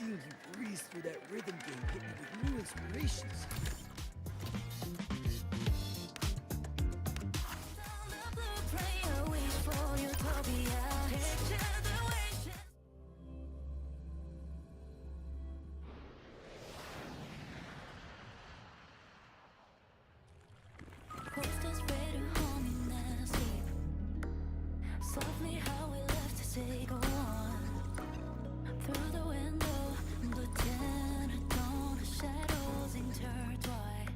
Seeing you breeze through that rhythm game hit me with new inspirations. Posters ready to hold me now, sleep. Softly how we left to say go on. Through the window, the tenor tone, shadows intertwine.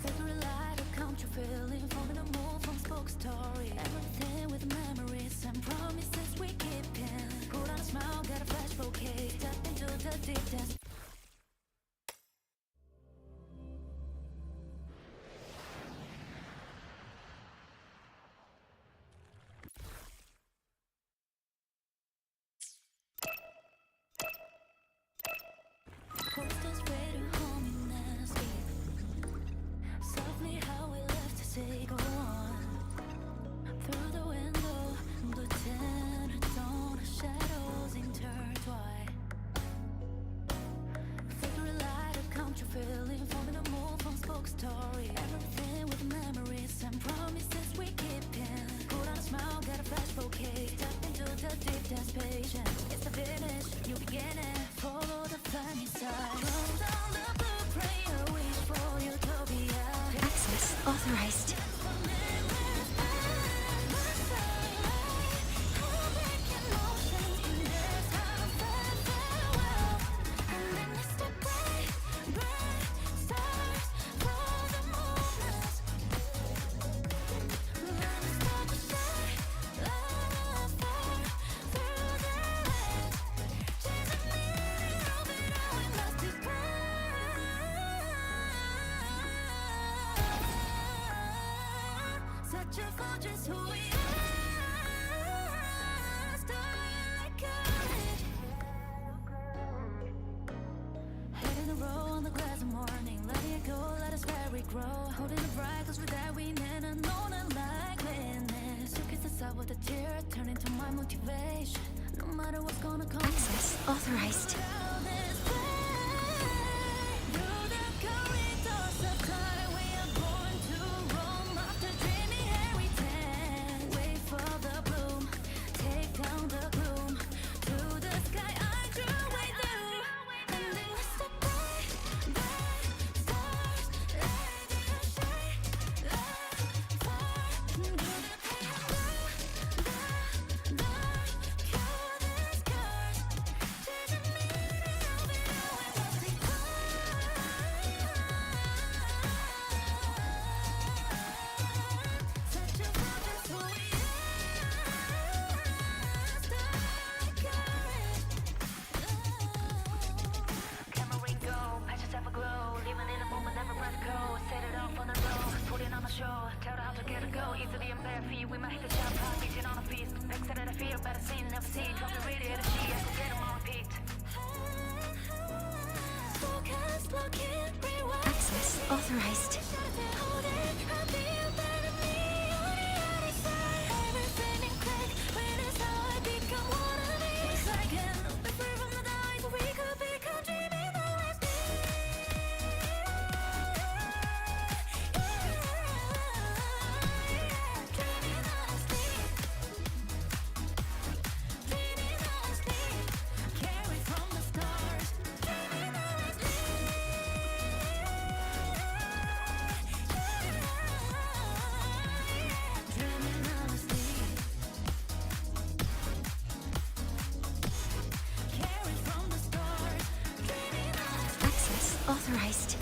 Figure light, a country feeling, forming a move, unspoken story. Everything with memories and promises we keep in. Put on a smile, get a fresh bouquet. Step into the deep dance. Posters ready to hold me now, sleep. Softly how we left to say go on. Through the window, the tenor tone, shadows intertwine. Figure light, a country feeling, forming a move, unspoken story. Everything with memories and promises we keep in. Put on a smile, get a fresh bouquet. Step into the deep dance patient. It's the finish, you begin it. Follow the flame inside. Roll down the blueprint, a wish for utopia. Access authorized. Such a fortress, who we are. Starting like courage. Head in a row on the glass of morning. Letting it go, let us very grow. Holding it bright, cause with that we need and know that like witness. You kiss the side with a tear, turn into my motivation. No matter what's gonna come. Access authorized. Tell her how to get a go, easily and bare feet. We might hit the jump high, beating on a feast. Next that I feel, better seen, never seen. Try to read it, she has to get them on repeat. Access authorized. Authorized.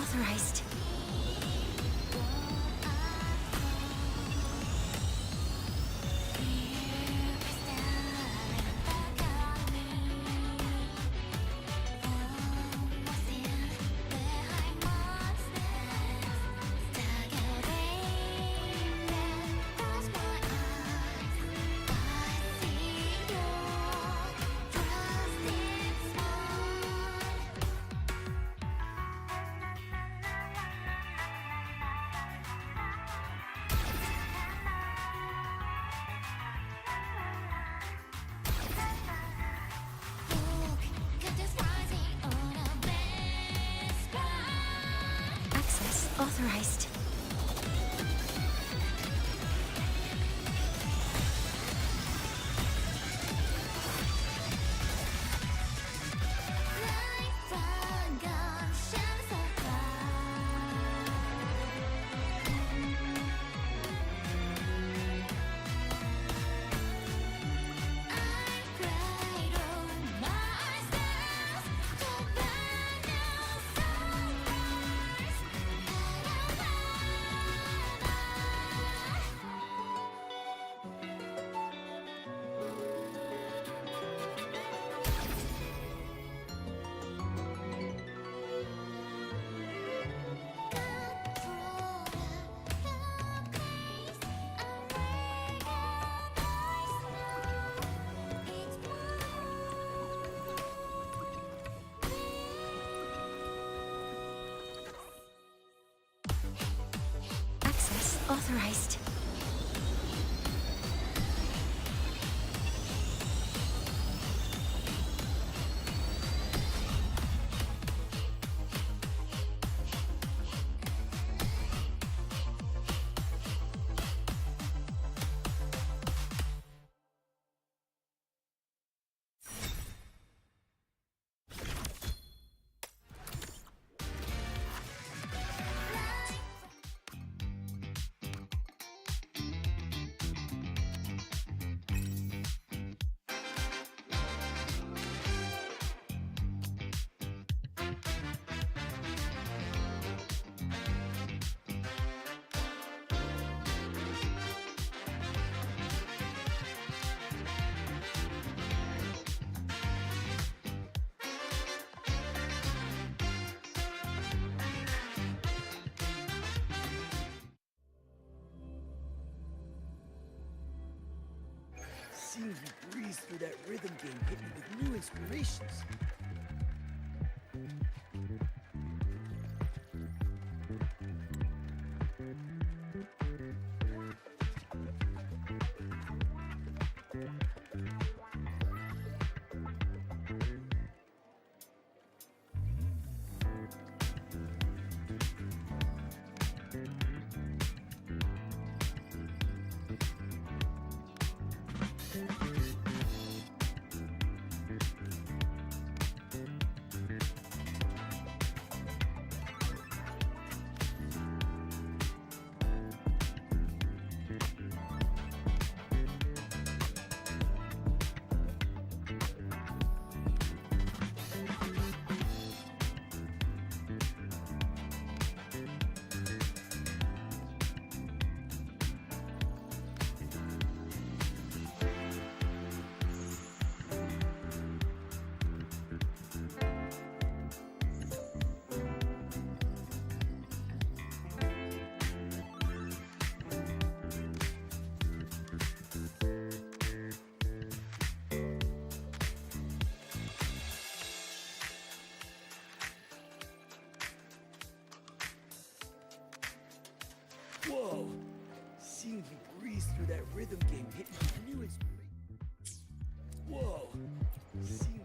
authorized. Access authorized. Access authorized. Seeing you breeze through that rhythm game hit me with new inspirations. Whoa! Seeing you breeze through that rhythm game hit me with new inspiration. Whoa! Seeing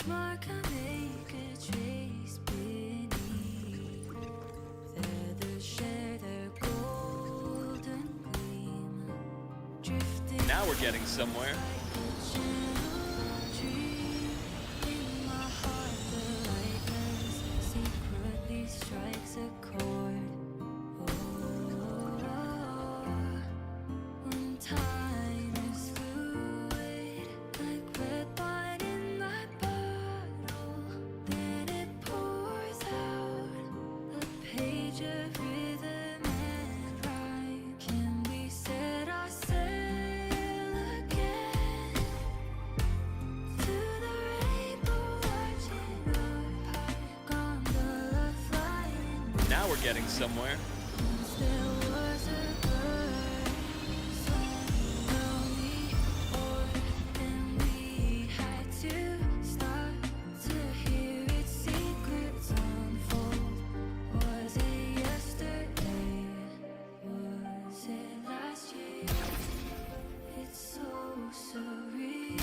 mark I make a trace beneath. Feathers share their golden gleam, drifting. Now we're getting somewhere. Like a gentle dream. In my heart, the lightness secretly strikes a chord. When time is fluid, like red wine in that bottle, then it pours out a page of rhythm and rhyme. Can we set our sail again to the rainbow arching up high, gondola flying? Now we're getting somewhere. Once there was a bird song around the orb, and we had to stop to hear its secrets unfold. Was it yesterday? Was it last year? It's so surreal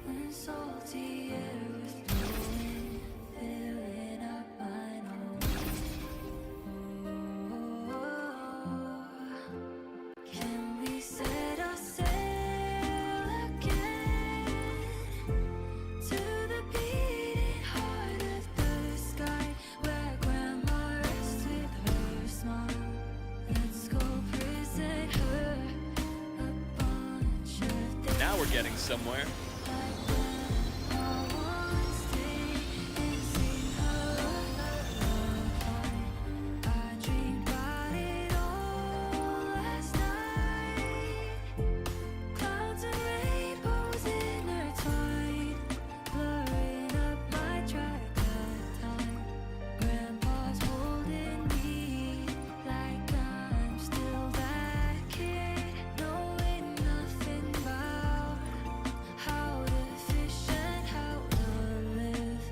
when salty air was blowing, filling up my nose. Can we set our sail again to the beating heart of the sky, where grandma rests with her smile? Let's go present her a bunch of days. Now we're getting somewhere. Like grandma once did, and sing her lullaby. I dreamed about it all last night. Clouds and rainbows intertwined, blurring up my track of time. Grandpa's holding me like I'm still that kid, knowing nothing about how to fish and how to live.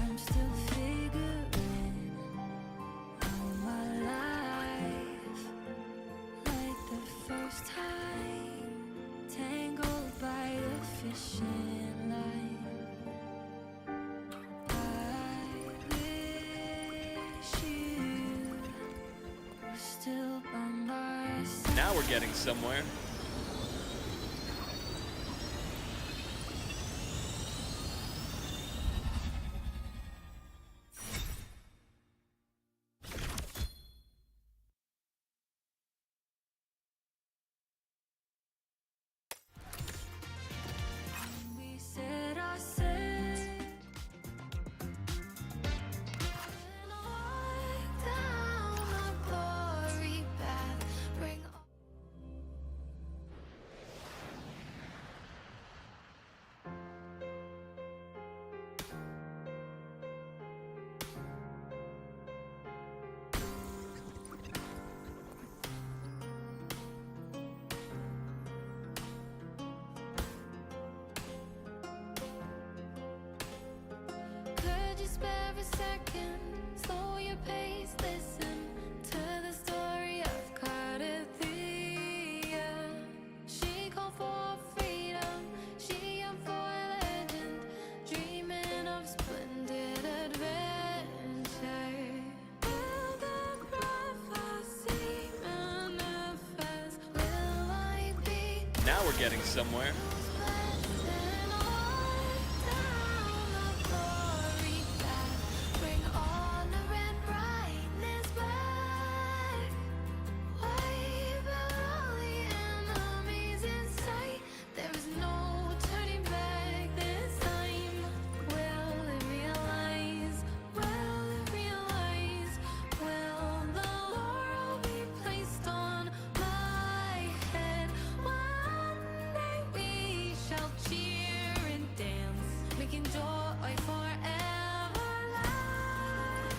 I'm still figuring out my life, like the first time, tangled by the fishing line. I wish you were still by my side. Now we're getting somewhere. We set our sail and walk down a glory path. Bring Could you spare a second? Slow your pace, listen to the story of Carter. She called for freedom, she young for legend, dreaming of splendid adventure. Will the prophecy manifest? Will I be Now we're getting somewhere. blessed and walk down the glory path? Bring honor and brightness back. Wipe out all the enemies in sight. There is no turning back this time. Will they realize? Will they realize? Will the laurel be placed on my head? One day we shall cheer and dance, making joy forever last.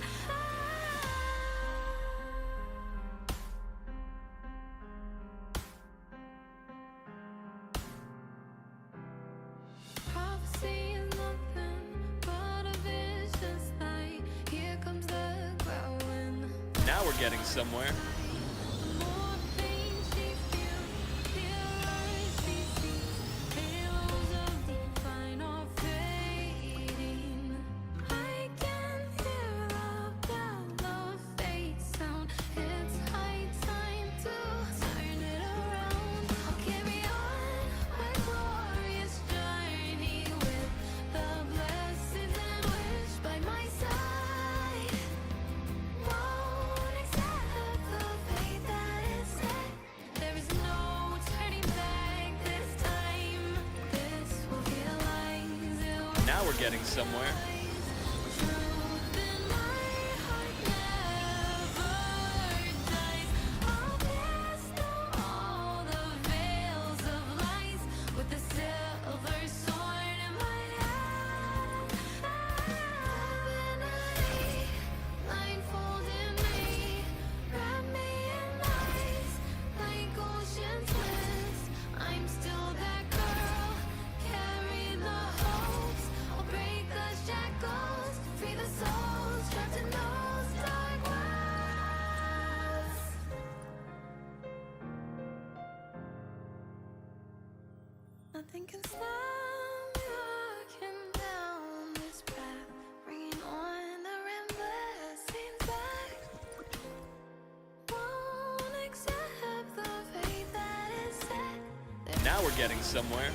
Prophecy is nothing but a vicious lie. Here comes the growling. Now we're getting somewhere. The more pain she feels, the lies she sees. Halos of decline are fading. we're getting somewhere. I'm still that girl, carry the hopes, I'll break the shackles, free the souls trapped in those dark walls. Nothing can stop me walking down this path, bringing on the restless scenes back. Won't accept the fate that is set. Now we're getting somewhere.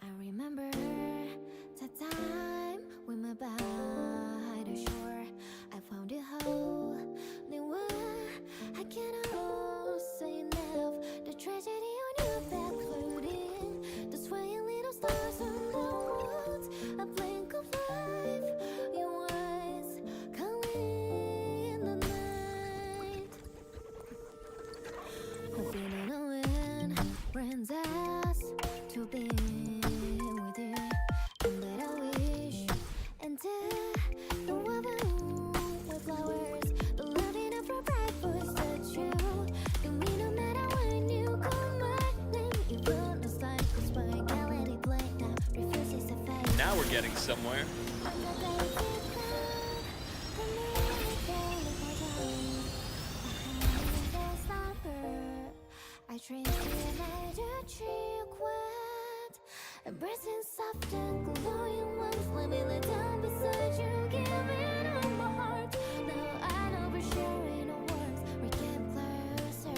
I remember that time we met by the shore. I found a hole, then what I cannot say enough. The tragedy on your back floating, the swaying little stars on the woods. A blink of life, your eyes calling in the night. A feeling of wind brings us to be with you, and that I wish and the woven with flowers, the loving of a bright voice that you give me no matter when you come my name. Even the cycles by reality play now refuses to fade. Now we're getting somewhere. I trained to let your cheek wet, embracing soft and glowing ones. Let me lay down beside you, giving all my heart. Now I know we're sharing our words, we came closer.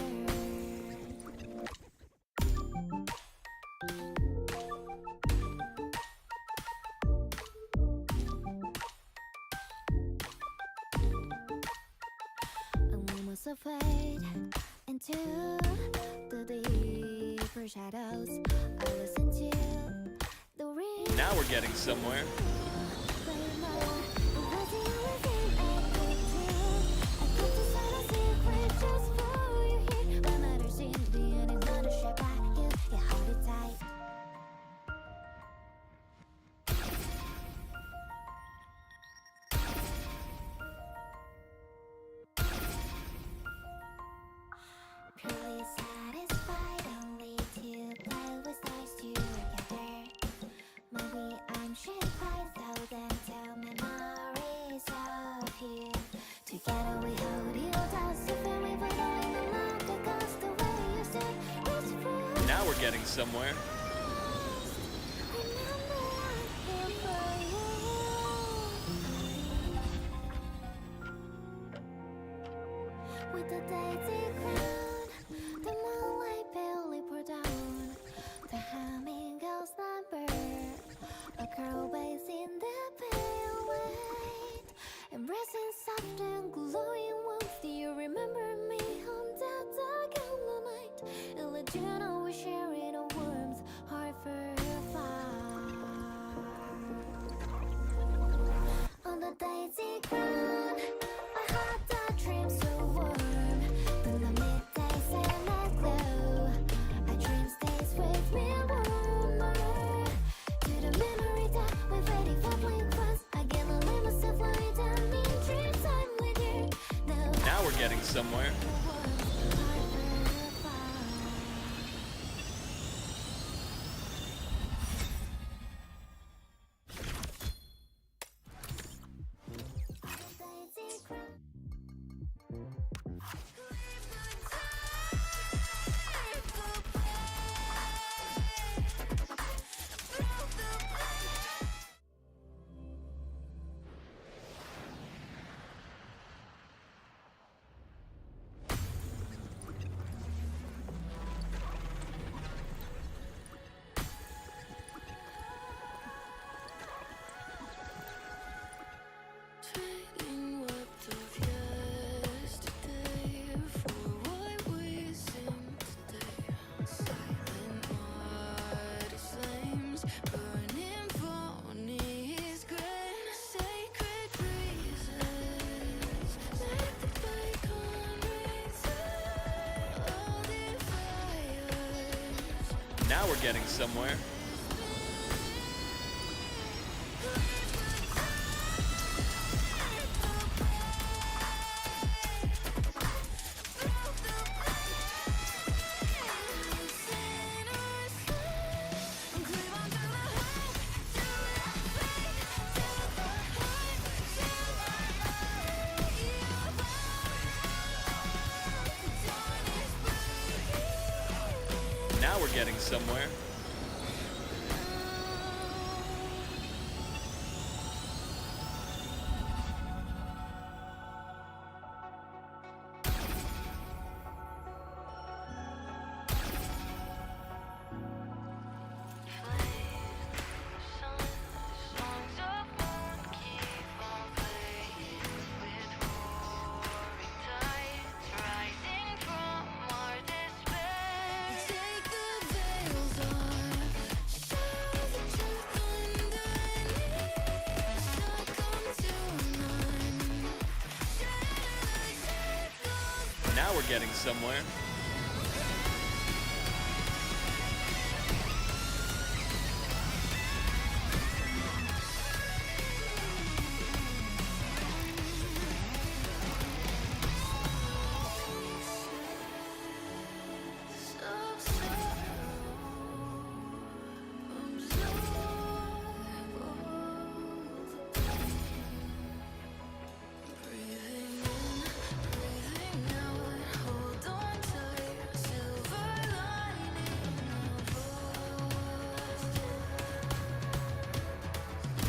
And we must have fade into the deeper shadows. I listen to the ring. Now we're getting somewhere. Purely satisfied only to play with stars together. Maybe I'm shaped thousand memories of you. Together we hold you down, so feel we put all in the love that goes the way you said was for. Now we're getting somewhere. Remember I'm here for you. With the daisy crown, the moonlight barely poured down. The humming ghost number, a girl bathed in the pale light, embracing soft and glowing warmth. Do you remember me on that dark of night? It'll let you know we're sharing our warmth, heart for far. On the daisy ground, I had that dream so warm. Through the middays and the glow, a dream stays with me warmer. To the memory that we're ready for blink once. Again, I let myself lie down in dreams. I'm with you now. Now we're getting somewhere. we're getting somewhere. Now we're getting somewhere. Now we're getting somewhere.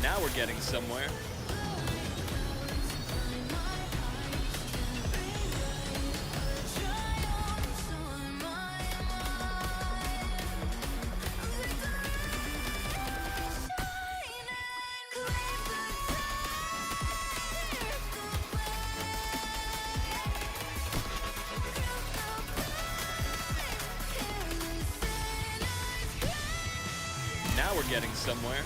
Now we're getting somewhere. Now we're getting somewhere.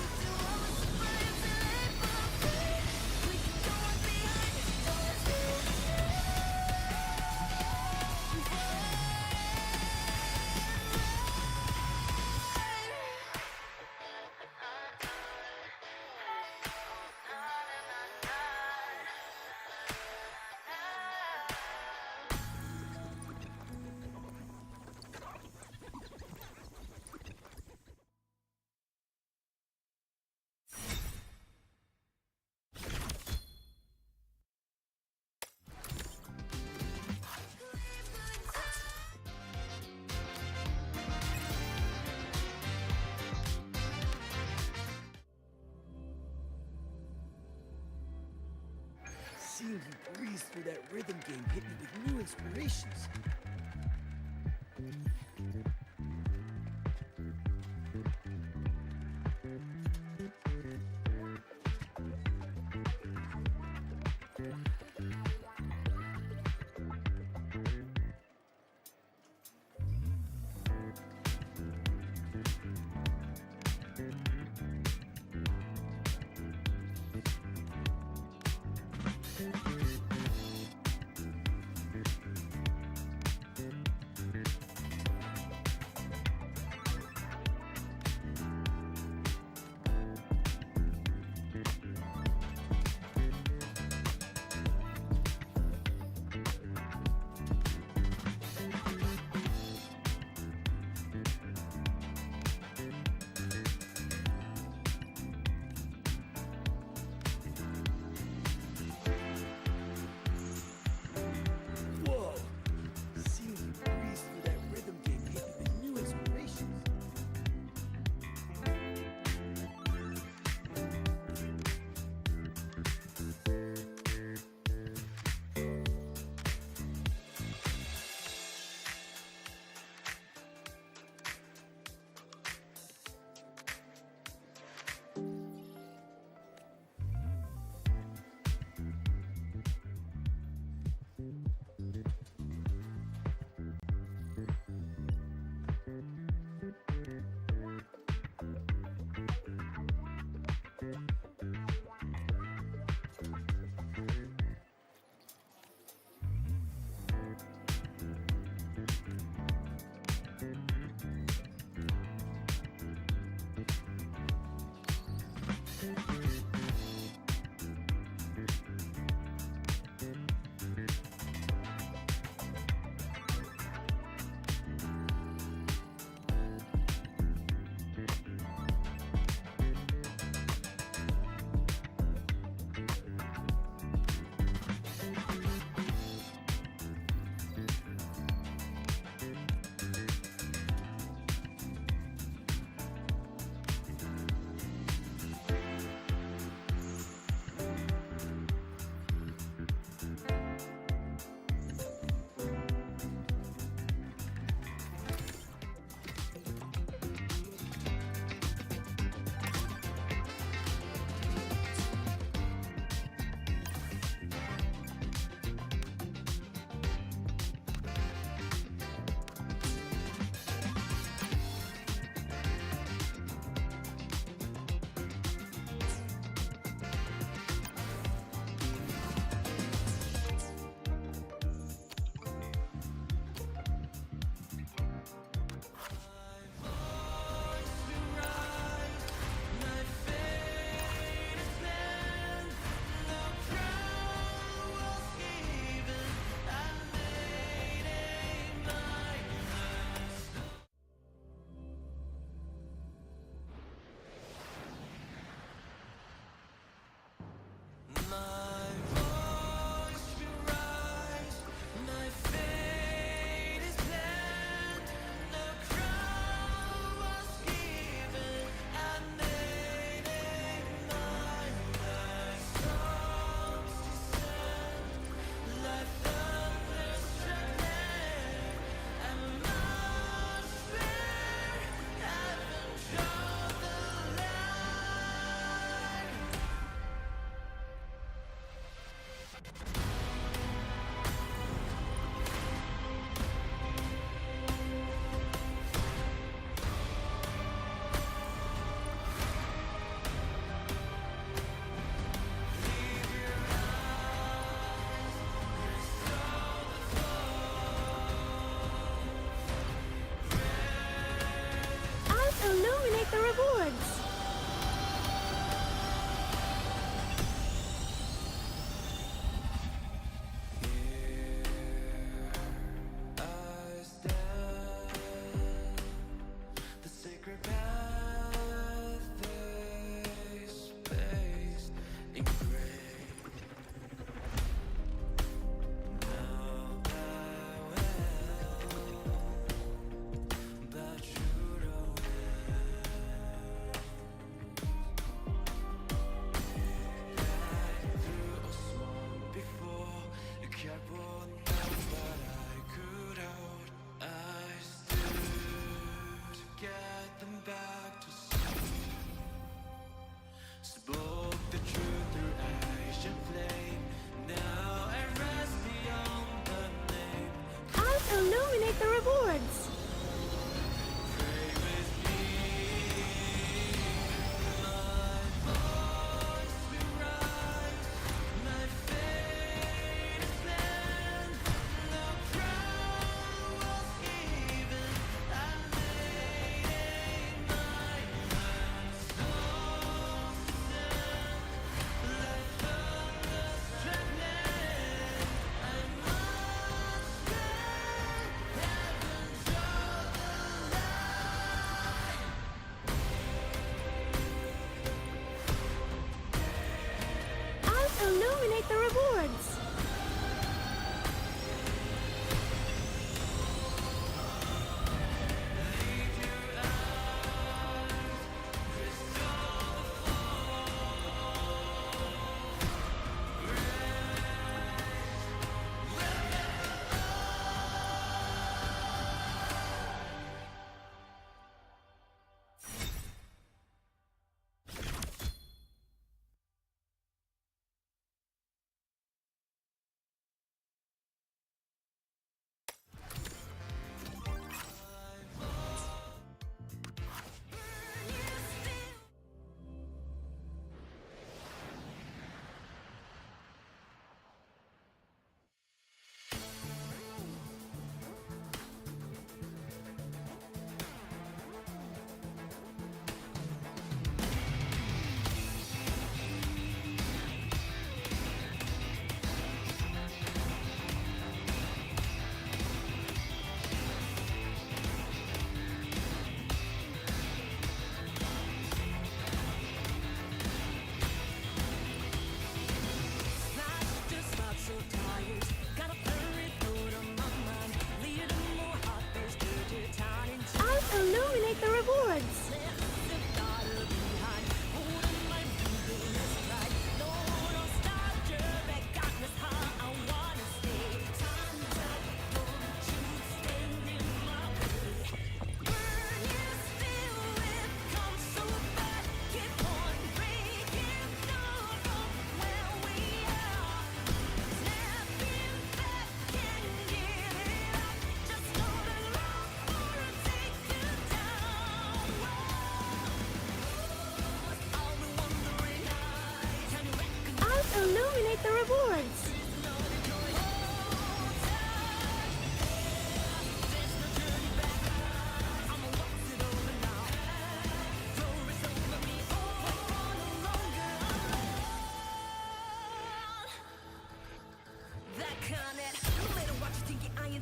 Seeing you breeze through that rhythm game hit me with new inspirations.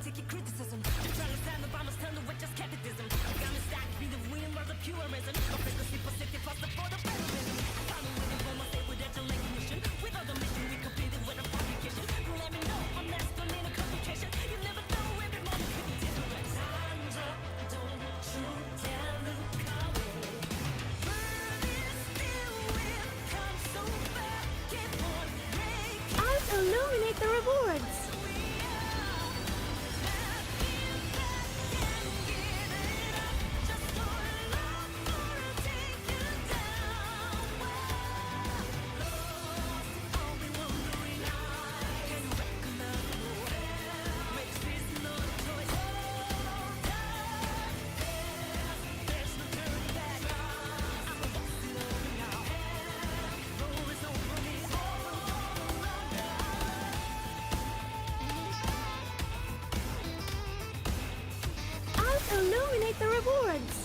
taking criticism. You try to stand up, I must turn to what just skepticism. Got me stacked, be the winning world of purism. No frequency positive, plus the for the federalism. I found a winning for my state with that mission. With all the mission, we completed with a publication. You let me know, I'm masculine in a complication. You never know, every moment could be different. Time's up, don't you dare look away. Burning still will come so far. Keep on breaking. I'll illuminate the rewards. Illuminate the rewards.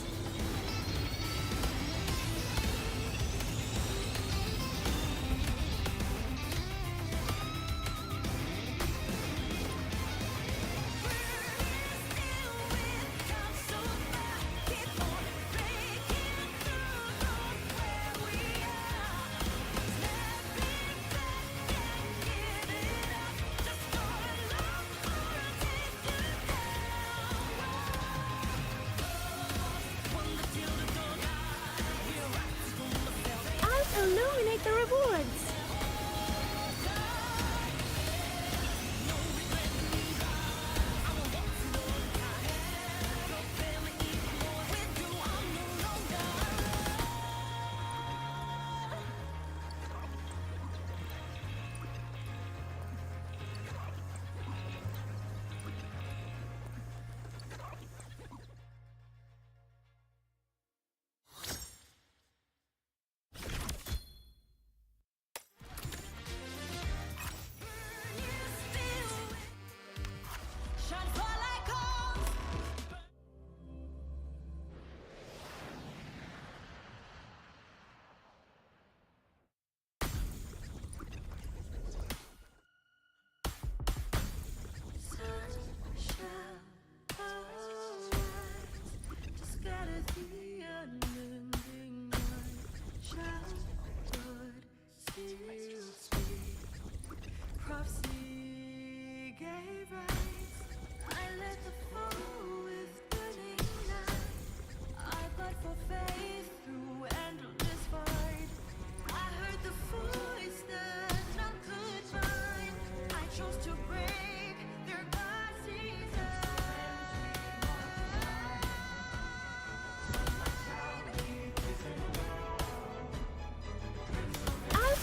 Illuminate the rewards.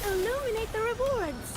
Illuminate the rewards.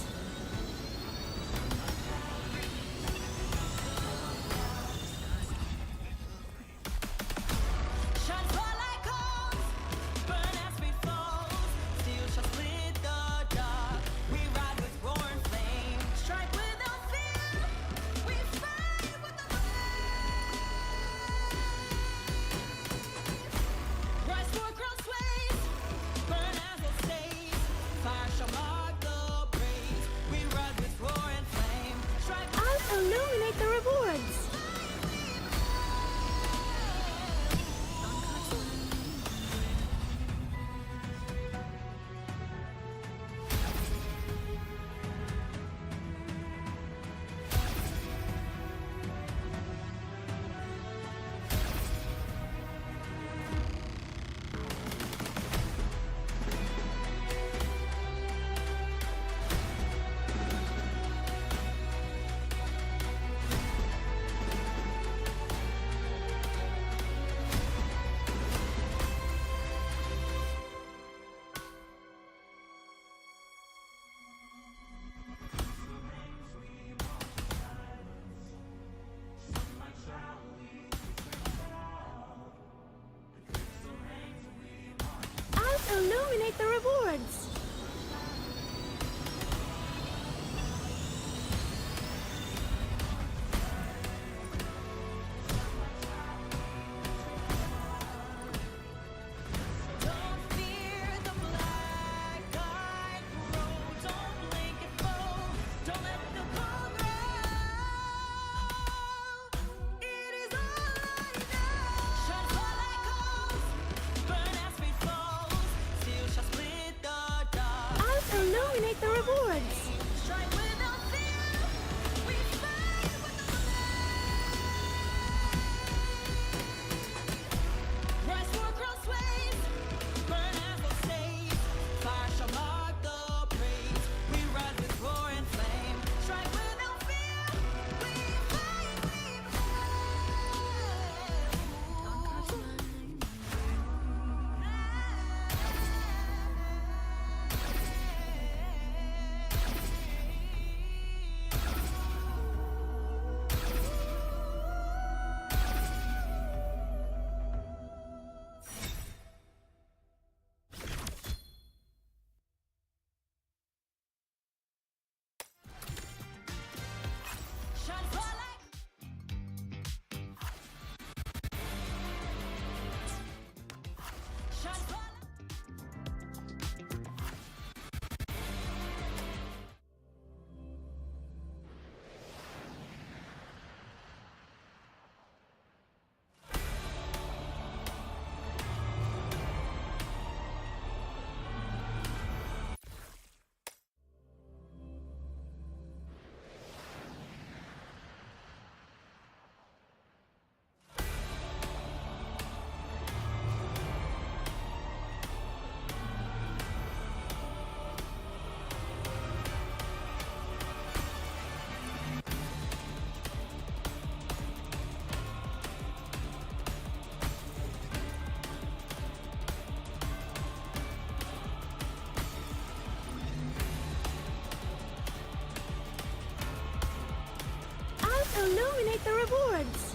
illuminate the rewards.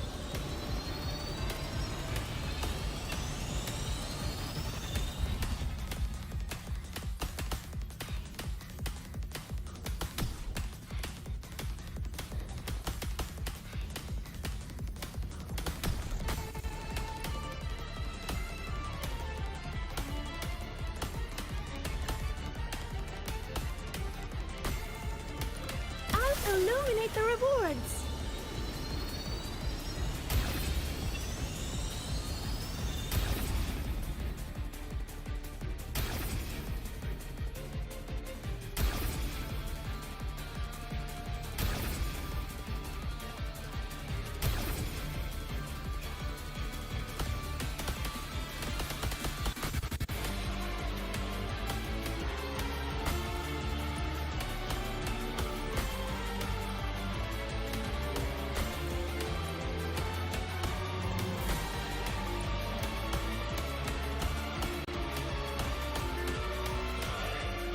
I'll illuminate the rewards.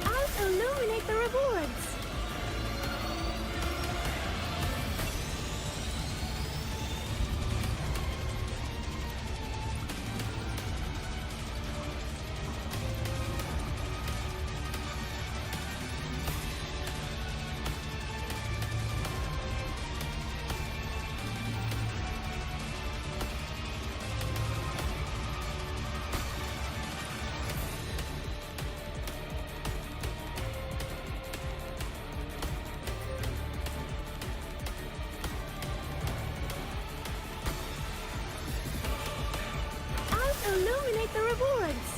I'll illuminate the rewards. I'll illuminate the rewards.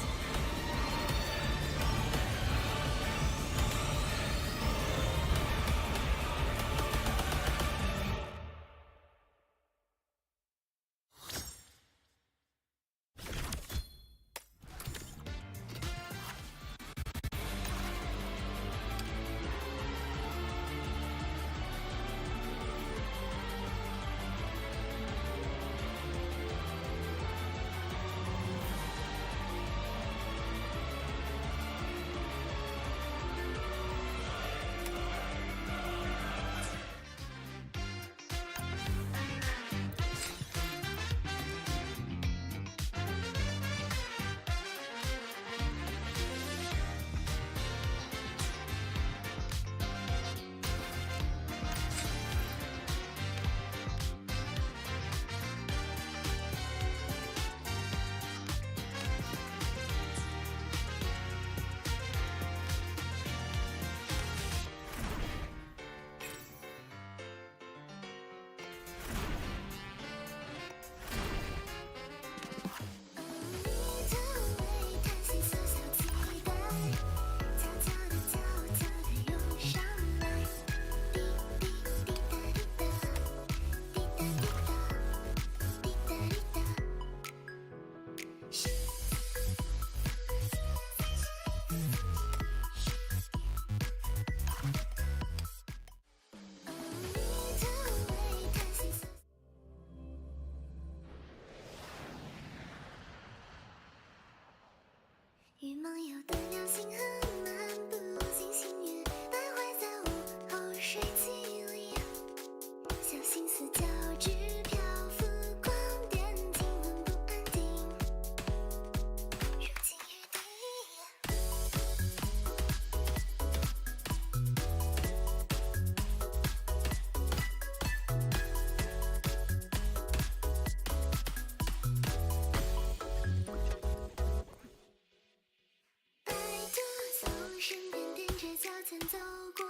与梦游的流星河漫步进星月，徘徊在午后水汽里，小心思交织漂浮光点，惊魂不安定，如今雨滴。摆渡从身边踮着脚尖走过，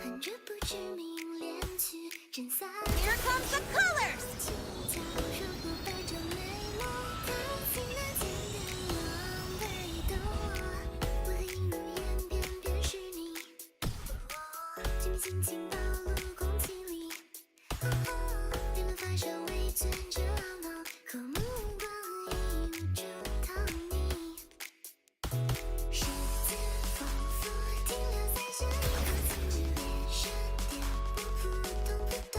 哼着不知名恋曲，真洒脱。 Here comes the colors. 轻巧如不摆着眉目，太轻难见的狼狈躲。我的映入眼边便是你，机密心情暴露空气里。别了发梢微卷着懊恼，可目光已无处逃匿。时间仿佛停留在这一刻，曾经别闪电不扑通扑通，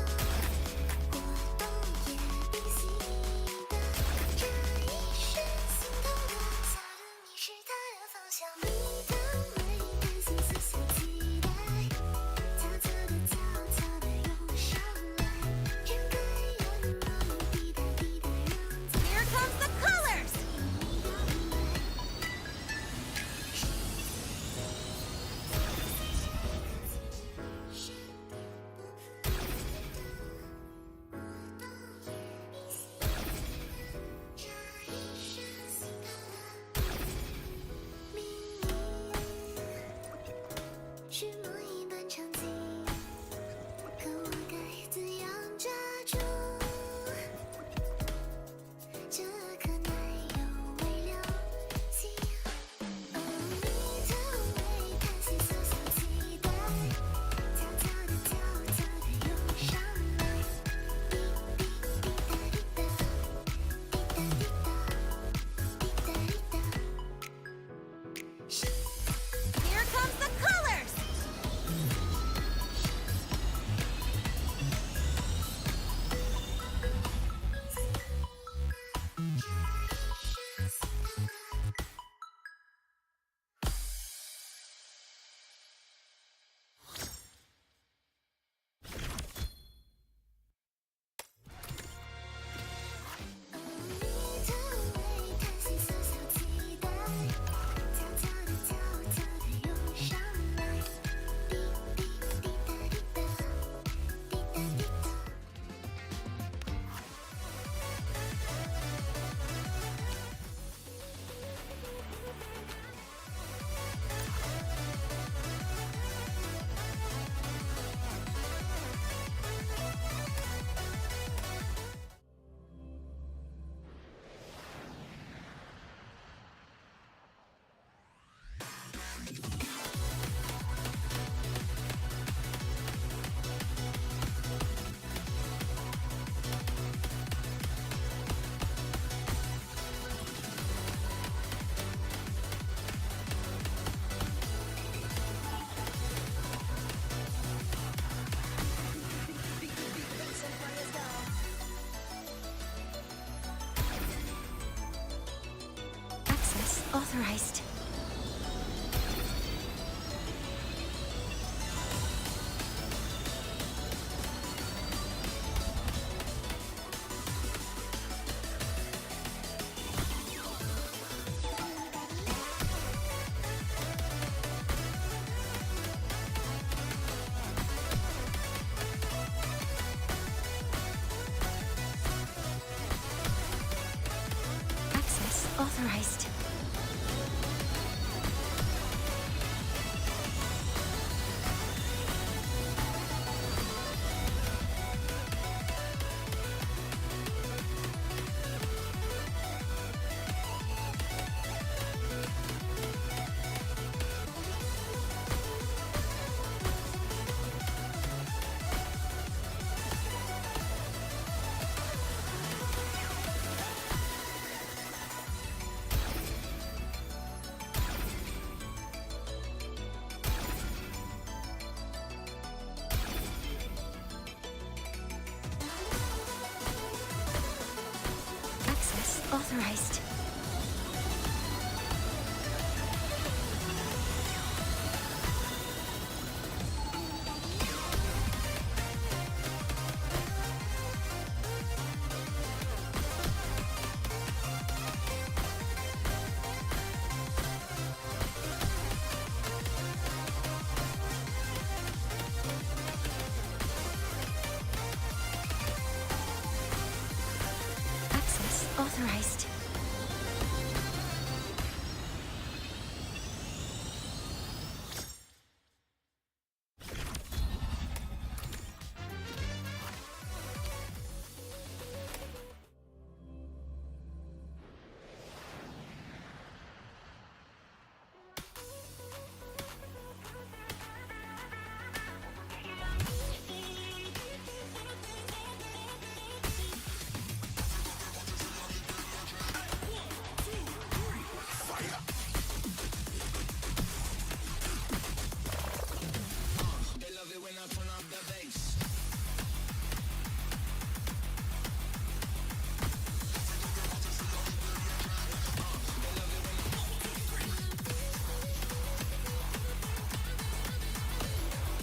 波动也平息的这一瞬心痛的，下的你是他的方向，你的美担心思想期待，悄悄地涌上来，人该 authorized. Access authorized. Access authorized.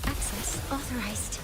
Access authorized.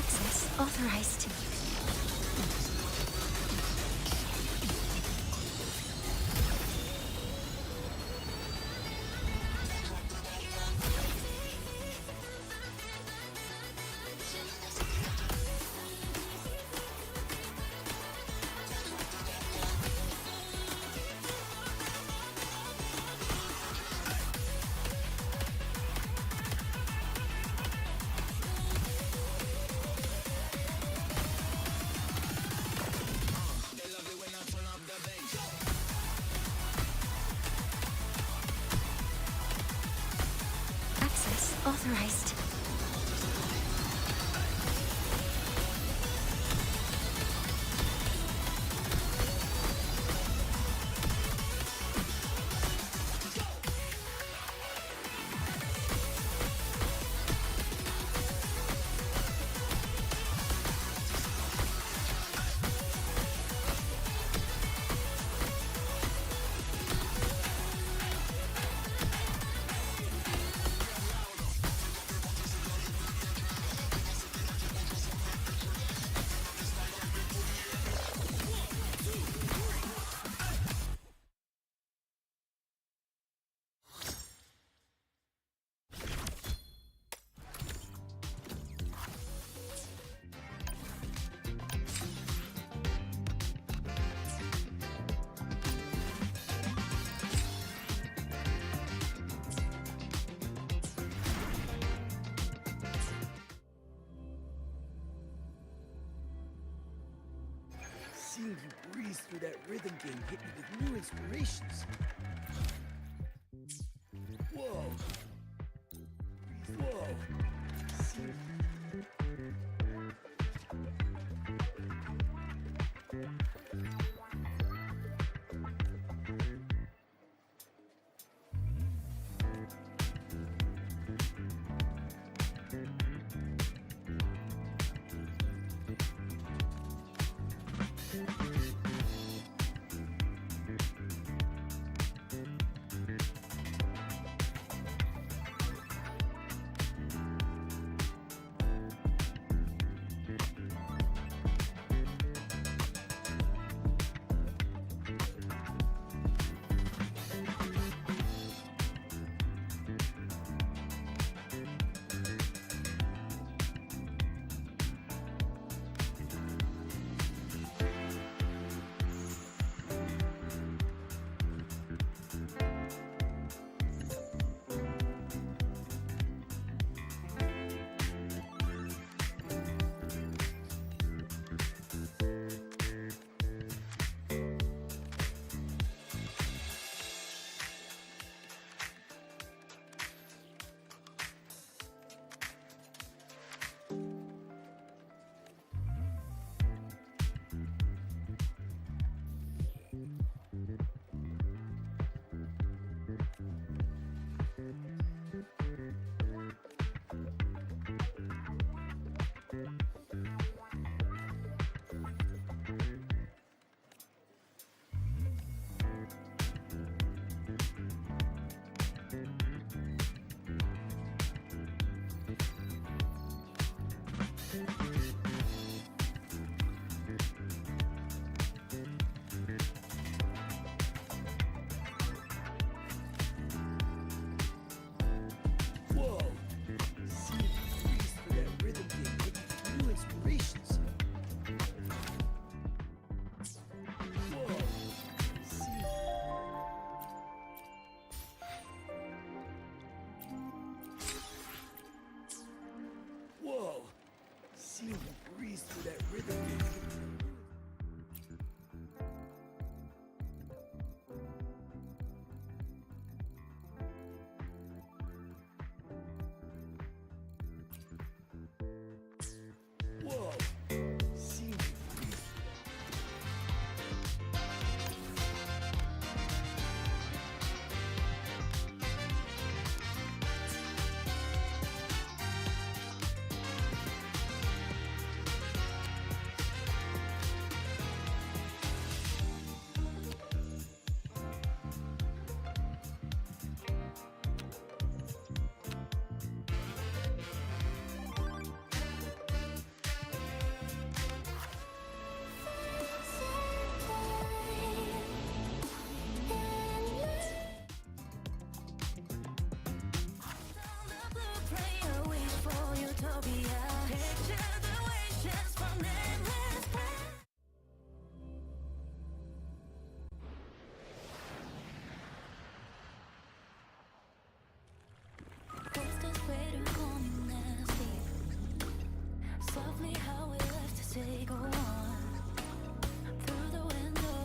Access authorized. Access authorized. Seeing you breeze through that rhythm game hit me with new inspirations. Whoa. Whoa. Seeing Whoa! Seeing you breeze through that rhythm game hit me with new inspirations. Whoa! Seeing Whoa! Seeing you breeze through that rhythm game hit me with new Whoa! Seeing you breeze Softly how we left to say go on. Through the window,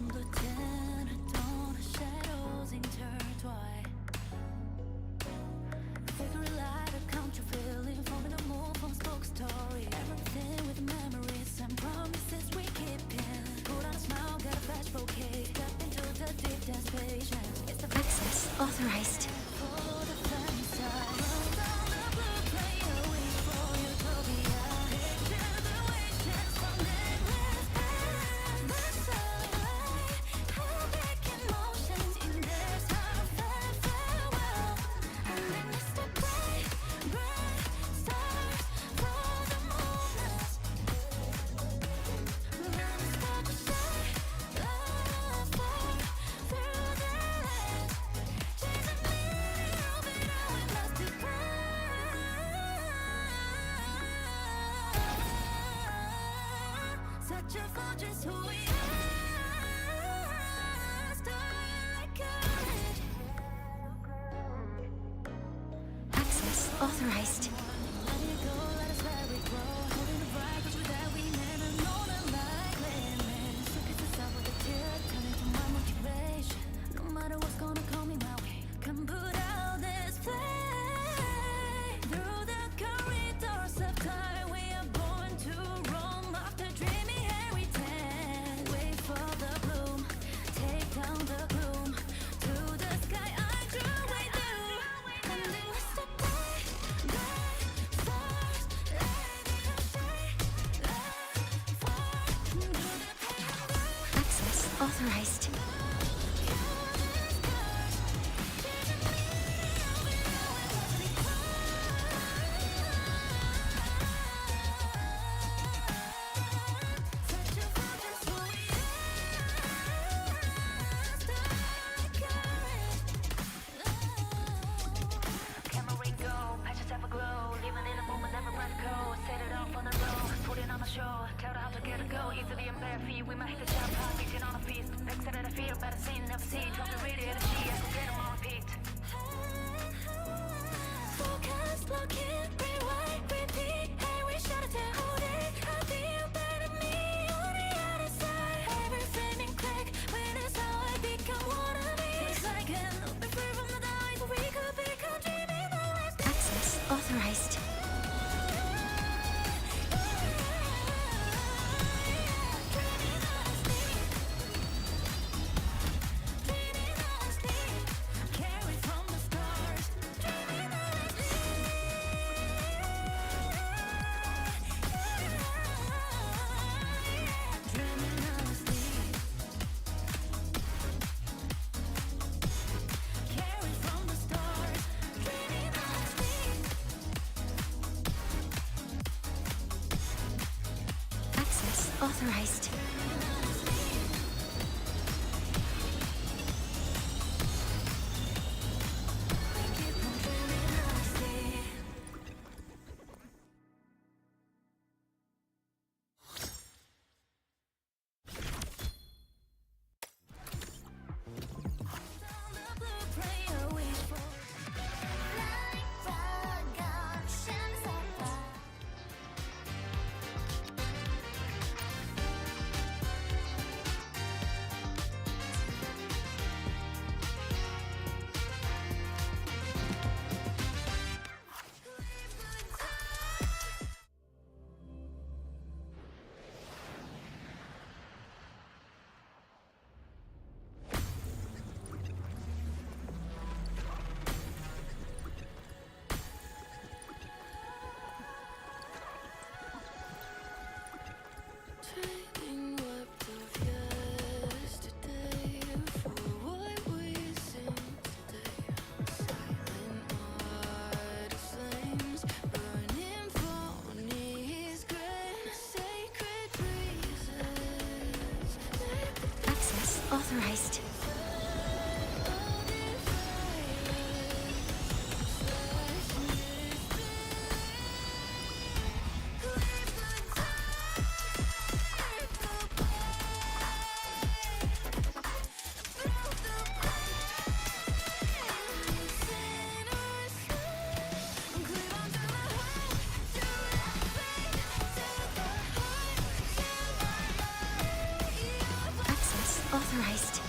blue tinted dawn, shadows intertwine. Figuring out a country feeling, forming a move on spoke story. Everything with memories and promises we keep in. Put on a smile, get a fresh bouquet. Step into the deep dance patience. It's the Access authorized. for the family side. Roll down the blue, play a wish for utopia. Picture the wishes from endless past. The sunlight, how back emotions in this heart of farewell. And then we step bright, bright stars for the moments. When we start to shine, love far through the lens. Chasing me, but now we've lost the path. Such a fortress, who we are. Starlight courage. Access authorized. Let it go, let us let it grow. Holding the bright, 'cause with that we never know the light limits. So kiss us out with a tear, turn into my motivation. No matter what's gonna come in my way, can put out this flame. Through the corridors of time, we are born to roam after dreaming heritage. Wait for the bloom, take down the gloom. To the sky, I drew with you. And then we step bright, bright stars, lighting up shine, light far through the pain. Access authorized. Tell her how to get it go, easily and bare feet. We might hit the jackpot, reaching on a feast. Next that I fear, better seen, never seen. Drop the radio, the she, I can get them on repeat. Focus, lock in, rewind, repeat. Hey, we shut it down, hold it. I feel better me on the other side. Every flaming click, when it's how I become one of me. It's like an be free from the night, we could become dreaming the last. Access authorized. Carry from the stars, dreaming honestly. authorized. Trading what of yesterday for what we sing today. Silent artist flames burning for his grain. Sacred breezes Access authorized. Access authorized.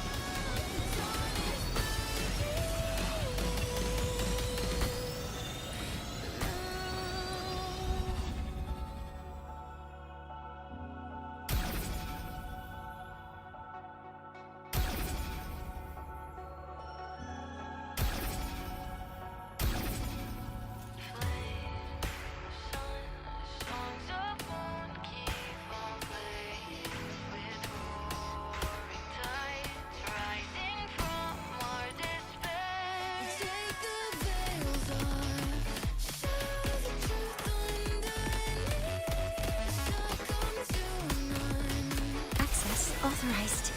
songs of moon keep on playing with roaring tides rising from our despair. Take the veils off, show the truth underneath. Succumb to none. Access authorized.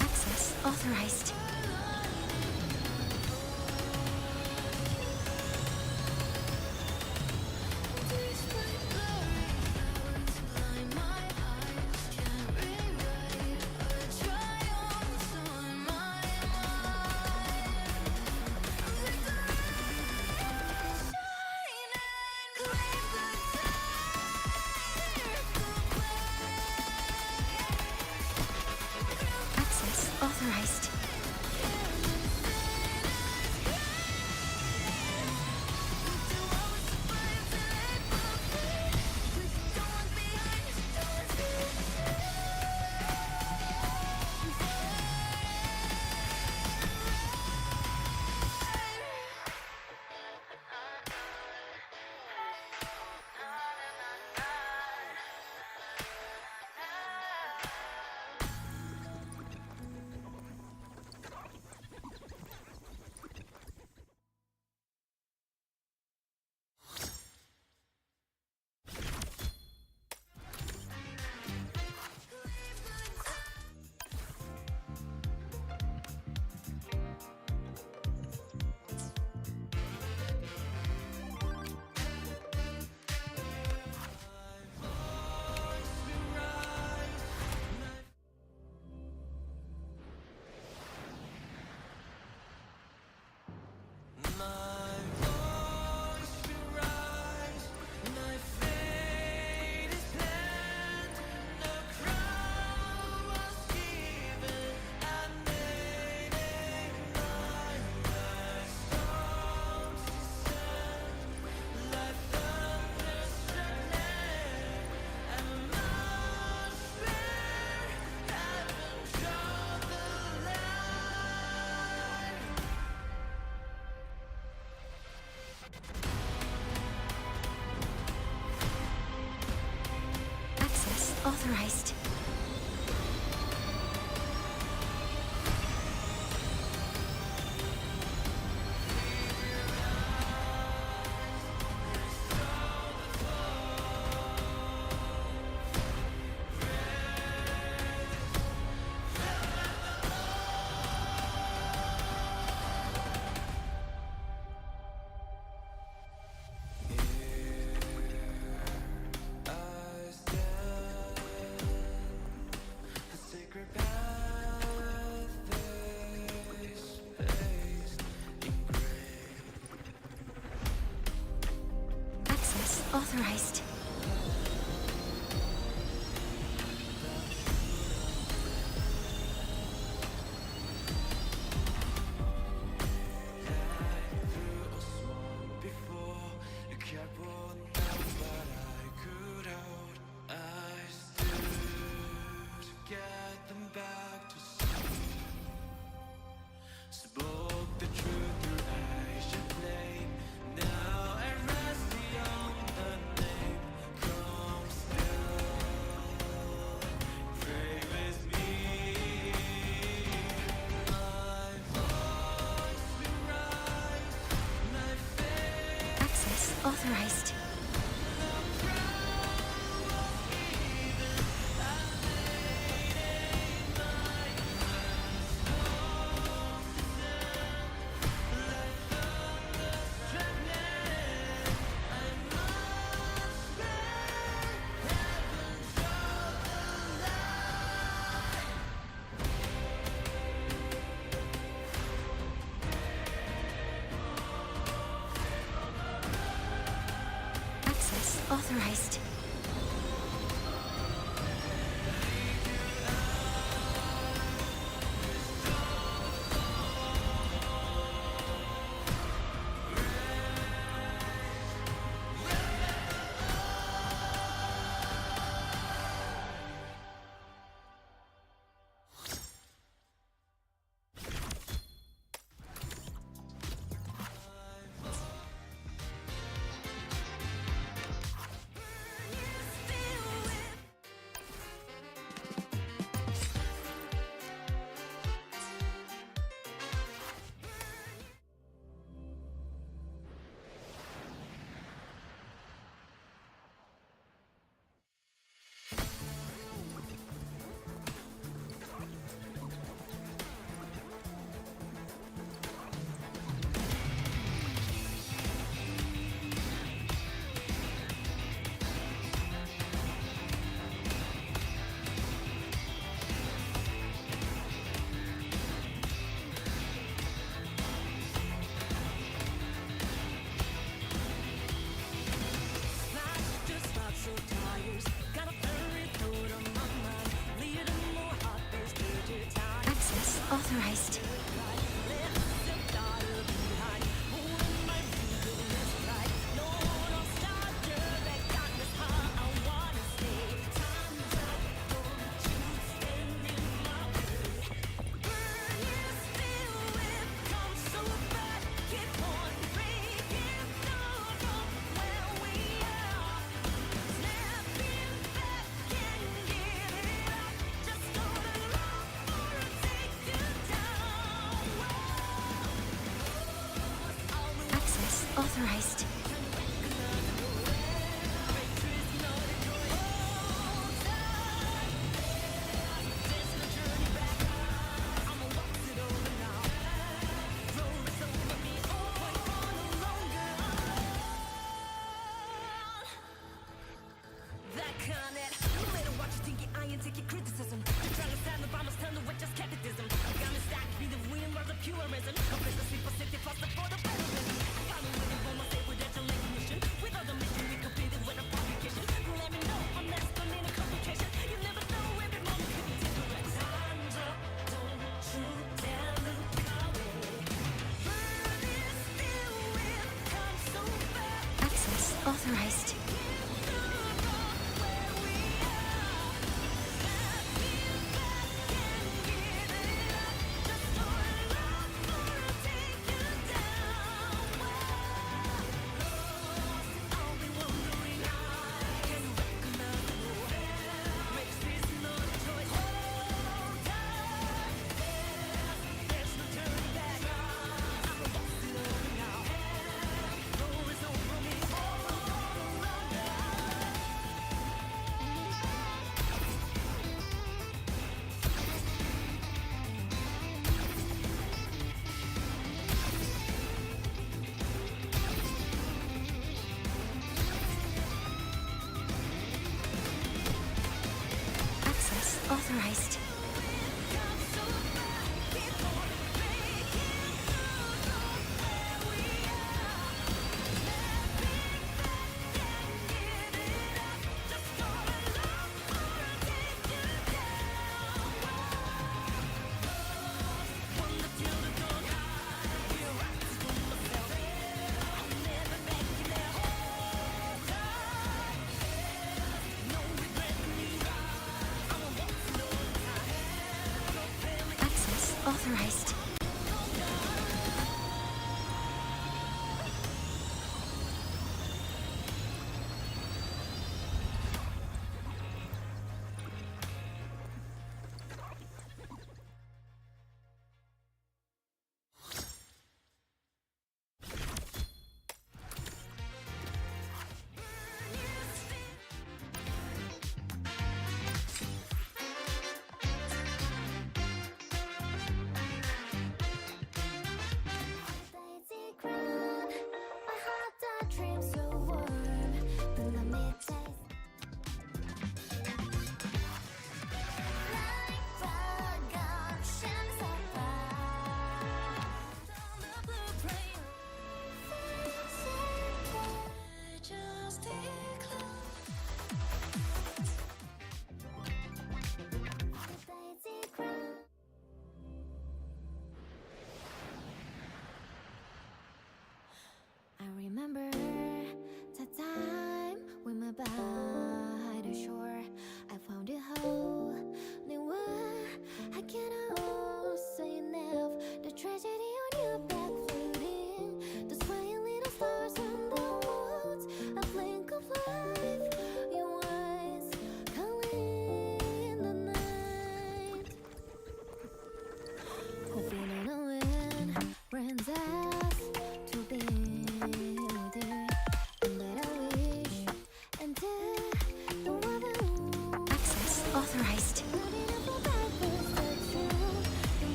Access authorized. Access authorized. authorized. Access authorized. Access authorized. Access authorized. Access authorized. That kind that no matter what you think, I ain't taking criticism. You're trying to stand up, I must turn with just skepticism. I got me stacked, be the wind, where the purism. A place to sleep for safety, plus the for the federalism. I got me waiting for my state with that mission. With other mission, we competed with a publication. Let me know, I'm next, don't need a complication. You never know, every moment could be different. Time's up, don't you dare look away. Burning still will come so back. Access authorized.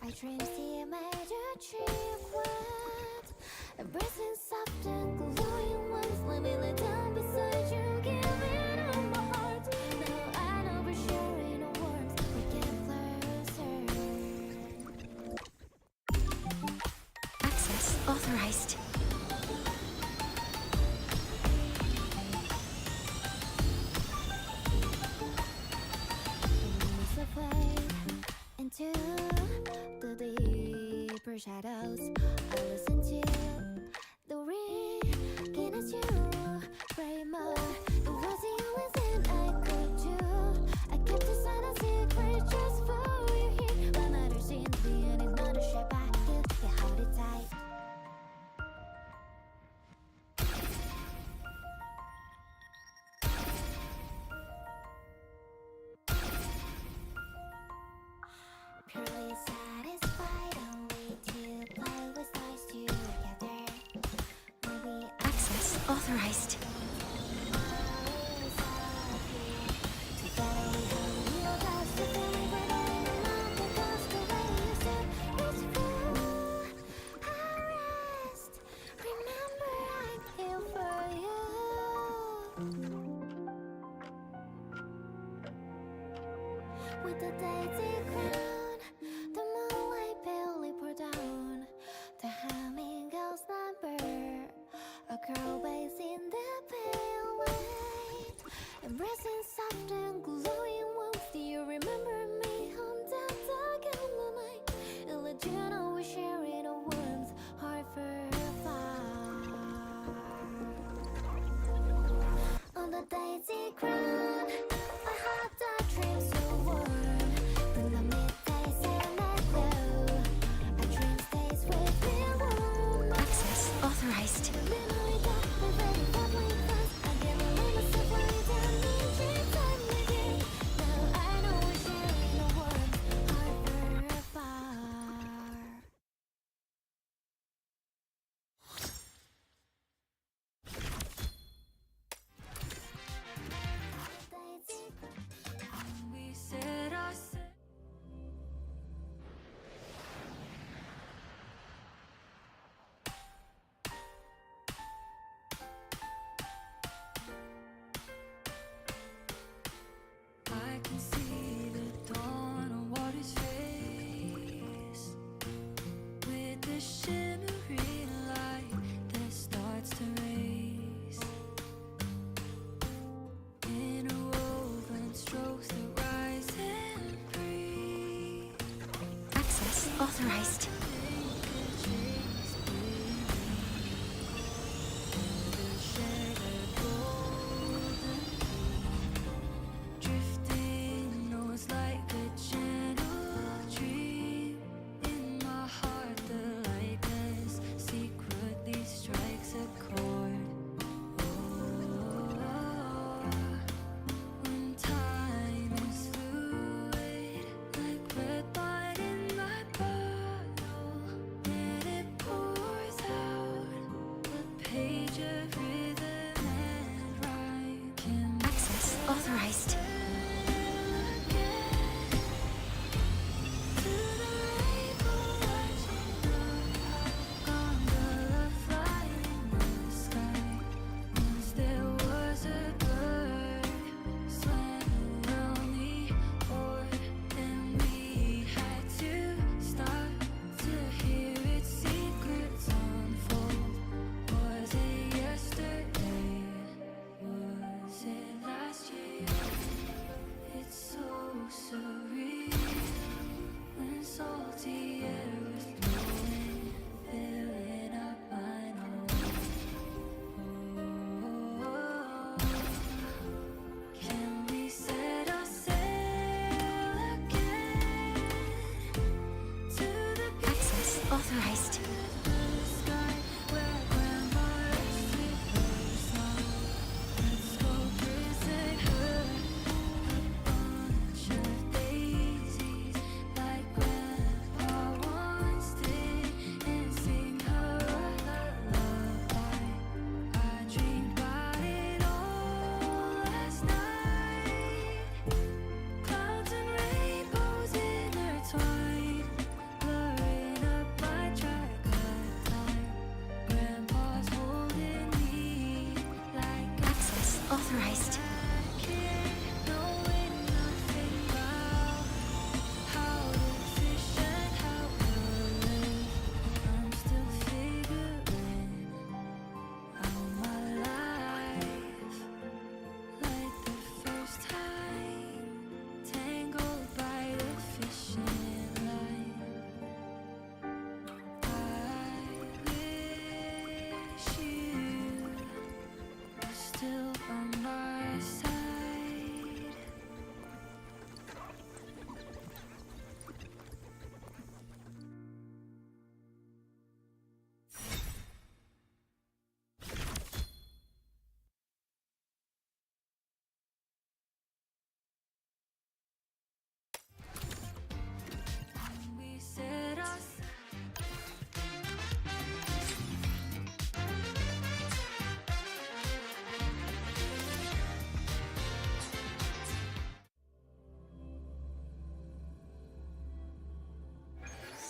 I dream see a major trip wet. Embracing soft and glowing ones. Let me lay down beside you, giving all my heart. Now I know we're sharing a warmth. We're getting closer. Access authorized. Into the deeper shadows, I listen to the ringing as you pray more. It was the only thing I could do. I kept the silent secret just for you here. When others in the end, another shape I feel, you hold it tight. Purely satisfied, only to play with stars together. Maybe Access authorized. together we hold you close to feeling we're going along because the way you said it's full. Rest. Remember I'm here for you. With the daisy crown, the moonlight palely pour down. The humming girl's number, a girl based in the pale light, embracing soft and glowing warmth. Do you remember me on that dark and night? It'll let you know we're sharing a warmth, heart for far. On the daisy crown, I had a dream so warm. From the midnight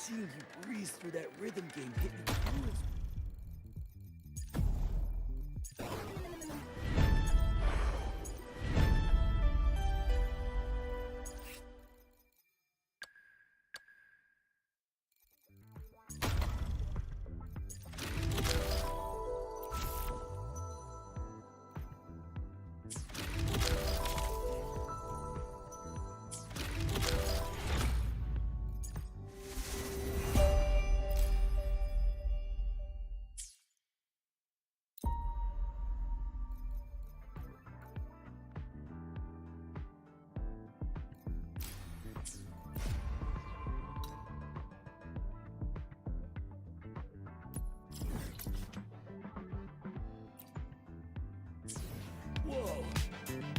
Seeing you breeze through that rhythm game hit me with new Whoa!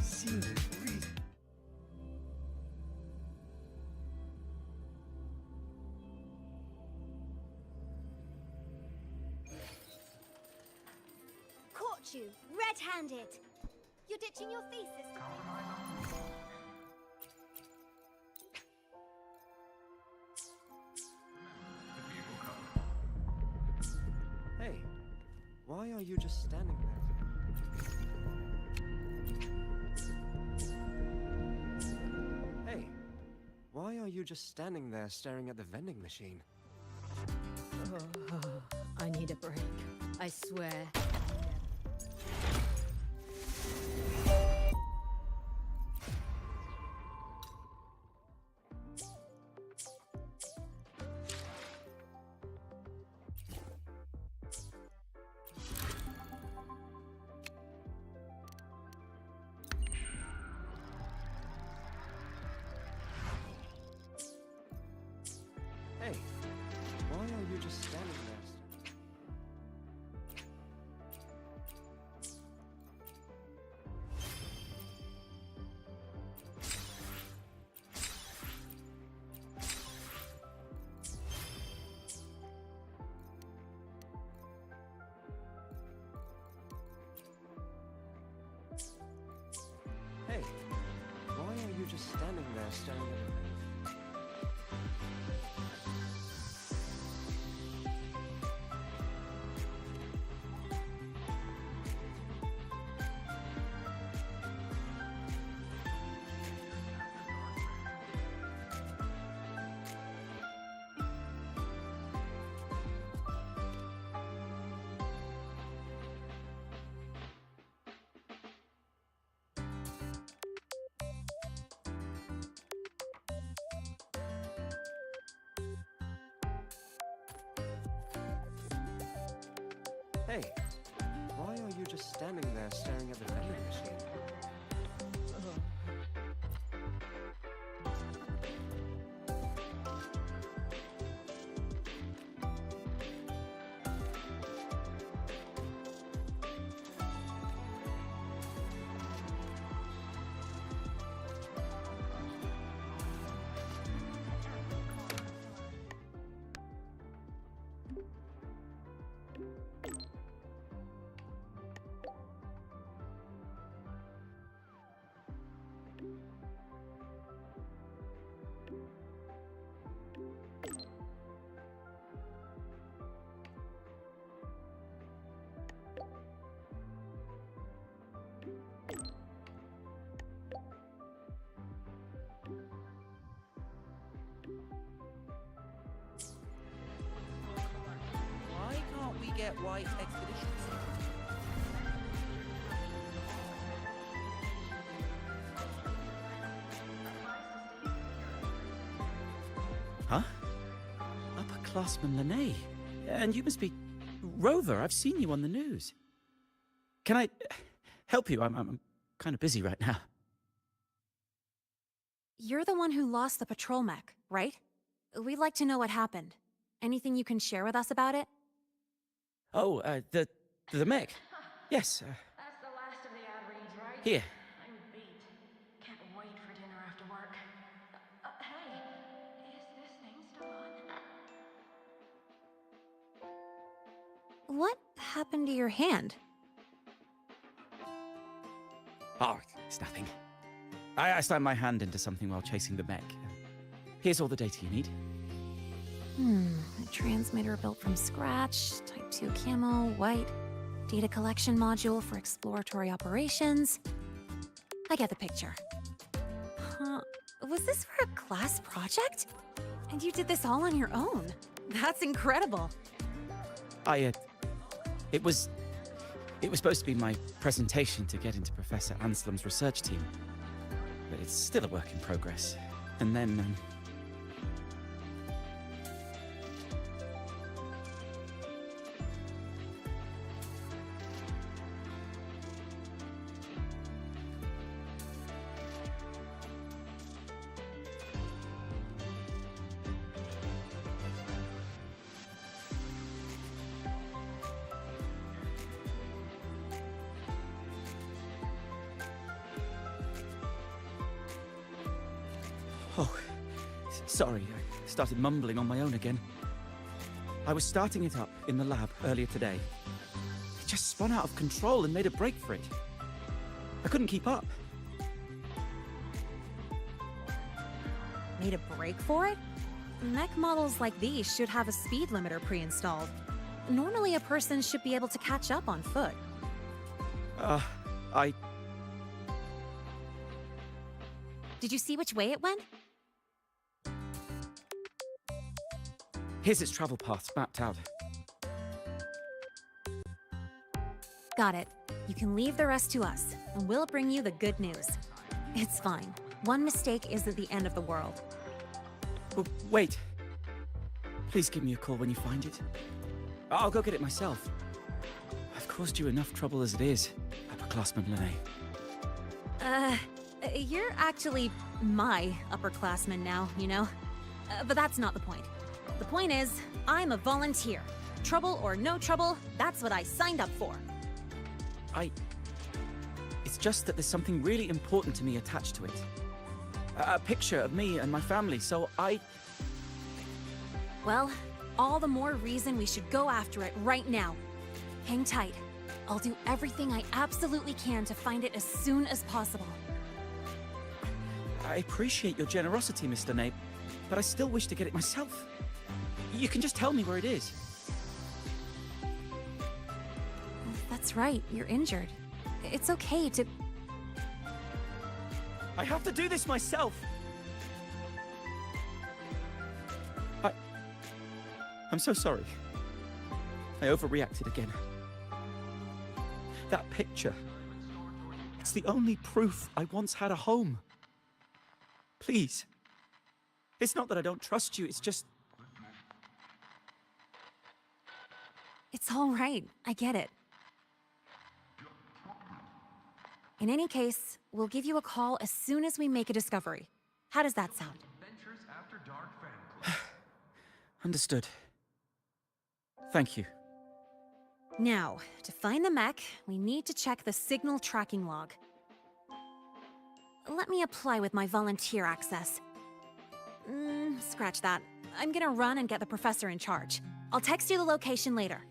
Seeing you breeze. Caught you, red-handed. You're ditching your thesis. Hey, why are you just standing there? Hey, why are you just standing there staring at the vending machine? I need a break. I swear. Hey, why are you just standing there? Hey, why are you just standing there staring at the Hey, why are you just standing there staring at the vending machine? Why can't we get white expeditions? Huh? Upperclassman Lene. And you must be Rover. I've seen you on the news. Can I help you? I'm kind of busy right now. You're the one who lost the patrol mech, right? We'd like to know what happened. Anything you can share with us about it? Oh, the mech. Yes. That's the last of the ad reads, right? Here. I'm beat. Can't wait for dinner after work. Hey, is this thing still on? What happened to your hand? Oh, it's nothing. I slammed my hand into something while chasing the mech. Here's all the data you need. A transmitter built from scratch, Type 2 camo, white, data collection module for exploratory operations. I get the picture. Huh. Was this for a class project? And you did this all on your own? That's incredible. It was supposed to be my presentation to get into Professor Anselm's research team. But it's still a work in progress. And then, Oh, sorry, I started mumbling on my own again. I was starting it up in the lab earlier today. It just spun out of control and made a break for it. I couldn't keep up. Made a break for it? Mech models like these should have a speed limiter pre-installed. Normally a person should be able to catch up on foot. Did you see which way it went? Here's its travel paths mapped out. Got it. You can leave the rest to us, and we'll bring you the good news. It's fine. One mistake isn't the end of the world. Oh, wait. Please give me a call when you find it. I'll go get it myself. I've caused you enough trouble as it is, upperclassman Lene. You're actually my upperclassman now, you know? But that's not the point. The point is, I'm a volunteer. Trouble or no trouble, that's what I signed up for. It's just that there's something really important to me attached to it. A picture of me and my family, so Well, all the more reason we should go after it right now. Hang tight. I'll do everything I absolutely can to find it as soon as possible. I appreciate your generosity, Mr. Nape, but I still wish to get it myself. You can just tell me where it is. That's right, you're injured. It's okay to... I have to do this myself! I'm so sorry. I overreacted again. That picture. It's the only proof I once had a home. Please. It's not that I don't trust you, it's just... It's all right, I get it. In any case, we'll give you a call as soon as we make a discovery. How does that sound? Understood. Thank you. Now, to find the mech, we need to check the signal tracking log. Let me apply with my volunteer access. Scratch that. I'm gonna run and get the professor in charge. I'll text you the location later.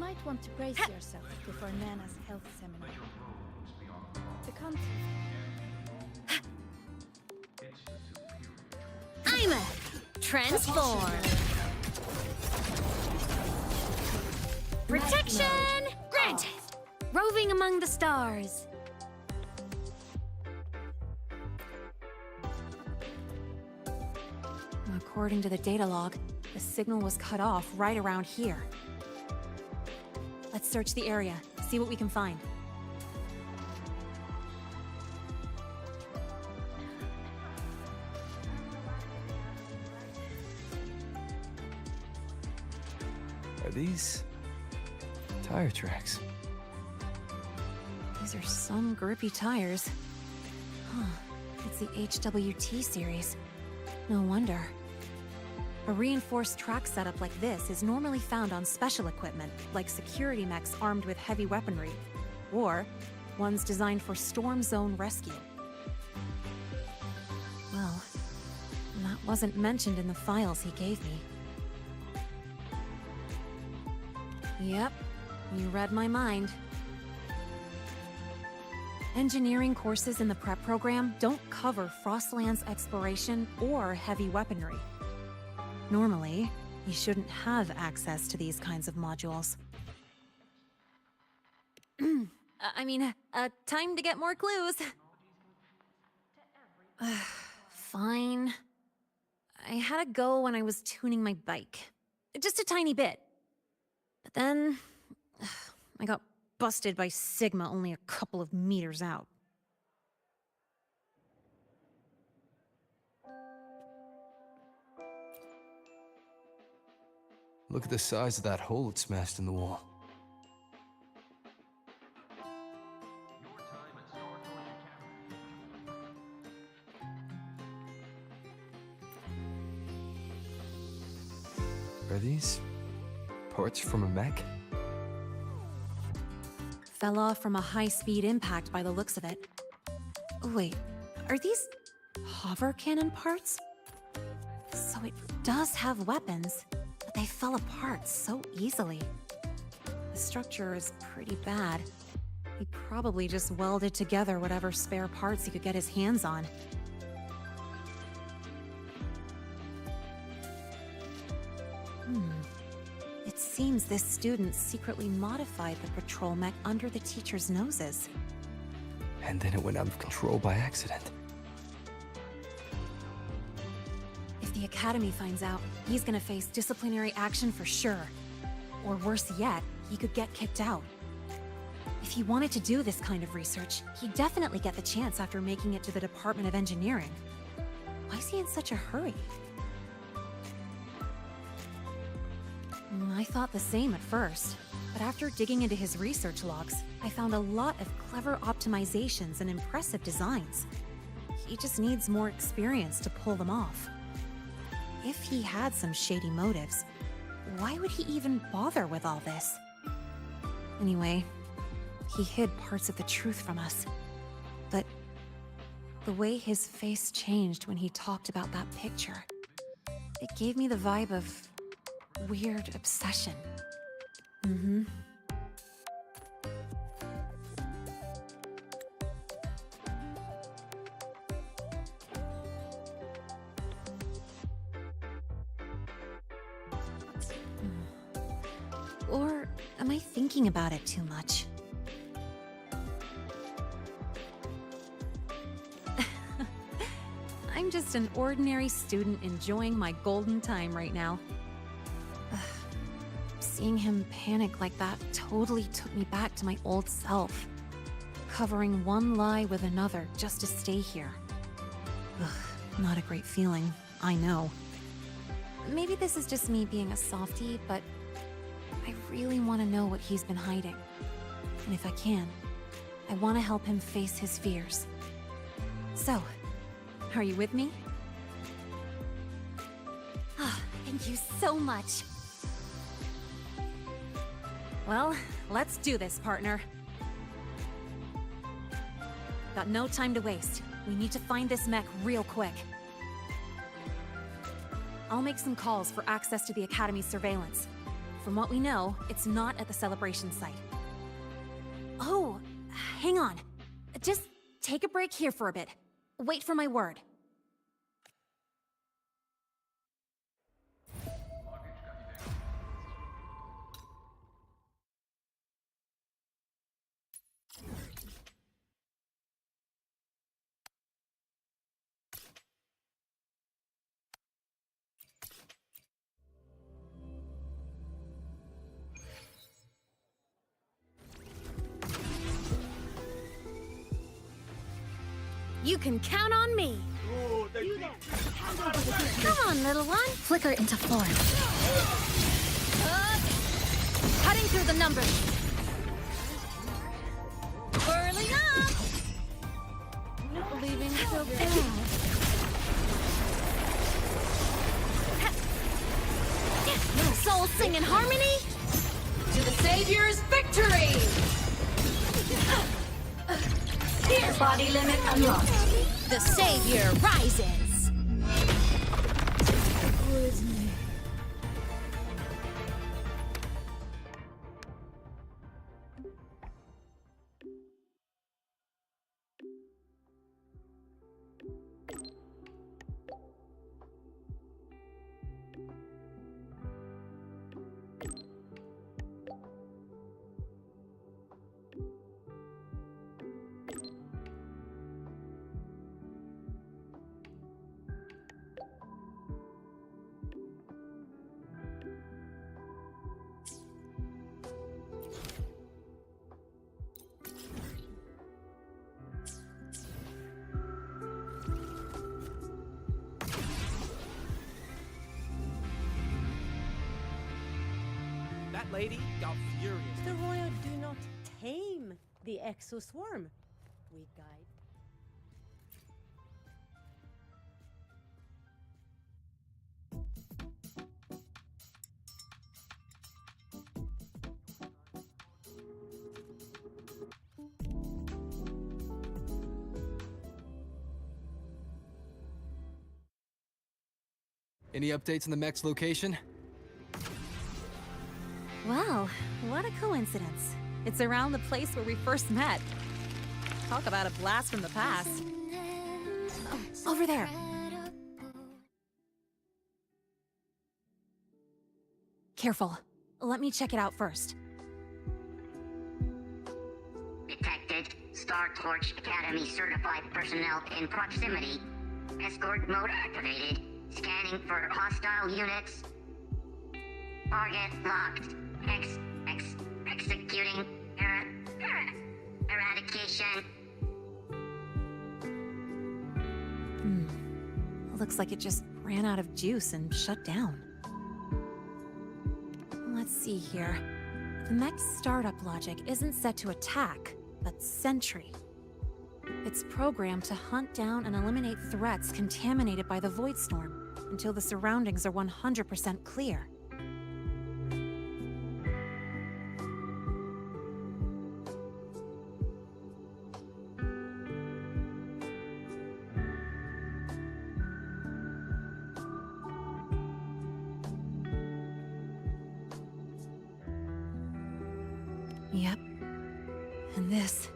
might want to brace yourself before Nana's health seminar. The content. I'm a transform. Protection granted. Roving among the stars. According to the data log, the signal was cut off right around here. Let's search the area, see what we can find. Are these tire tracks? These are some grippy tires. Huh. It's the HWT series. No wonder. A reinforced track setup like this is normally found on special equipment, like security mechs armed with heavy weaponry, or ones designed for storm zone rescue. Well, that wasn't mentioned in the files he gave me. Yep, you read my mind. Engineering courses in the prep program don't cover Frostland's exploration or heavy weaponry. Normally, you shouldn't have access to these kinds of modules. Time to get more clues. Fine. I had a go when I was tuning my bike. Just a tiny bit. But then, I got busted by Sigma only a couple of meters out. Look at the size of that hole it smashed in the wall. Are these parts from a mech? Fell off from a high-speed impact by the looks of it. Oh, wait, are these hover cannon parts? So it does have weapons, but they fell apart so easily. The structure is pretty bad. He probably just welded together whatever spare parts he could get his hands on. It seems this student secretly modified the patrol mech under the teacher's noses. And then it went out of control by accident. If the Academy finds out, he's gonna face disciplinary action for sure. Or worse yet, he could get kicked out. If he wanted to do this kind of research, he'd definitely get the chance after making it to the Department of Engineering. Why is he in such a hurry? I thought the same at first, but after digging into his research logs, I found a lot of clever optimizations and impressive designs. He just needs more experience to pull them off. If he had some shady motives, why would he even bother with all this? Anyway, he hid parts of the truth from us. But the way his face changed when he talked about that picture, it gave me the vibe of weird obsession. Or am I thinking about it too much? I'm just an ordinary student enjoying my golden time right now. Seeing him panic like that totally took me back to my old self, covering one lie with another just to stay here. Ugh, not a great feeling, I know. Maybe this is just me being a softie, but I really want to know what he's been hiding. And if I can, I want to help him face his fears. So, are you with me? Thank you so much. Well, let's do this, partner. Got no time to waste. We need to find this mech real quick. I'll make some calls for access to the Academy's surveillance. from what we know, it's not at the celebration site. Oh, hang on. Just take a break here for a bit. Wait for my word. You can count on me. Come on, little one. Flicker into form. Cutting through the numbers. Whirling up! Not leaving so bad. Souls sing in harmony? To the Savior's victory! Body limit unlocked. The Savior rises! That lady got furious. The royal do not tame the exoswarm. We guide. Any updates on the mech's location? Well, what a coincidence. It's around the place where we first met. Talk about a blast from the past. Oh, over there. Careful. Let me check it out first. Detected. Star Torch Academy certified personnel in proximity. Escort mode activated. Scanning for hostile units. Target locked. Executing eradication. Looks like it just ran out of juice and shut down. Let's see here. The mech's startup logic isn't set to attack, but sentry. It's programmed to hunt down and eliminate threats contaminated by the Void Storm until the surroundings are 100% clear. Yep. And this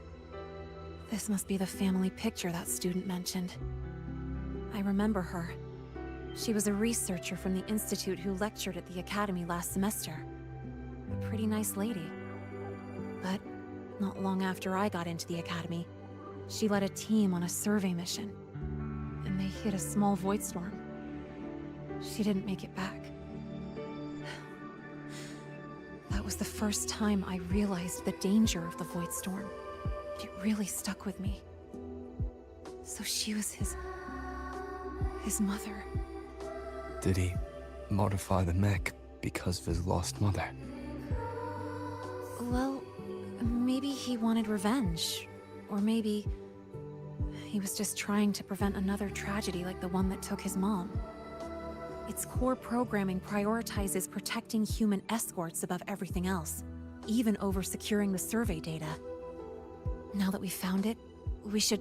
must be the family picture that student mentioned. I remember her. She was a researcher from the institute who lectured at the academy last semester. A pretty nice lady. But not long after I got into the academy, she led a team on a survey mission. And they hit a small void storm. She didn't make it back. That was the first time I realized the danger of the Void Storm. It really stuck with me. So she was his mother. Did he modify the mech because of his lost mother? Well, maybe he wanted revenge. Or maybe he was just trying to prevent another tragedy like the one that took his mom. Its core programming prioritizes protecting human escorts above everything else, even over securing the survey data. Now that we found it, we should...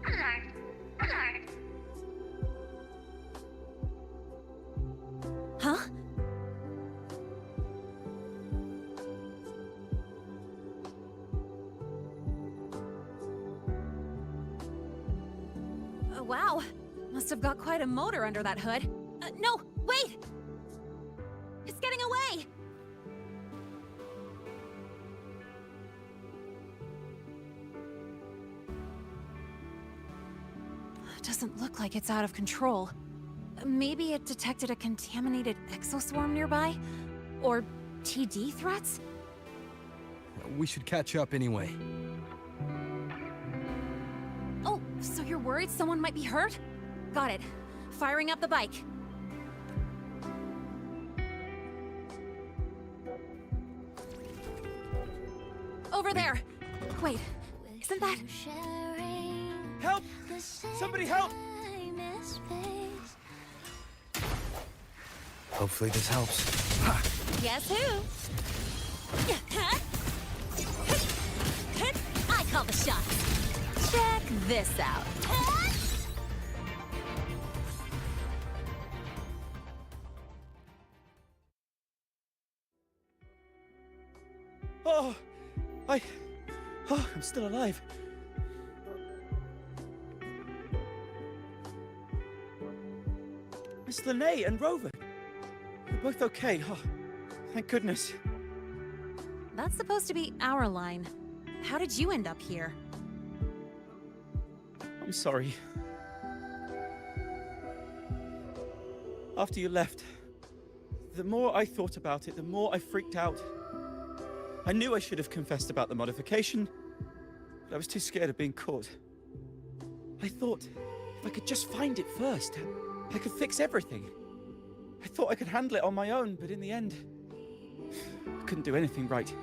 Alert! Alert! Huh? wow. Must have got quite a motor under that hood. No, wait! It's getting away! Doesn't look like it's out of control. Maybe it detected a contaminated exoswarm nearby? Or TD threats? We should catch up anyway. Oh, so you're worried someone might be hurt? Got it. Firing up the bike. Over there! Wait, isn't that... Help! Somebody help! Hopefully this helps. Guess who? I call the shots. Check this out. Oh, I'm still alive. Miss Lene and Rover. You're both okay. Oh, thank goodness. That's supposed to be our line. How did you end up here? I'm sorry. After you left, the more I thought about it, the more I freaked out. I knew I should have confessed about the modification, but I was too scared of being caught. I thought if I could just find it first, I could fix everything. I thought I could handle it on my own, but in the end, I couldn't do anything right.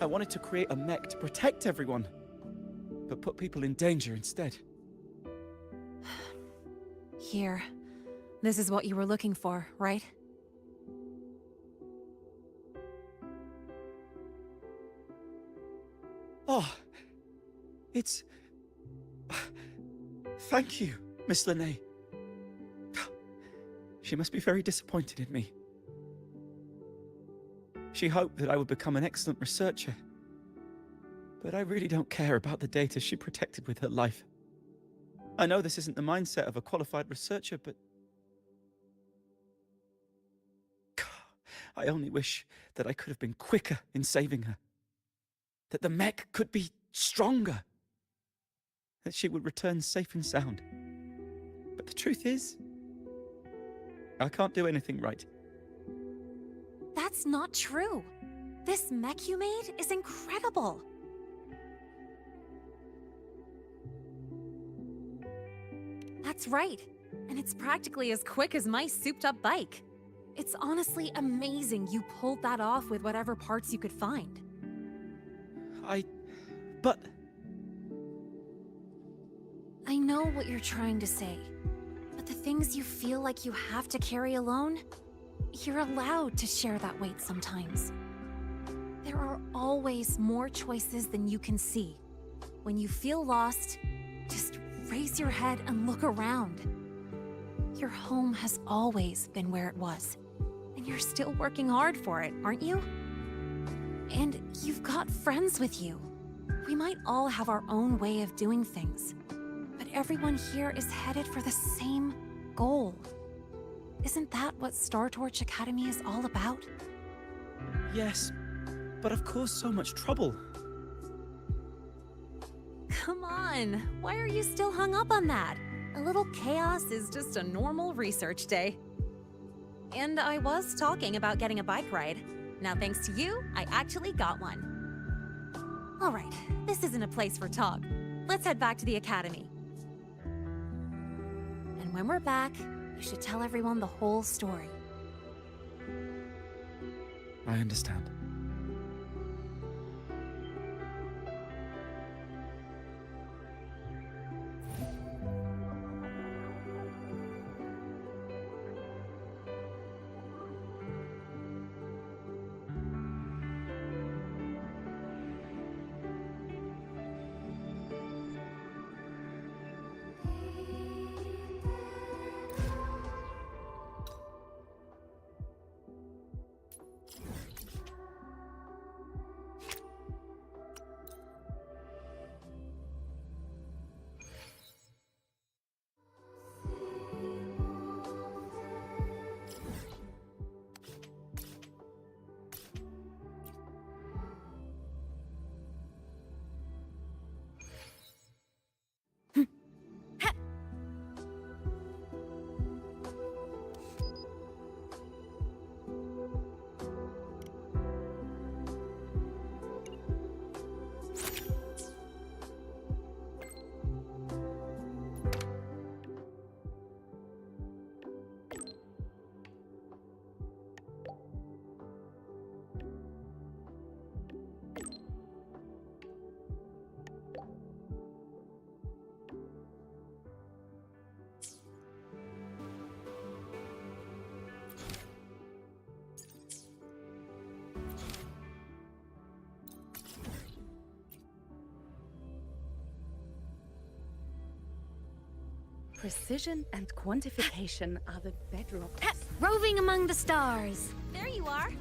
I wanted to create a mech to protect everyone, but put people in danger instead. Here. This is what you were looking for, right? Oh, it's... Thank you, Miss Lene. She must be very disappointed in me. She hoped that I would become an excellent researcher. But I really don't care about the data she protected with her life. I know this isn't the mindset of a qualified researcher, but... I only wish that I could have been quicker in saving her. That the mech could be stronger. That she would return safe and sound. But the truth is, I can't do anything right. That's not true. This mech you made is incredible. That's right. And it's practically as quick as my souped-up bike. It's honestly amazing you pulled that off with whatever parts you could find. But... I know what you're trying to say, but the things you feel like you have to carry alone, you're allowed to share that weight sometimes. There are always more choices than you can see. When you feel lost, just raise your head and look around. Your home has always been where it was, and you're still working hard for it, aren't you? And you've got friends with you. We might all have our own way of doing things, but everyone here is headed for the same goal. Isn't that what Star Torch Academy is all about? Yes, but of course so much trouble. Come on, why are you still hung up on that? A little chaos is just a normal research day. And I was talking about getting a bike ride. Now thanks to you, I actually got one. All right, this isn't a place for talk. Let's head back to the academy. And when we're back, you should tell everyone the whole story. I understand. Precision and quantification are the bedrock. Roving among the stars. There you are.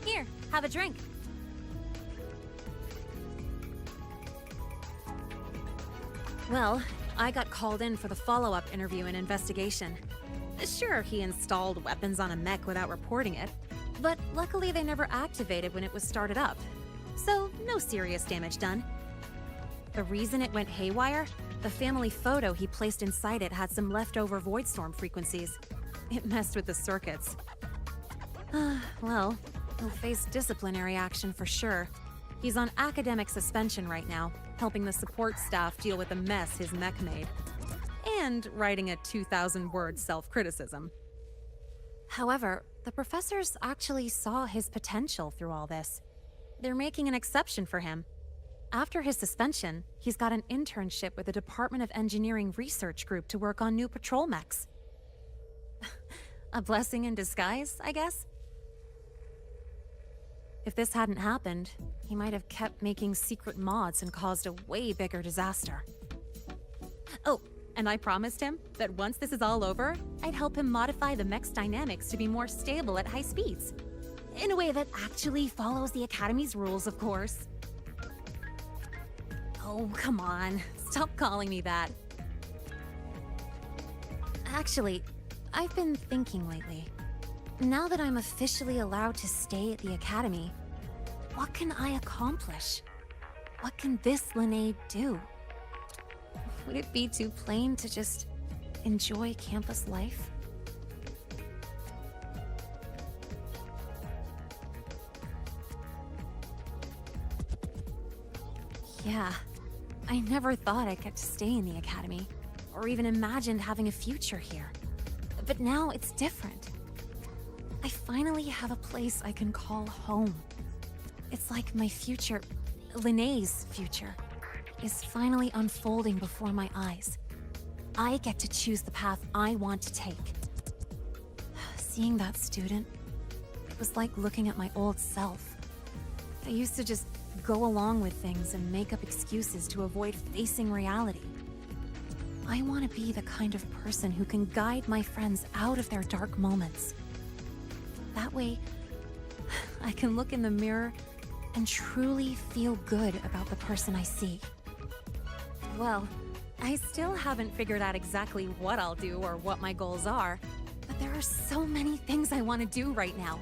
Here, have a drink. Well, I got called in for the follow-up interview and investigation. Sure, he installed weapons on a mech without reporting it, but luckily they never activated when it was started up. So, no serious damage done. The reason it went haywire? The family photo he placed inside it had some leftover void storm frequencies. It messed with the circuits. Well, he'll face disciplinary action for sure. He's on academic suspension right now, helping the support staff deal with the mess his mech made. And writing a 2,000-word self-criticism. However, the professors actually saw his potential through all this. They're making an exception for him. After his suspension, he's got an internship with the Department of Engineering Research Group to work on new patrol mechs. A blessing in disguise, I guess? If this hadn't happened, he might have kept making secret mods and caused a way bigger disaster. Oh, and I promised him that once this is all over, I'd help him modify the mech's dynamics to be more stable at high speeds. In a way that actually follows the Academy's rules, of course. Oh, come on. Stop calling me that. Actually, I've been thinking lately. Now that I'm officially allowed to stay at the Academy, what can I accomplish? What can this Linnae do? Would it be too plain to just enjoy campus life? Yeah, I never thought I'd get to stay in the Academy, or even imagined having a future here. But now it's different. I finally have a place I can call home. It's like my future, Linnae's future, is finally unfolding before my eyes. I get to choose the path I want to take. Seeing that student, it was like looking at my old self. I used to just go along with things and make up excuses to avoid facing reality. I want to be the kind of person who can guide my friends out of their dark moments. That way, I can look in the mirror and truly feel good about the person I see. Well, I still haven't figured out exactly what I'll do or what my goals are, but there are so many things I want to do right now.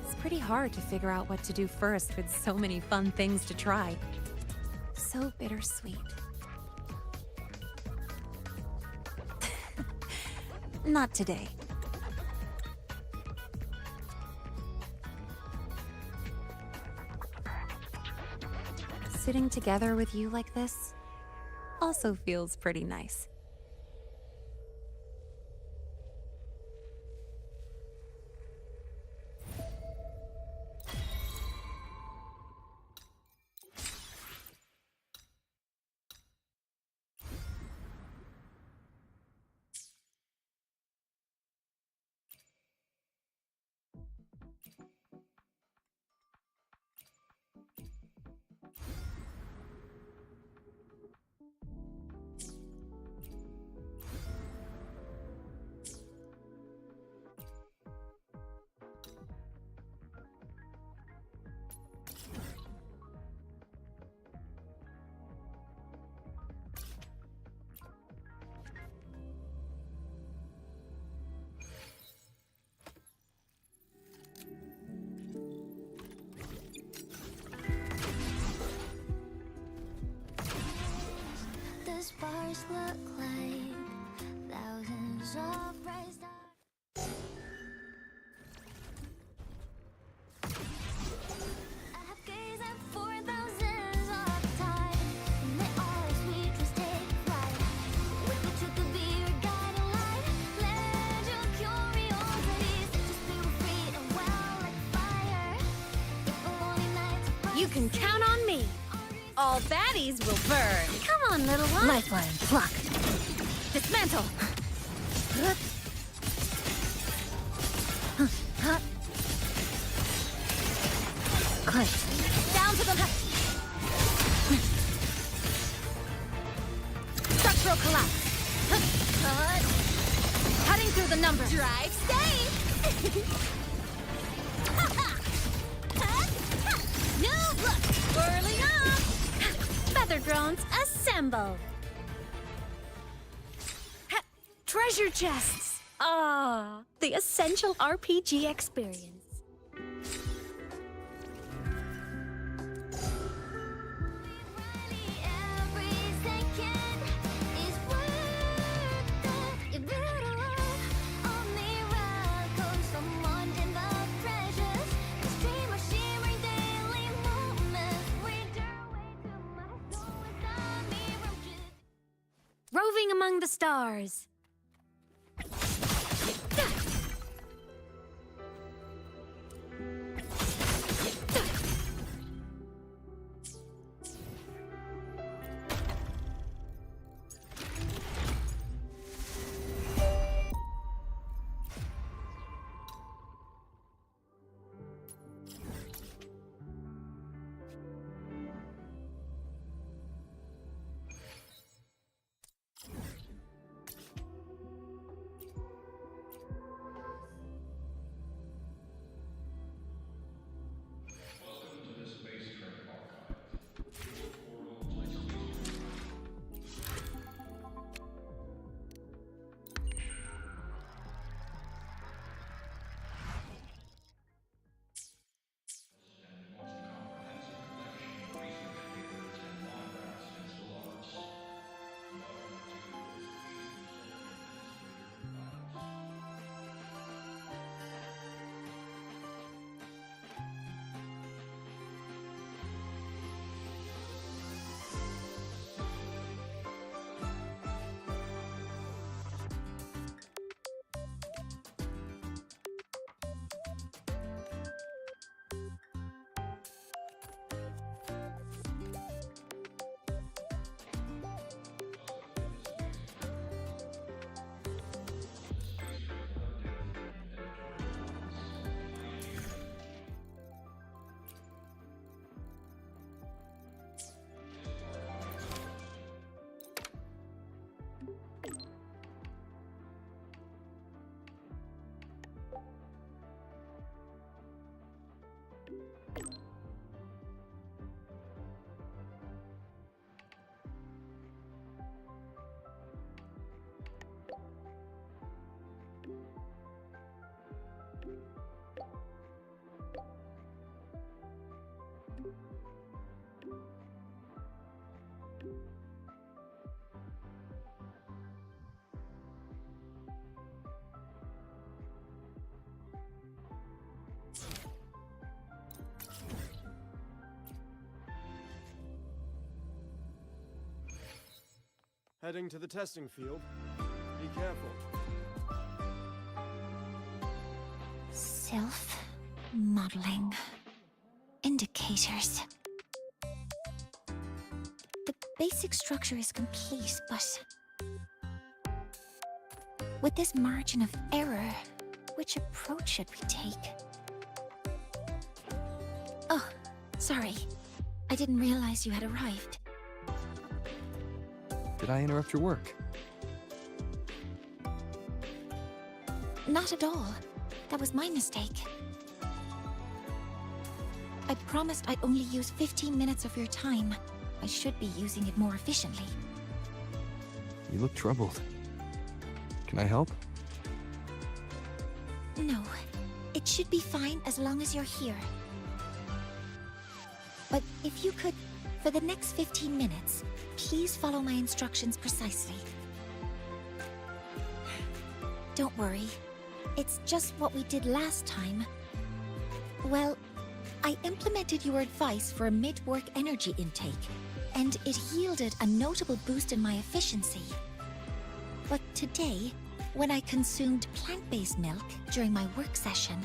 It's pretty hard to figure out what to do first with so many fun things to try. So bittersweet. Not today. Sitting together with you like this also feels pretty nice. The stars look like thousands of bright stars. I have gazed at 4,000 of time, and they all sweetly take flight. With the truth to be your guiding light, let your curiosity set your spirit free and well like fire. If a lonely night You can count on me. All baddies will burn. Come on, little one. Lifeline, block. Dismantle. Click. Down to the left. the numbers. Drive safe! New look! Whirling up! Feather drones, assemble! Treasure chests! Ah, the essential RPG experience. Roving among the stars. Heading to the testing field. Be careful. Self-modeling. Indicators. The basic structure is complete, but... with this margin of error, which approach should we take? Oh, sorry. I didn't realize you had arrived. Did I interrupt your work? Not at all. That was my mistake. I promised I'd only use 15 minutes of your time. I should be using it more efficiently. You look troubled. Can I help? No. It should be fine as long as you're here. But if you could, for the next 15 minutes, please follow my instructions precisely. Don't worry. It's just what we did last time. Well, I implemented your advice for a mid-work energy intake, and it yielded a notable boost in my efficiency. But today, when I consumed plant-based milk during my work session,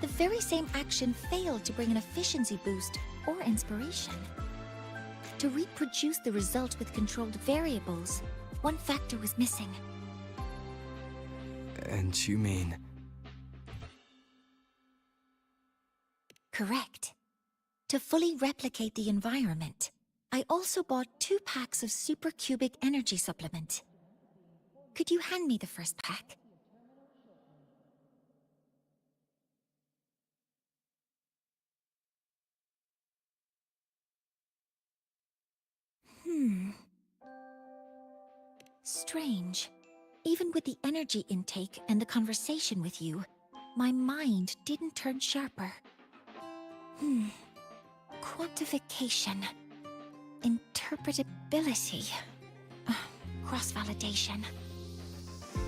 the very same action failed to bring an efficiency boost or inspiration. To reproduce the result with controlled variables, one factor was missing. And you mean... Correct. To fully replicate the environment, I also bought 2 packs of supercubic energy supplement. Could you hand me the first pack? Strange. Even with the energy intake and the conversation with you, my mind didn't turn sharper. Quantification. Interpretability. Cross-validation.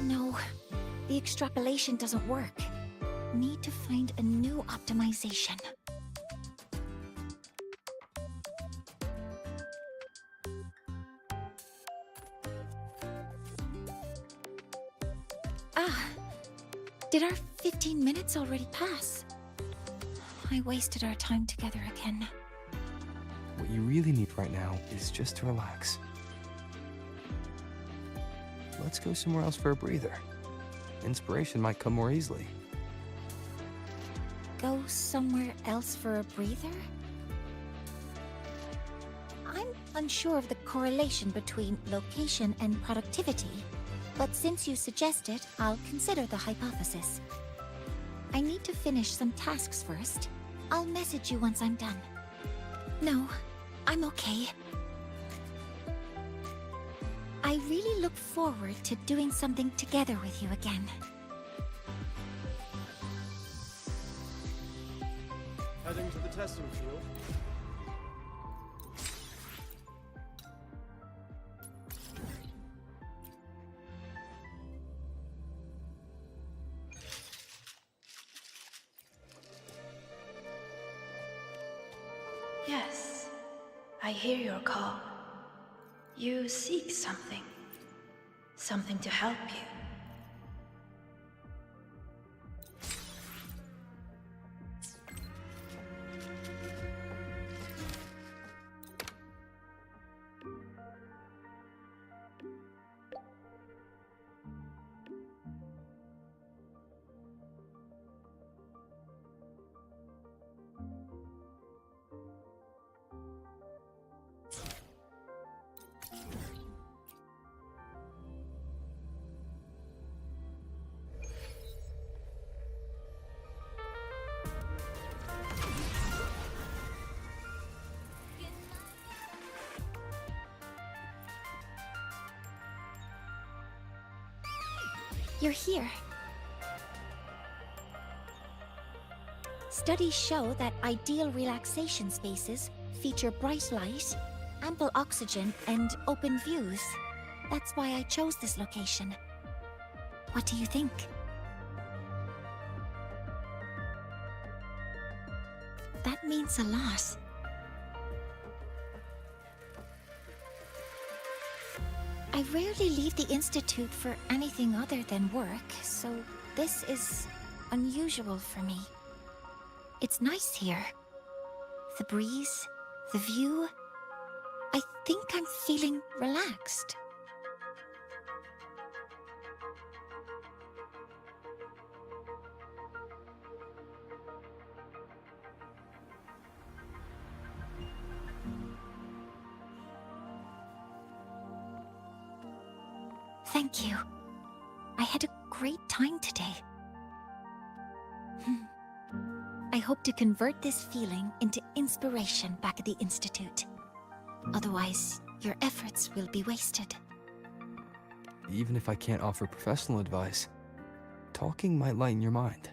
No, the extrapolation doesn't work. Need to find a new optimization. Did our 15 minutes already pass? I wasted our time together again. What you really need right now is just to relax. Let's go somewhere else for a breather. Inspiration might come more easily. Go somewhere else for a breather? I'm unsure of the correlation between location and productivity, but since you suggest it, I'll consider the hypothesis. I need to finish some tasks first. I'll message you once I'm done. No, I'm okay. I really look forward to doing something together with you again. Heading to the testing field. Yes, I hear your call. You seek something. Something to help you. You're here. Studies show that ideal relaxation spaces feature bright light, ample oxygen, and open views. That's why I chose this location. What do you think? That means a lot. I rarely leave the Institute for anything other than work, so this is unusual for me. It's nice here. The breeze, the view. I think I'm feeling relaxed. Thank you. I had a great time today. I hope to convert this feeling into inspiration back at the Institute. Otherwise, your efforts will be wasted. Even if I can't offer professional advice, talking might lighten your mind.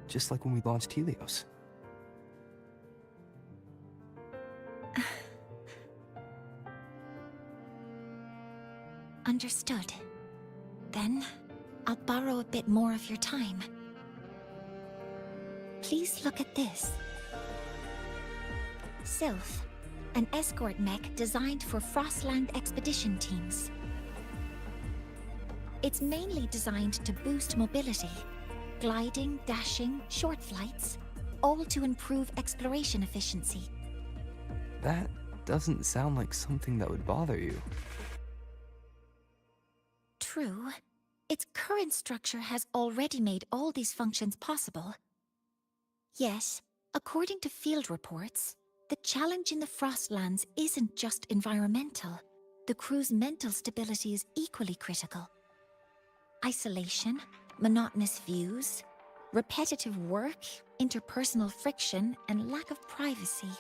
Just like when we launched Helios. Understood. Then, I'll borrow a bit more of your time. Please look at this. Sylph, an escort mech designed for Frostland expedition teams. It's mainly designed to boost mobility. Gliding, dashing, short flights, all to improve exploration efficiency. That doesn't sound like something that would bother you. True. Its current structure has already made all these functions possible. Yes, according to field reports, the challenge in the Frostlands isn't just environmental. The crew's mental stability is equally critical. Isolation, monotonous views, repetitive work, interpersonal friction, and lack of privacy.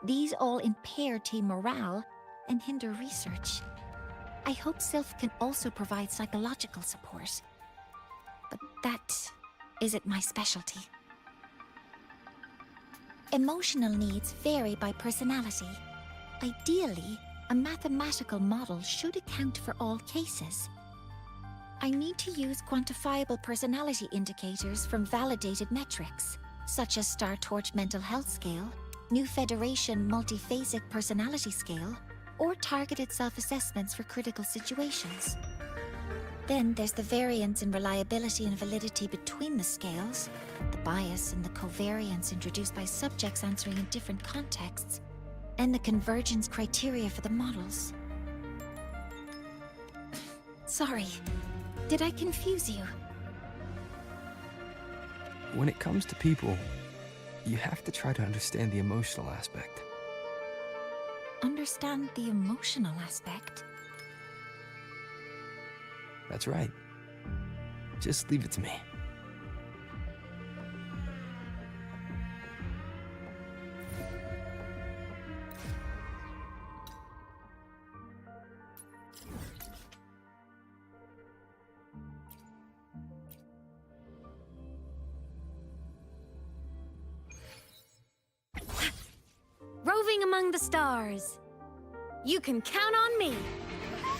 These all impair team morale and hinder research. I hope Sylph can also provide psychological support. But that isn't my specialty. Emotional needs vary by personality. Ideally, a mathematical model should account for all cases. I need to use quantifiable personality indicators from validated metrics, such as Star Torch Mental Health Scale, New Federation Multiphasic Personality Scale, or targeted self-assessments for critical situations. Then there's the variance in reliability and validity between the scales, the bias and the covariance introduced by subjects answering in different contexts, and the convergence criteria for the models. Sorry, did I confuse you? When it comes to people, you have to try to understand the emotional aspect. Understand the emotional aspect? That's right. Just leave it to me. Roving among the stars. You can count on me.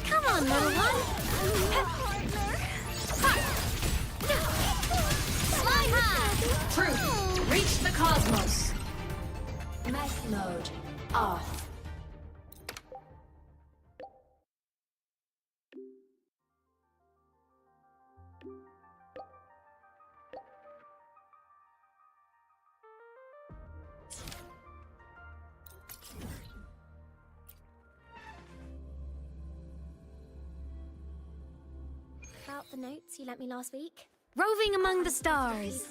Come on, little one. Fly high! Truth, reach the cosmos. Mech mode off. About the notes you lent me last week? Roving among the stars.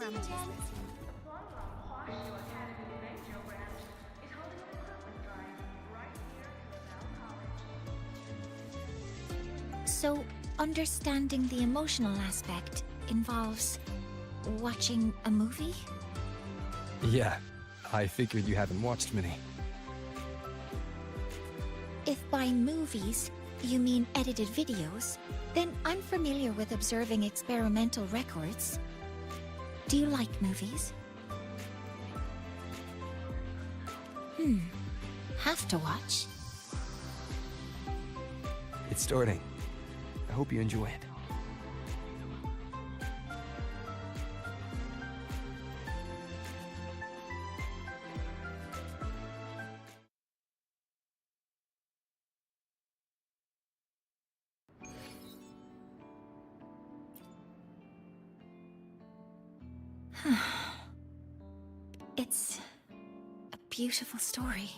So, understanding the emotional aspect involves watching a movie? Yeah, I figured you haven't watched many. If by movies you mean edited videos, then I'm familiar with observing experimental records. Do you like movies? Have to watch. It's starting. I hope you enjoy it. It's a beautiful story.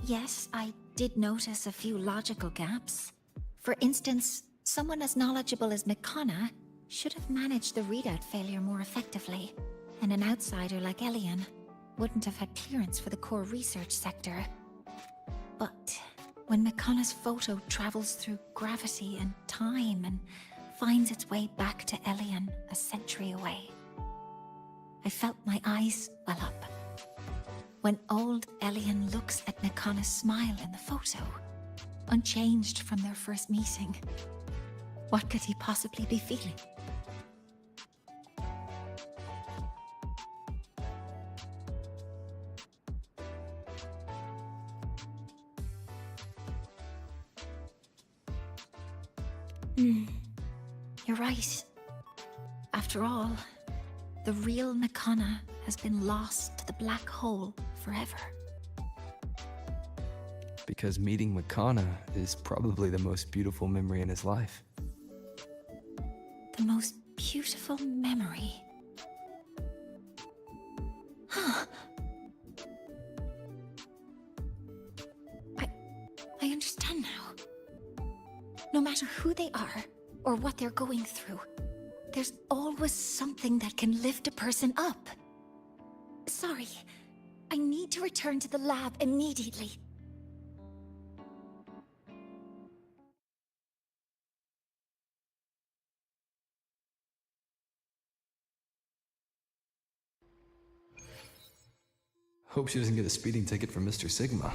Yes, I did notice a few logical gaps. For instance, someone as knowledgeable as Mikana should have managed the readout failure more effectively, and an outsider like Elian wouldn't have had clearance for the core research sector. But when Mikana's photo travels through gravity and time and finds its way back to Elian a century away, I felt my eyes well up. When old Elian looks at Mikana's smile in the photo, unchanged from their first meeting, what could he possibly be feeling? You're right. After all, the real Mikana has been lost to the black hole forever. Because meeting Mikana is probably the most beautiful memory in his life. The most beautiful memory. I understand now. No matter who they are or what they're going through, there's always something that can lift a person up. Sorry, I need to return to the lab immediately. Hope she doesn't get a speeding ticket from Mr. Sigma.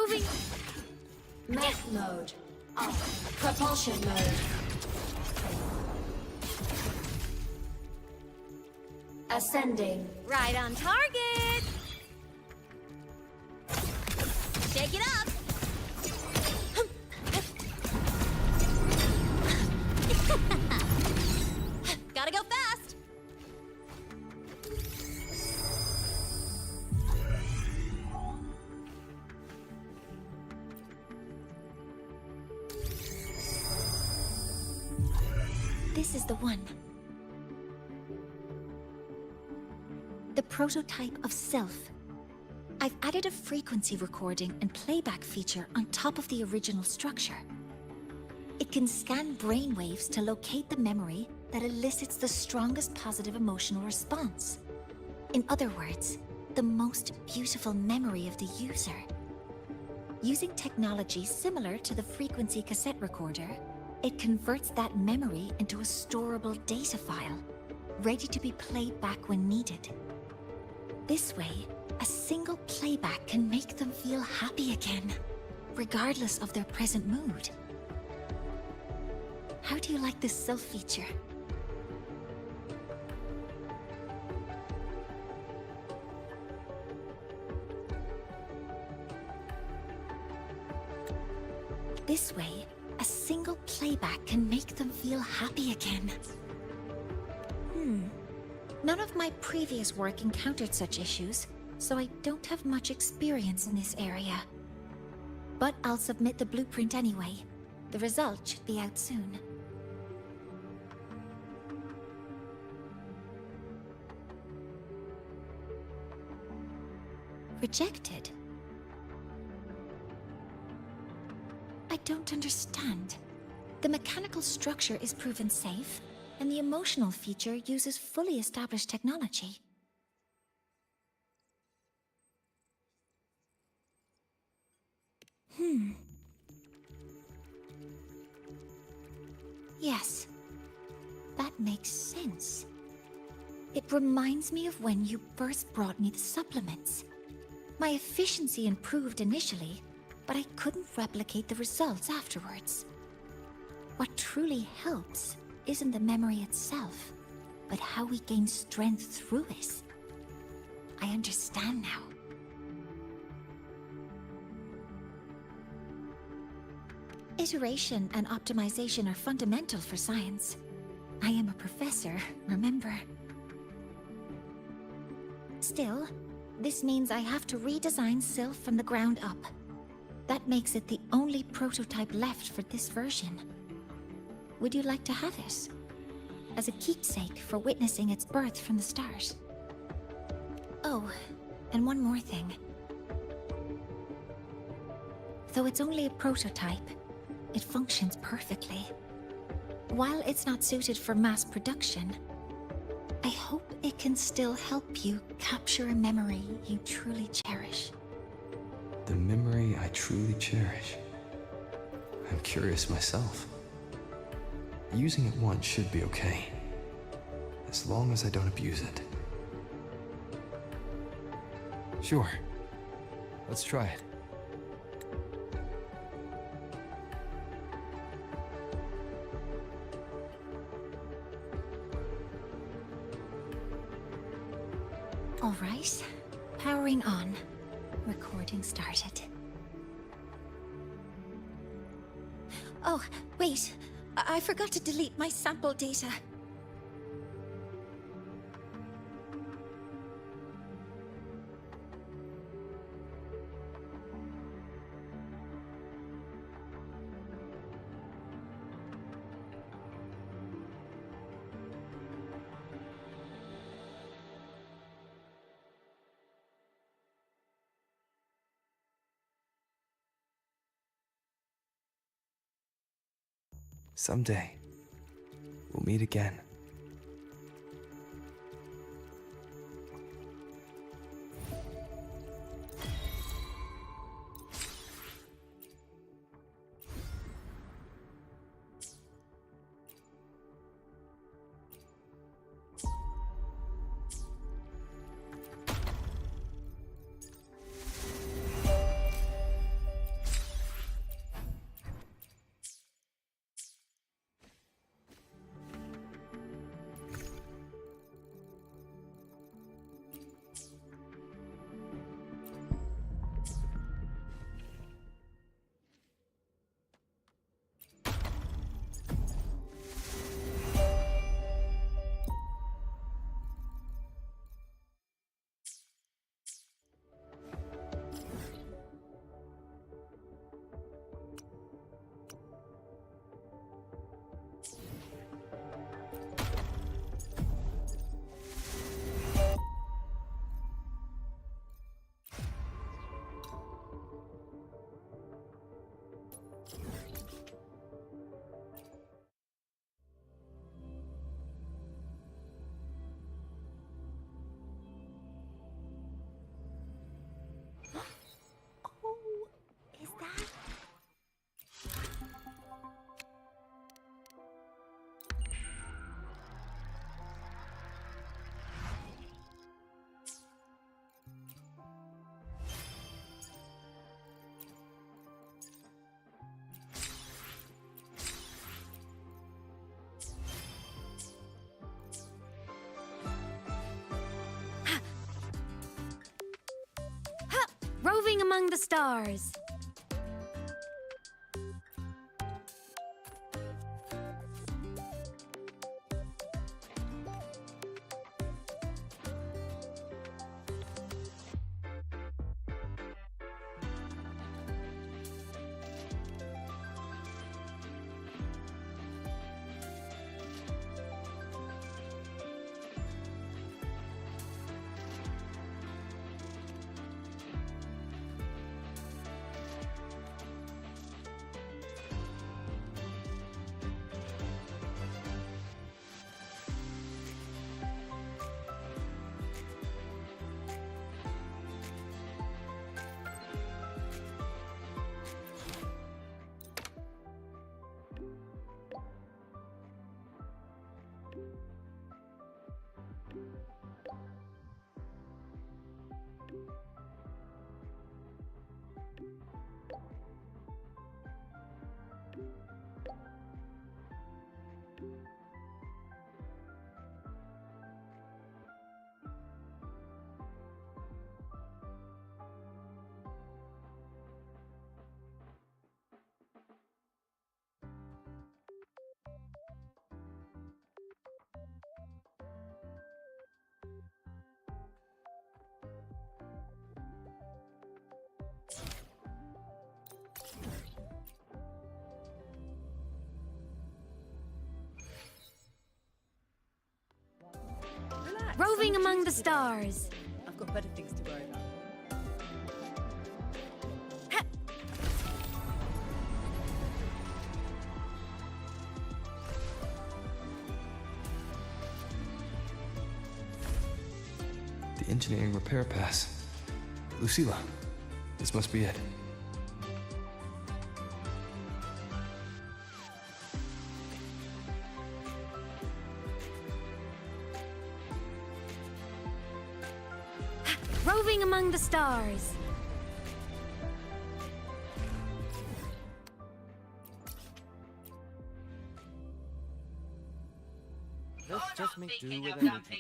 moving. Mech mode off. Propulsion mode. Ascending. Right on target. Shake it up. Gotta go fast. This is the one. The prototype of self. I've added a frequency recording and playback feature on top of the original structure. It can scan brainwaves to locate the memory that elicits the strongest positive emotional response. In other words, the most beautiful memory of the user. Using technology similar to the frequency cassette recorder, it converts that memory into a storable data file, ready to be played back when needed. This way, a single playback can make them feel happy again, regardless of their present mood. How do you like this self feature? This way, a single playback can make them feel happy again. None of my previous work encountered such issues, so I don't have much experience in this area. But I'll submit the blueprint anyway. The result should be out soon. Rejected? I don't understand. The mechanical structure is proven safe, and the emotional feature uses fully established technology. Yes, that makes sense. It reminds me of when you first brought me the supplements. My efficiency improved initially, but I couldn't replicate the results afterwards. What truly helps isn't the memory itself, but how we gain strength through it. I understand now. Iteration and optimization are fundamental for science. I am a professor, remember? Still, this means I have to redesign Sylph from the ground up. That makes it the only prototype left for this version. Would you like to have it? As a keepsake for witnessing its birth from the start. Oh, and one more thing. Though it's only a prototype, it functions perfectly. While it's not suited for mass production, I hope it can still help you capture a memory you truly cherish. The memory I truly cherish. I'm curious myself. Using it once should be okay, as long as I don't abuse it. Sure, let's try it. All right, powering on. Recording started. Oh, wait. I forgot to delete my sample data. Someday, we'll meet again. among the stars. Roving among the stars. I've got better things to worry about. The engineering repair pass. Lucilla, this must be it. Roving among the stars. Let's just make do with it. Why do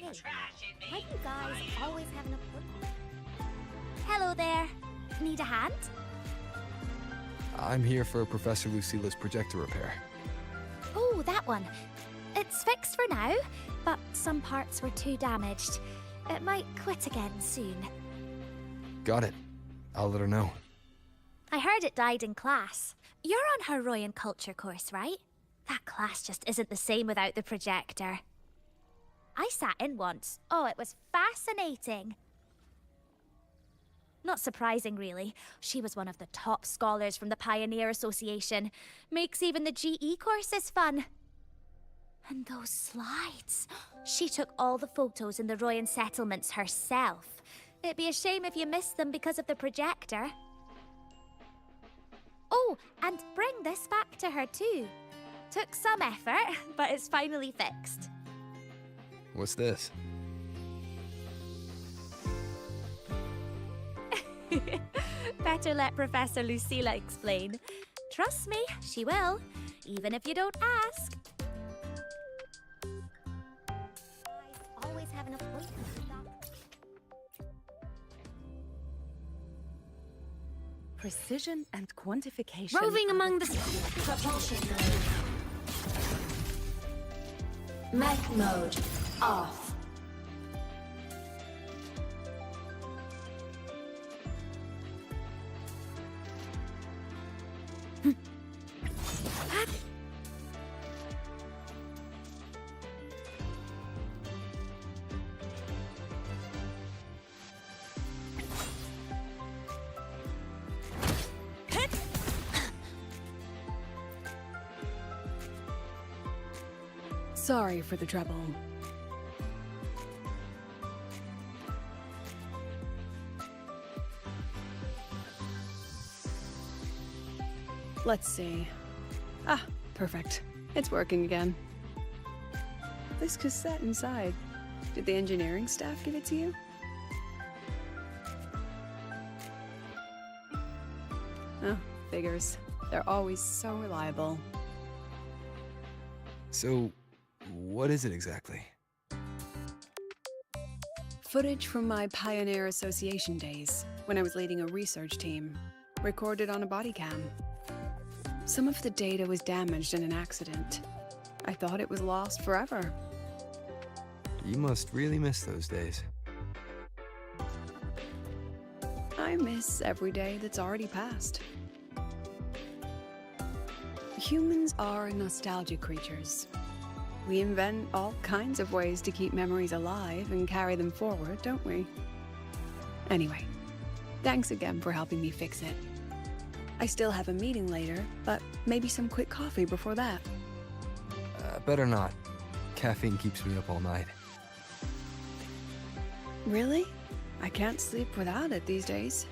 you guys always have an appointment? Hello there. Need a hand? I'm here for Professor Lucilla's projector repair. Oh, that one. It's fixed for now, but some parts were too damaged. It might quit again soon. Got it. I'll let her know. I heard it died in class. You're on her Royan Culture course, right? That class just isn't the same without the projector. I sat in once. Oh, it was fascinating. Not surprising, really. She was one of the top scholars from the Pioneer Association. Makes even the GE courses fun. And those slides. She took all the photos in the Royan settlements herself. It'd be a shame if you missed them because of the projector. Oh, and bring this back to her too. Took some effort, but it's finally fixed. What's this? Better let Professor Lucilla explain. Trust me, she will, even if you don't ask. Always have an appointment with that. Precision and quantification. Roving among the Propulsion mode. Mech mode off. Sorry for the trouble. Let's see. Ah, perfect. It's working again. This cassette inside. Did the engineering staff give it to you? Oh, figures. They're always so reliable. So, what is it exactly? Footage from my Pioneer Association days, when I was leading a research team, recorded on a body cam. Some of the data was damaged in an accident. I thought it was lost forever. You must really miss those days. I miss every day that's already passed. Humans are nostalgic creatures. We invent all kinds of ways to keep memories alive and carry them forward, don't we? Anyway, thanks again for helping me fix it. I still have a meeting later, but maybe some quick coffee before that. Better not. Caffeine keeps me up all night. Really? I can't sleep without it these days.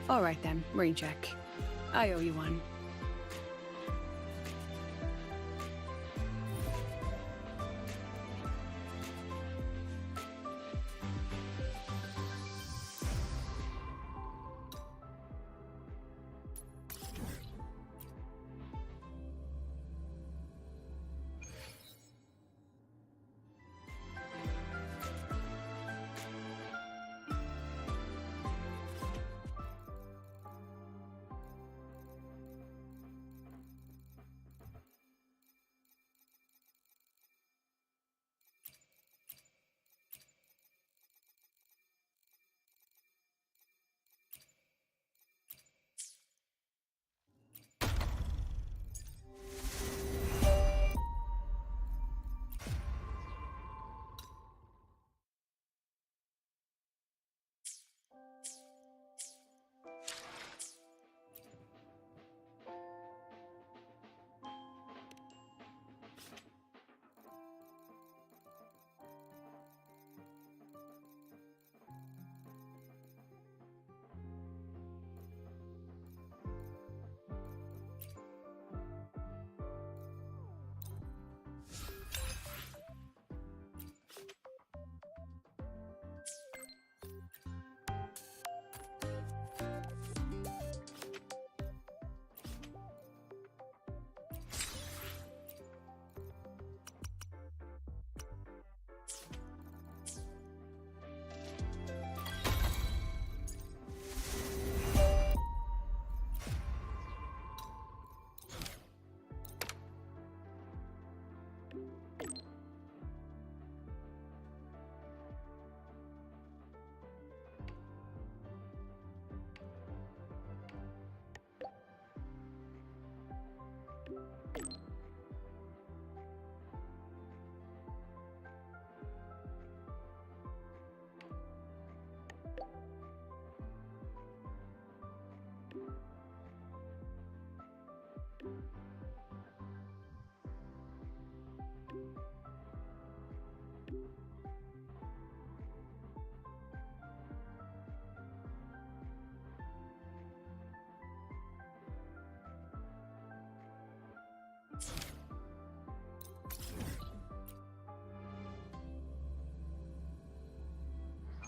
All right then, rain check. I owe you one.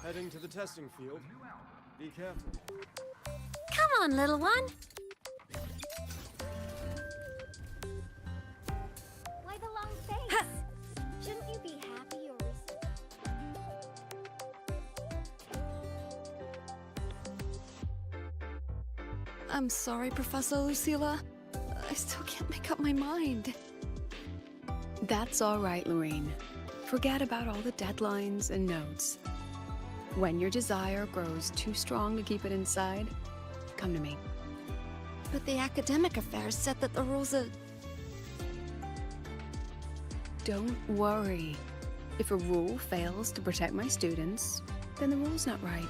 Heading to the testing field. Be careful. Come on, little one. Why the long face? Shouldn't you be happy or I'm sorry, Professor Lucilla. I still can't make up my mind. That's all right, Lorraine. Forget about all the deadlines and notes. When your desire grows too strong to keep it inside, come to me. But the academic affairs said that the rules are... Don't worry. If a rule fails to protect my students, then the rule's not right.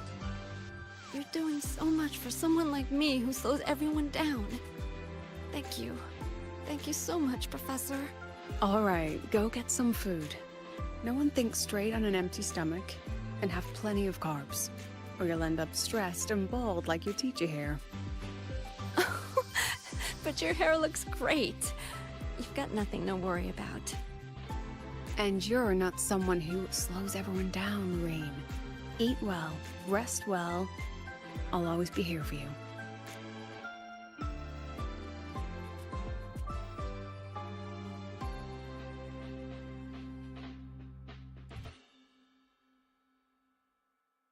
You're doing so much for someone like me who slows everyone down. Thank you. Thank you so much, Professor. All right, go get some food. No one thinks straight on an empty stomach, and have plenty of carbs, or you'll end up stressed and bald like your teacher here. But your hair looks great. You've got nothing to worry about. And you're not someone who slows everyone down, Lorraine. Eat well, rest well. I'll always be here for you.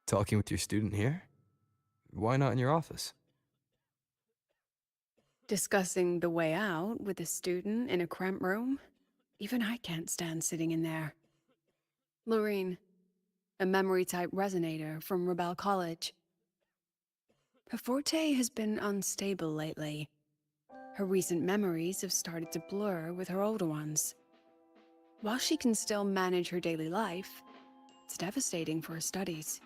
Talking with your student here? Why not in your office? Discussing the way out with a student in a cramped room? Even I can't stand sitting in there. Lorene, a memory-type resonator from Rebel College. Her forte has been unstable lately. Her recent memories have started to blur with her older ones. While she can still manage her daily life, it's devastating for her studies.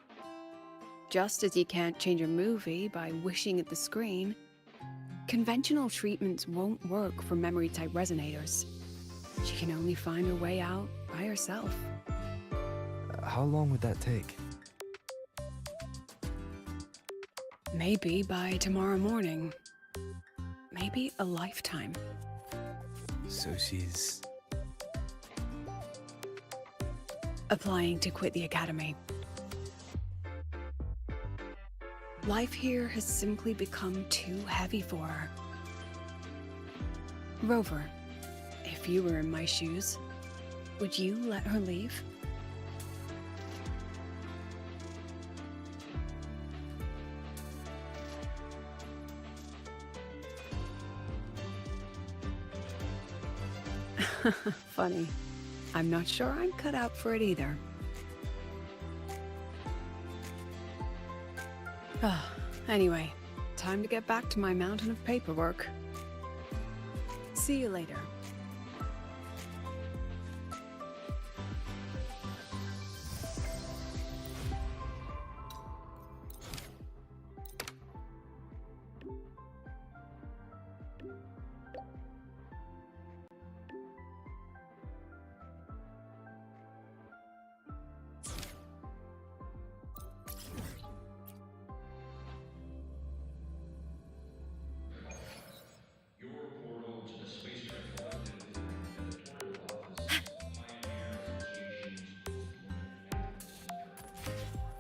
Just as you can't change a movie by wishing at the screen, conventional treatments won't work for memory-type resonators. She can only find her way out by herself. How long would that take? Maybe by tomorrow morning. Maybe a lifetime. So she's... applying to quit the academy. Life here has simply become too heavy for her. Rover, if you were in my shoes, would you let her leave? Funny. I'm not sure I'm cut out for it either. Anyway, time to get back to my mountain of paperwork. See you later.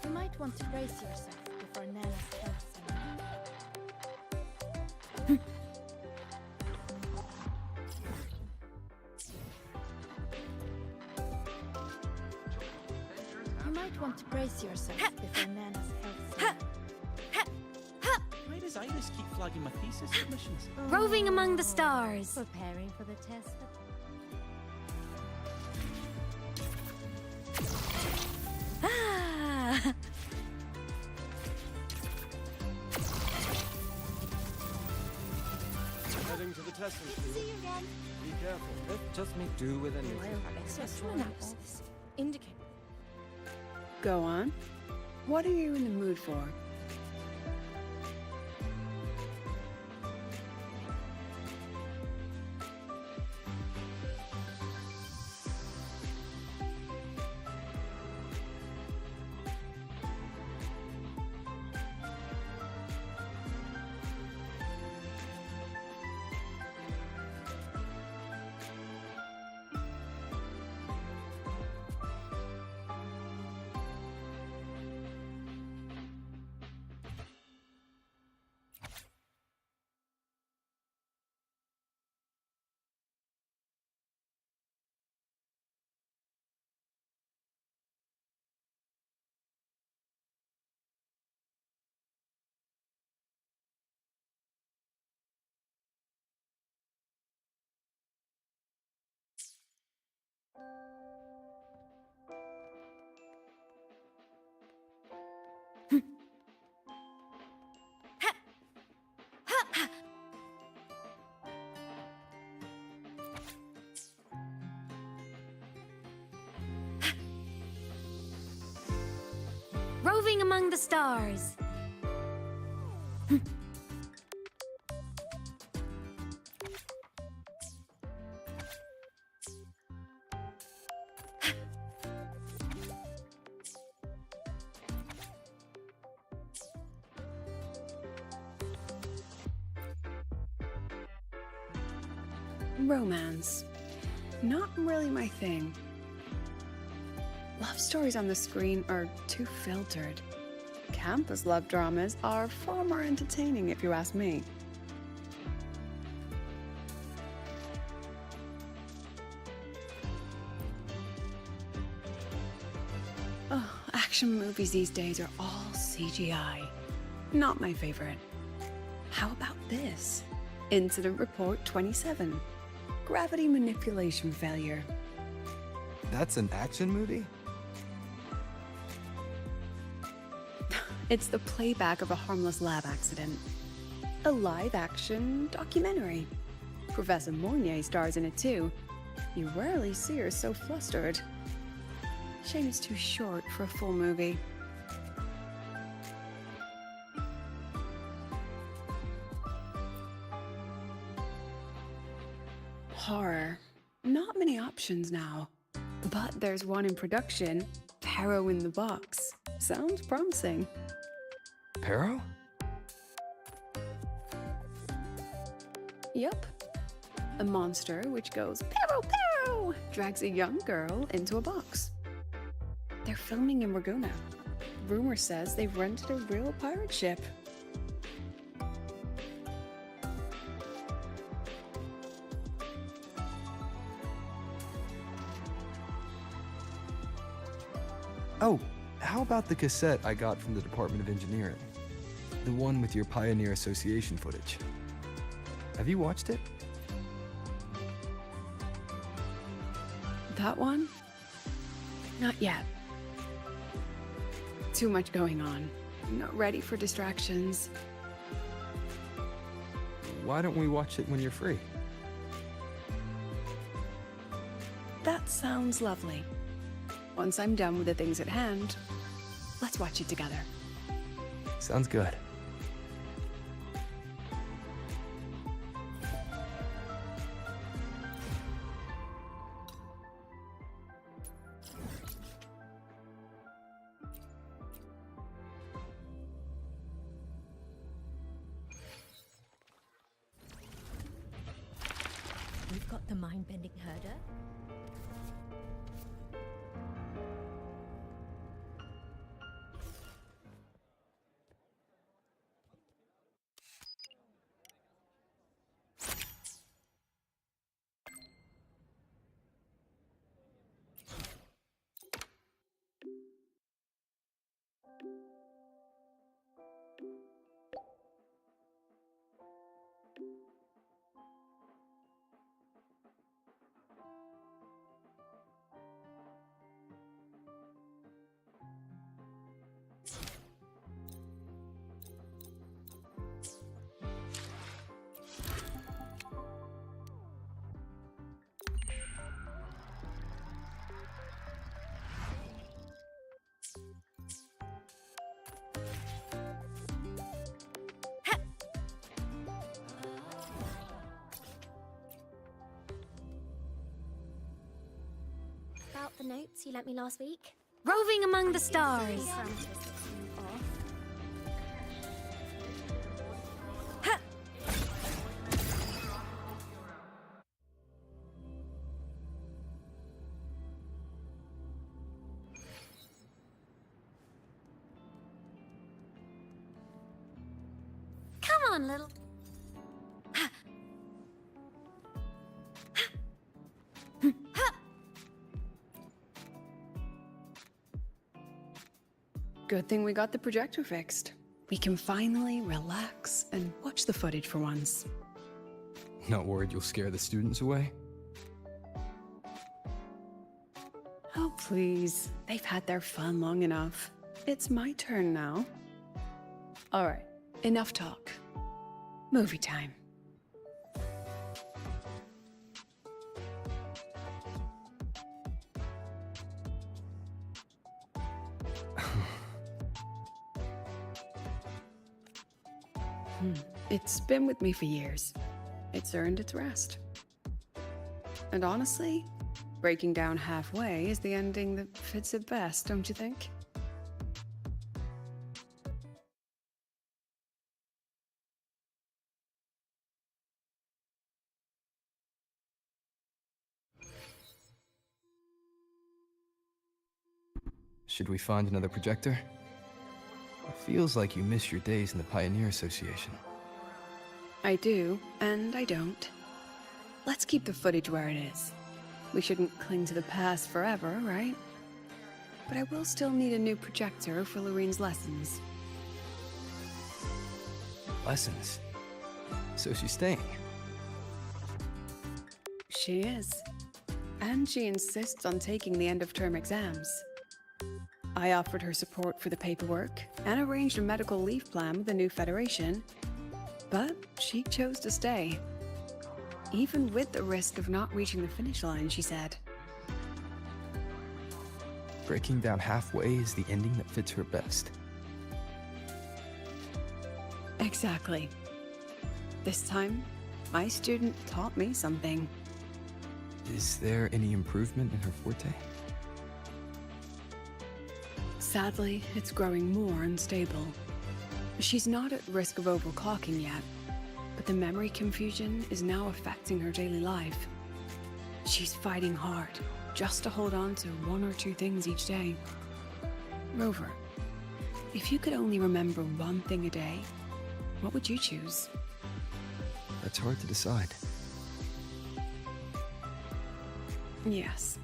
You might want to brace yourself before Nana's health center. You might want to brace yourself before Nana's health center. Why does Iris keep flagging my thesis submissions? Roving among the stars. Preparing for the test. Ah. Heading to the testing field. See you again. Be careful. Let just make do with anything. Spectral analysis. Indicate. Go on. What are you in the mood for? Roving among the stars. Romance. Not really my thing. Love stories on the screen are too filtered. Campus love dramas are far more entertaining, if you ask me. Oh, action movies movies these days are all CGI. Not my favorite. How about this? Incident Report 27. Gravity manipulation failure. That's an action movie? It's the playback of a harmless lab accident. A live-action documentary. Professor Mournier stars in it too. You rarely see her so flustered. Shame it's too short for a full movie. Horror. Not many options now. But there's one in production. Perro in the Box. Sounds promising. Perro? Yup. A monster which goes Perro, Perro! Drags a young girl into a box. They're filming in Raguna. Rumor says they've rented a real pirate ship. Oh, how about the cassette I got from the Department of Engineering? The one with your Pioneer Association footage. Have you watched it? That one? Not yet. Too much going on. Not ready for distractions. Why don't we watch it when you're free? That sounds lovely. Once I'm done with the things at hand, let's watch it together. Sounds good. We've got the mind-bending herder. About the notes you lent me last week? Roving among the stars. Come on, little... Good thing we got the projector fixed. We can finally relax and watch the footage for once. Not worried you'll scare the students away? Oh, please. They've had their fun long enough. It's my turn now. All right, enough talk. Movie time. It's been with me for years. It's earned its rest. And honestly, breaking down halfway is the ending that fits it best, don't you think? Should we find another projector? It feels like you miss your days in the Pioneer Association. I do, and I don't. Let's keep the footage where it is. We shouldn't cling to the past forever, right? but I will still need a new projector for Lorene's lessons. Lessons? So she's staying? She is. And she insists on taking the end-of-term exams. I offered her support for the paperwork and arranged a medical leave plan with the new federation, but she chose to stay. Even with the risk of not reaching the finish line, she said. Breaking down halfway is the ending that fits her best. Exactly. This time, my student taught me something. Is there any improvement in her forte? Sadly, it's growing more unstable. She's not at risk of overclocking yet, but the memory confusion is now affecting her daily life. She's fighting hard just to hold on to one or two things each day. Rover, if you could only remember one thing a day, what would you choose? That's hard to decide. Yes.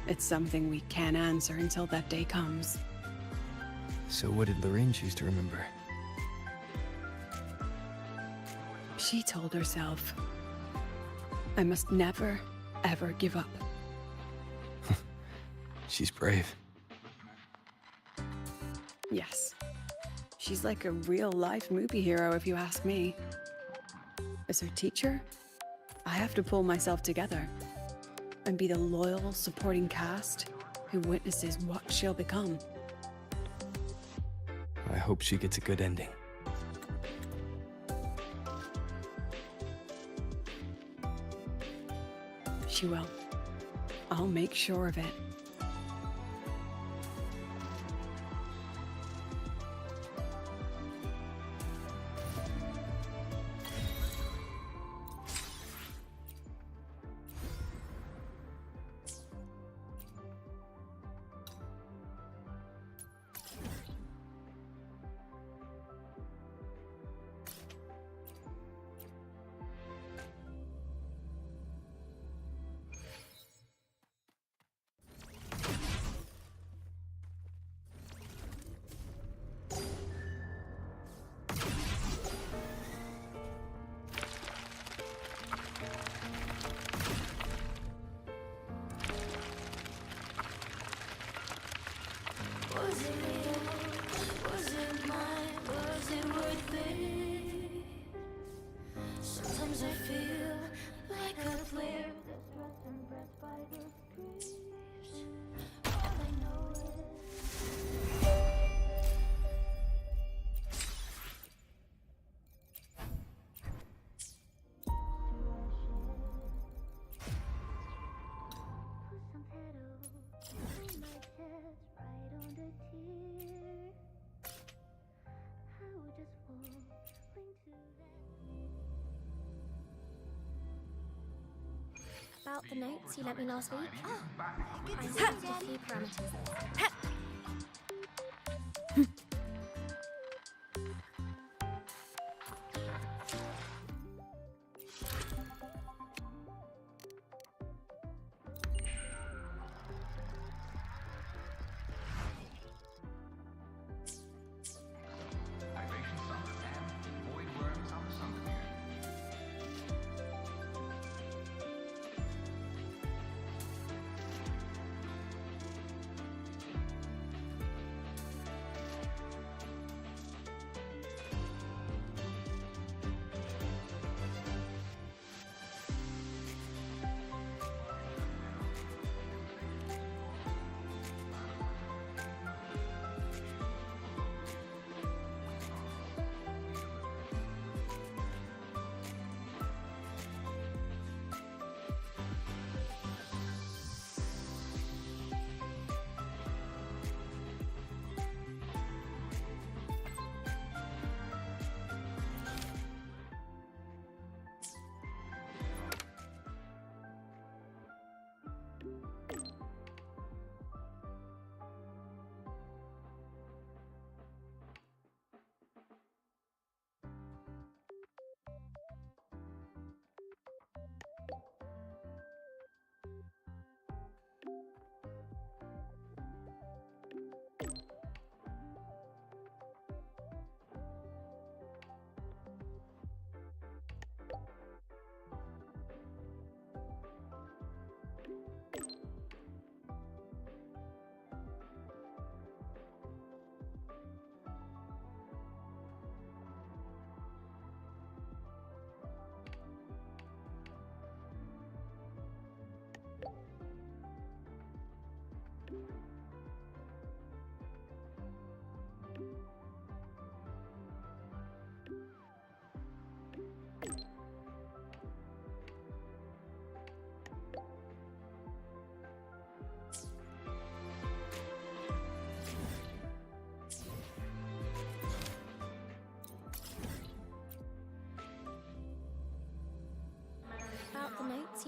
It's something we can't answer until that day comes. So what did Lorraine choose to remember? She told herself, I must never, ever give up. She's brave. Yes. She's like a real-life movie hero, if you ask me. As her teacher, I have to pull myself together and be the loyal, supporting cast who witnesses what she'll become. I hope she gets a good ending. She will. I'll make sure of it. Was it real? Was it mine? Was it worth it? Sometimes I feel like a flare that's dressed and pressed by the streets. All I know is About the notes you lent me last week? I moved a few parameters.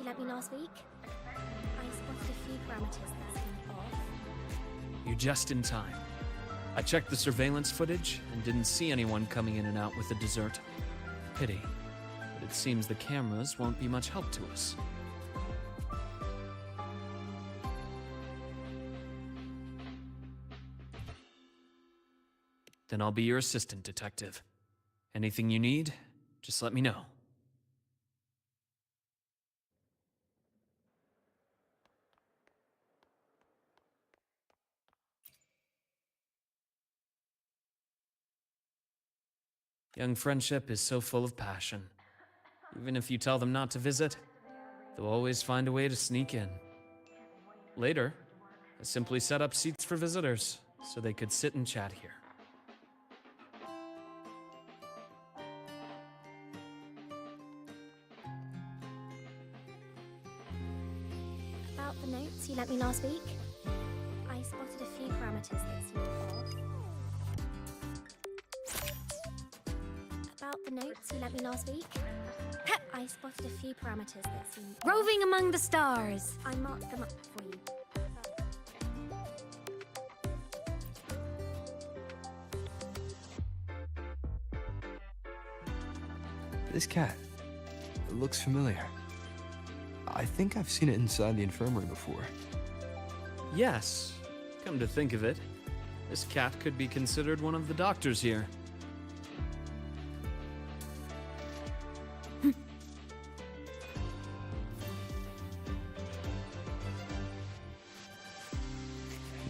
you lent me last week? I spotted a few parameters that seemed off. You're just in time. I checked the surveillance footage and didn't see anyone coming in and out with a dessert. Pity, but it seems the cameras won't be much help to us. Then I'll be your assistant, detective. Anything you need, just let me know. Young friendship is so full of passion. Even if you tell them not to visit, they'll always find a way to sneak in. Later, I simply set up seats for visitors so they could sit and chat here. About the notes you lent me last week? I spotted a few parameters that seemed off. About the notes you lent me last week? I spotted a few parameters that seemed off. Roving among the stars. I marked them up for you. This cat, it looks familiar. I think I've seen it inside the infirmary before. Yes, come to think of it, this cat could be considered one of the doctors here.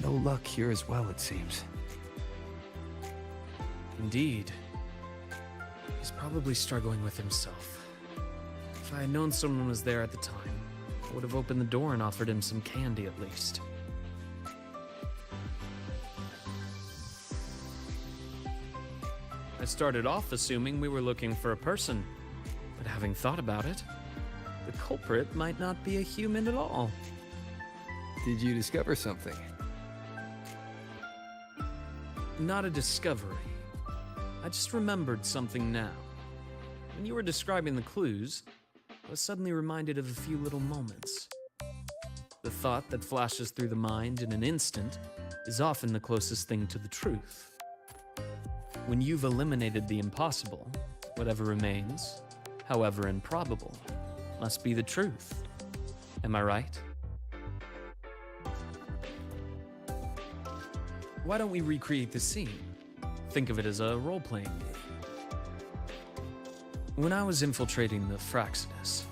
No luck here as well, it seems. Indeed. He's probably struggling with himself. If I had known someone was there at the time, I would have opened the door and offered him some candy at least. I started off assuming we were looking for a person, but having thought about it, the culprit might not be a human at all. Did you discover something? Not a discovery. I just remembered something now. When you were describing the clues, I was suddenly reminded of a few little moments. The thought that flashes through the mind in an instant is often the closest thing to the truth. When you've eliminated the impossible, whatever remains, however improbable, must be the truth. Am I right? Why don't we recreate the scene? Think of it as a role-playing game. When I was infiltrating the Fraxinus,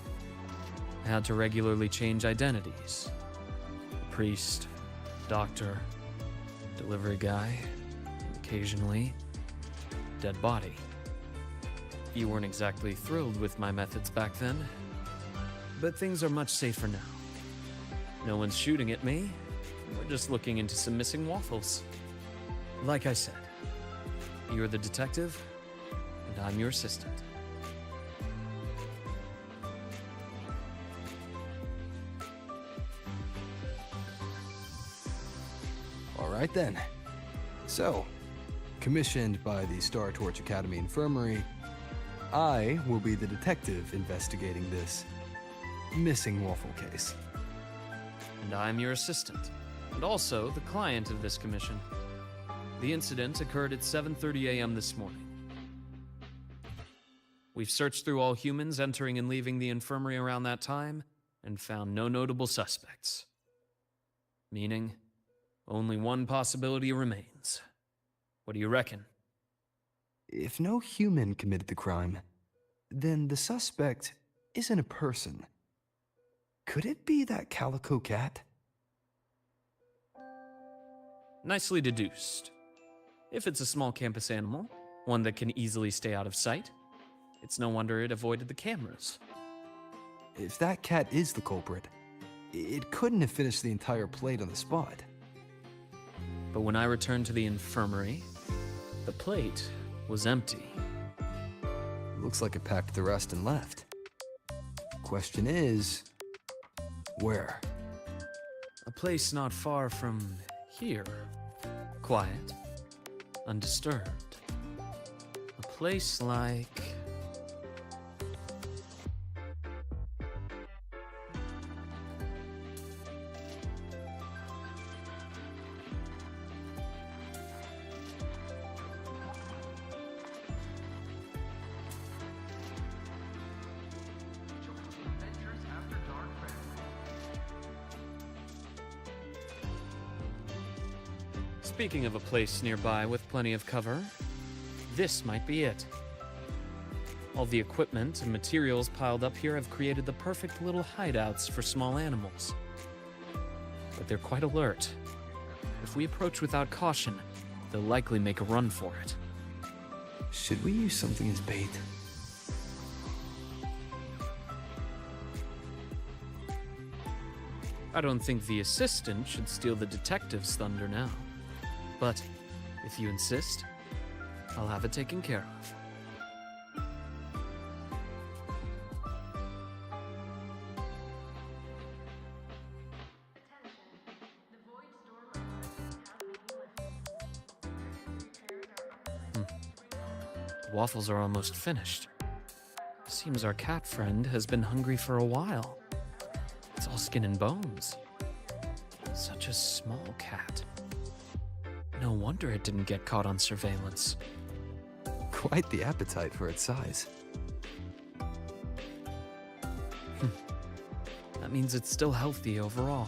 I had to regularly change identities. Priest, doctor, delivery guy, and occasionally, dead body. You weren't exactly thrilled with my methods back then, but things are much safer now. No one's shooting at me, we're just looking into some missing waffles. Like I said, you're the detective, and I'm your assistant. All right then. So, commissioned by the Star Torch Academy Infirmary, I will be the detective investigating this missing waffle case. And I'm your assistant, and also the client of this commission. The incident occurred at 7:30 a.m. this morning. We've searched through all humans entering and leaving the infirmary around that time and found no notable suspects. Meaning, only one possibility remains. What do you reckon? If no human committed the crime, then the suspect isn't a person. Could it be that calico cat? Nicely deduced. If it's a small campus animal, one that can easily stay out of sight, it's no wonder it avoided the cameras. If that cat is the culprit, it couldn't have finished the entire plate on the spot. But when I returned to the infirmary, the plate was empty. Looks like it packed the rest and left. Question is, where? A place not far from here. Quiet, undisturbed. A place like... Speaking of a place nearby with plenty of cover, this might be it. All the equipment and materials piled up here have created the perfect little hideouts for small animals. But they're quite alert. If we approach without caution, they'll likely make a run for it. Should we use something as bait? I don't think the assistant should steal the detective's thunder now. But if you insist, I'll have it taken care of. Waffles are almost finished. Seems our cat friend has been hungry for a while. It's all skin and bones. Such a small cat. No wonder it didn't get caught on surveillance. Quite the appetite for its size. That means it's still healthy overall.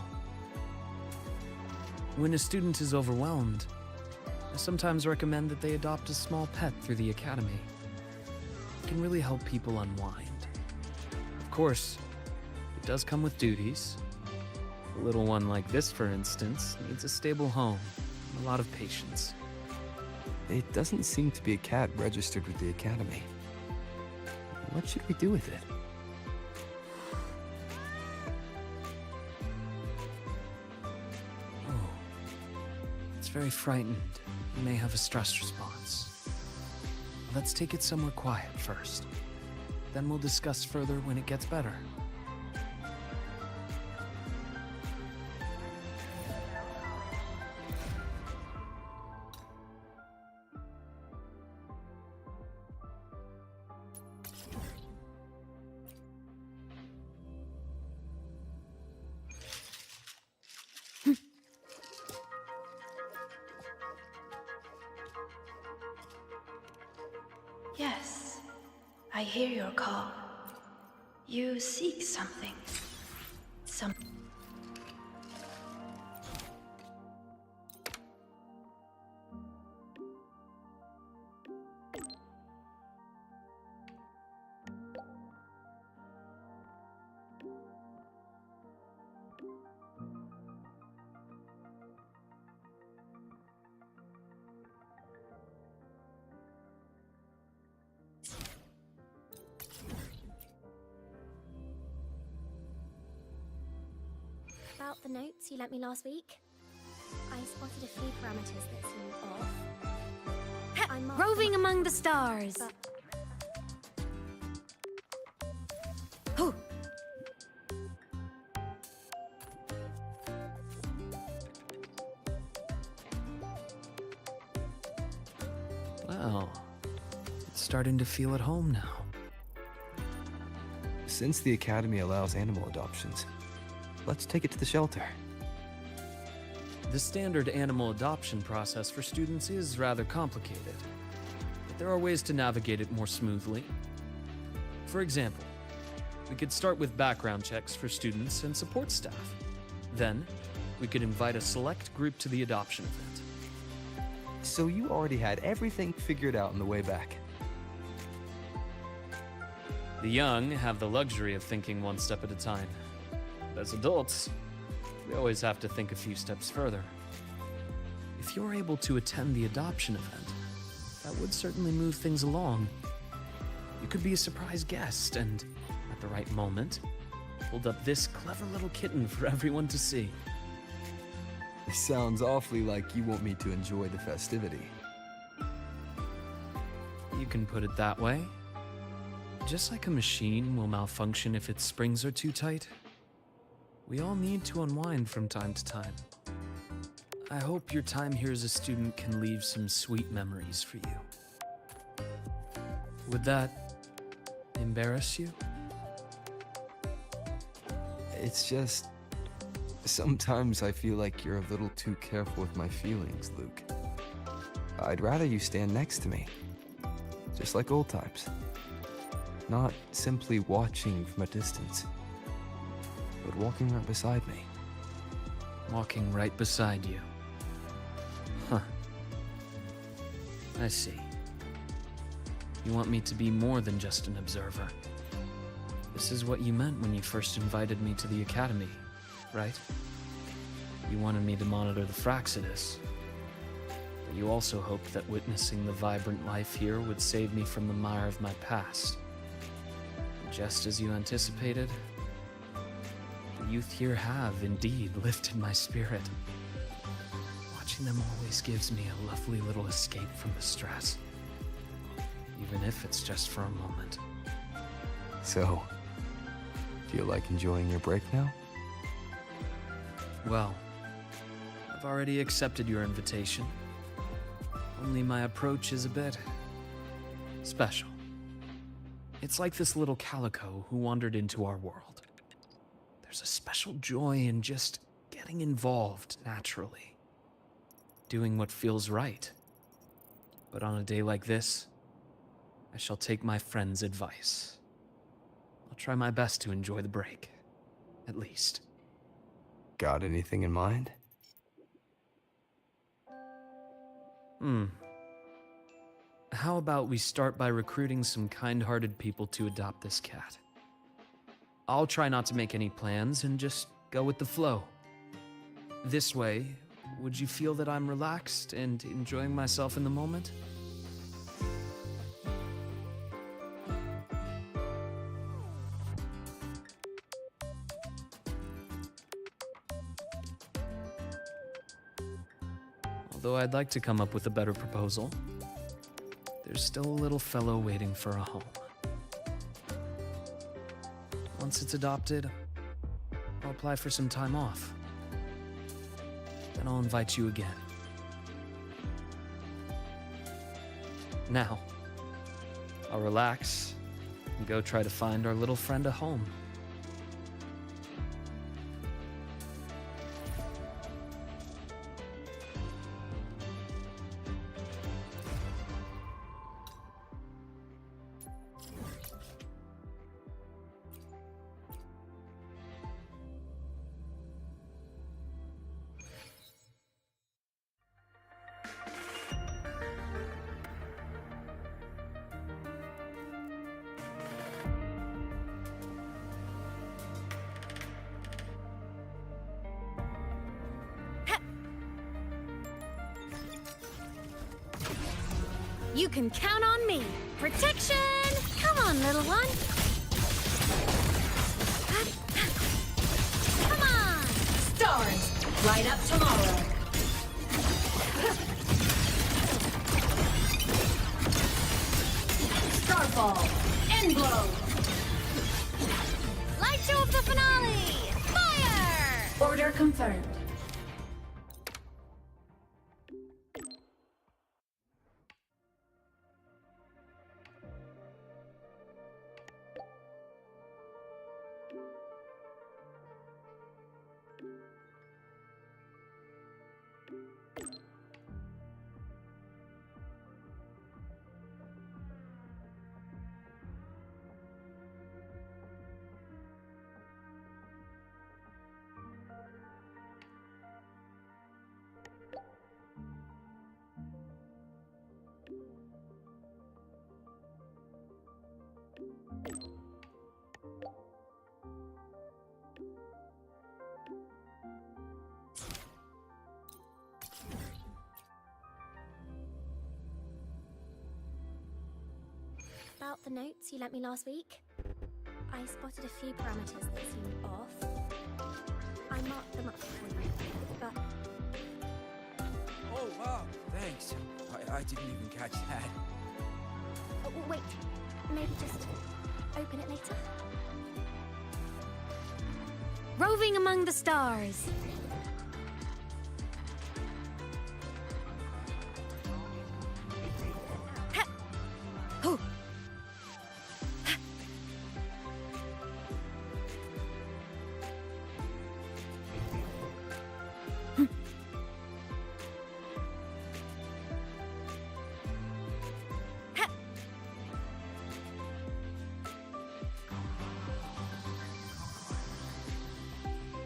When a student is overwhelmed, I sometimes recommend that they adopt a small pet through the academy. It can really help people unwind. Of course, it does come with duties. A little one like this, for instance, needs a stable home and a lot of patience. It doesn't seem to be a cat registered with the academy. What should we do with it? Oh, it's very frightened. You may have a stress response. Let's take it somewhere quiet first. Then we'll discuss further when it gets better. Yes, I hear your call. You seek something. About the notes you lent me last week, I spotted a few parameters that seemed off. I marked Roving them among the stars. but Whew. Well, it's starting to feel at home now. Since the academy allows animal adoptions, let's take it to the shelter. The standard animal adoption process for students is rather complicated, but there are ways to navigate it more smoothly. For example, we could start with background checks for students and support staff. Then, we could invite a select group to the adoption event. So you already had everything figured out on the way back. The young have the luxury of thinking one step at a time. But as adults, we always have to think a few steps further. If you're able to attend the adoption event, that would certainly move things along. You could be a surprise guest and, at the right moment, hold up this clever little kitten for everyone to see. It sounds awfully like you want me to enjoy the festivity. You can put it that way. Just like a machine will malfunction if its springs are too tight, we all need to unwind from time to time. I hope your time here as a student can leave some sweet memories for you. Would that embarrass you? It's just... sometimes I feel like you're a little too careful with my feelings, Luke. I'd rather you stand next to me, just like old times. Not simply watching from a distance, but walking right beside me. Walking right beside you. Huh. I see. You want me to be more than just an observer. This is what you meant when you first invited me to the Academy, right? You wanted me to monitor the Fraxidus. But you also hoped that witnessing the vibrant life here would save me from the mire of my past. And just as you anticipated, the youth here have indeed lifted my spirit. Watching them always gives me a lovely little escape from the stress. Even if it's just for a moment. So, feel like enjoying your break now? Well, I've already accepted your invitation. Only my approach is a bit special. It's like this little calico who wandered into our world. There's a special joy in just getting involved naturally. Doing what feels right. But on a day like this, I shall take my friend's advice. I'll try my best to enjoy the break, at least. Got anything in mind? How about we start by recruiting some kind-hearted people to adopt this cat? I'll try not to make any plans and just go with the flow. This way, would you feel that I'm relaxed and enjoying myself in the moment? Although I'd like to come up with a better proposal, there's still a little fellow waiting for a home. Once it's adopted, I'll apply for some time off. Then I'll invite you again. Now, I'll relax and go try to find our little friend a home. You can count on me. Protection! Come on, little one. Come on! Stars, light up tomorrow. Starfall, Endglow. Light show of the finale! Fire! Order confirmed. About the notes you lent me last week, I spotted a few parameters that seemed off. I marked them up for you, but... Oh, wow, thanks. I didn't even catch that. Oh, wait, maybe just open it later? Roving among the stars.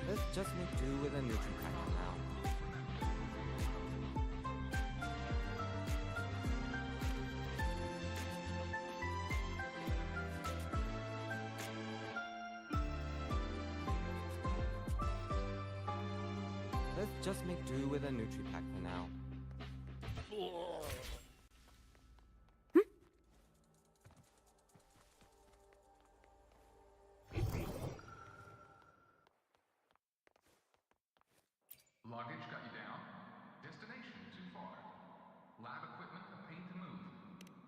Let's just make do with a neutral pack now. just make do with a Nutri-Pack for now. Luggage got you down? Destination too far? Lab equipment a pain to move?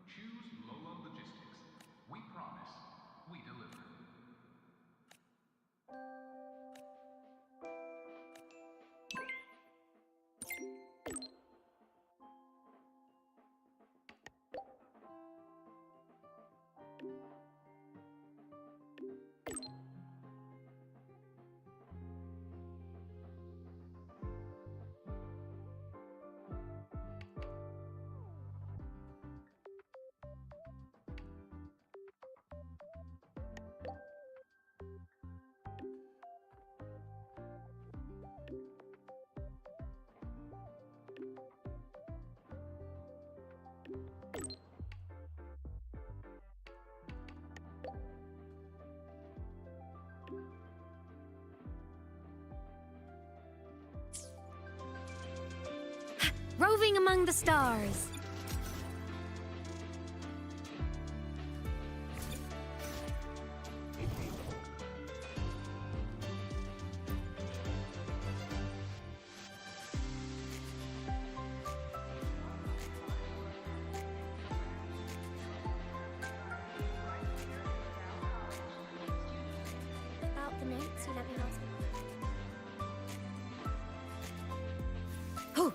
Choose Lola Logistics. We promise, we deliver. Roving among the stars. About the notes you let me ask. Whew.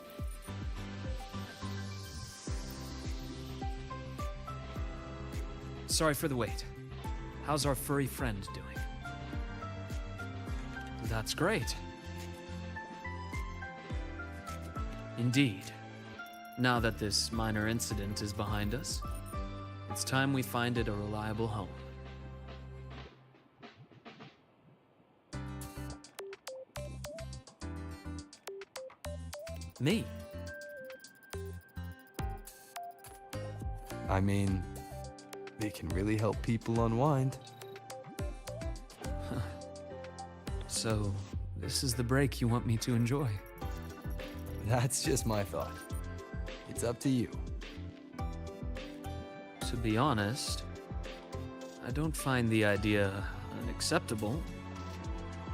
Sorry for the wait. How's our furry friend doing? That's great. Indeed. Now that this minor incident is behind us, it's time we find it a reliable home. Me? I mean, it can really help people unwind. So, this is the break you want me to enjoy? That's just my thought. It's up to you. To be honest, I don't find the idea unacceptable,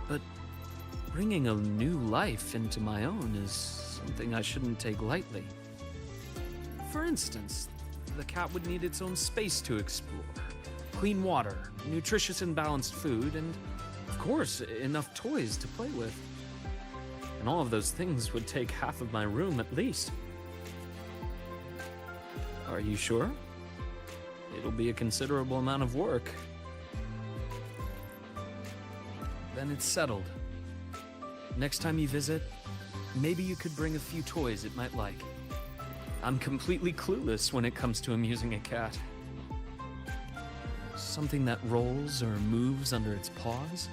but bringing a new life into my own is something I shouldn't take lightly. For instance, the cat would need its own space to explore, clean water, nutritious and balanced food, and, of course, enough toys to play with. And all of those things would take half of my room at least. Are you sure? It'll be a considerable amount of work. Then it's settled. Next time you visit, maybe you could bring a few toys it might like. I'm completely clueless when it comes to amusing a cat. Something that rolls or moves under its paws.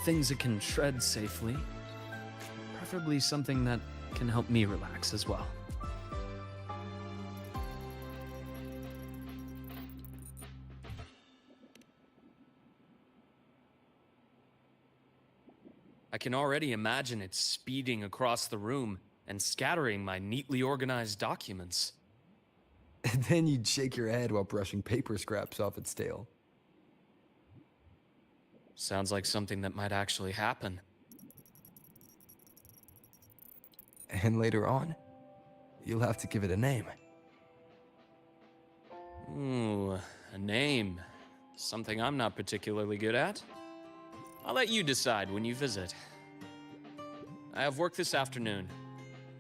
Things it can shred safely. Preferably something that can help me relax as well. I can already imagine it speeding across the room and scattering my neatly organized documents. And then you'd shake your head while brushing paper scraps off its tail. Sounds like something that might actually happen. And later on, you'll have to give it a name. Ooh, a name. Something I'm not particularly good at. I'll let you decide when you visit. I have work this afternoon.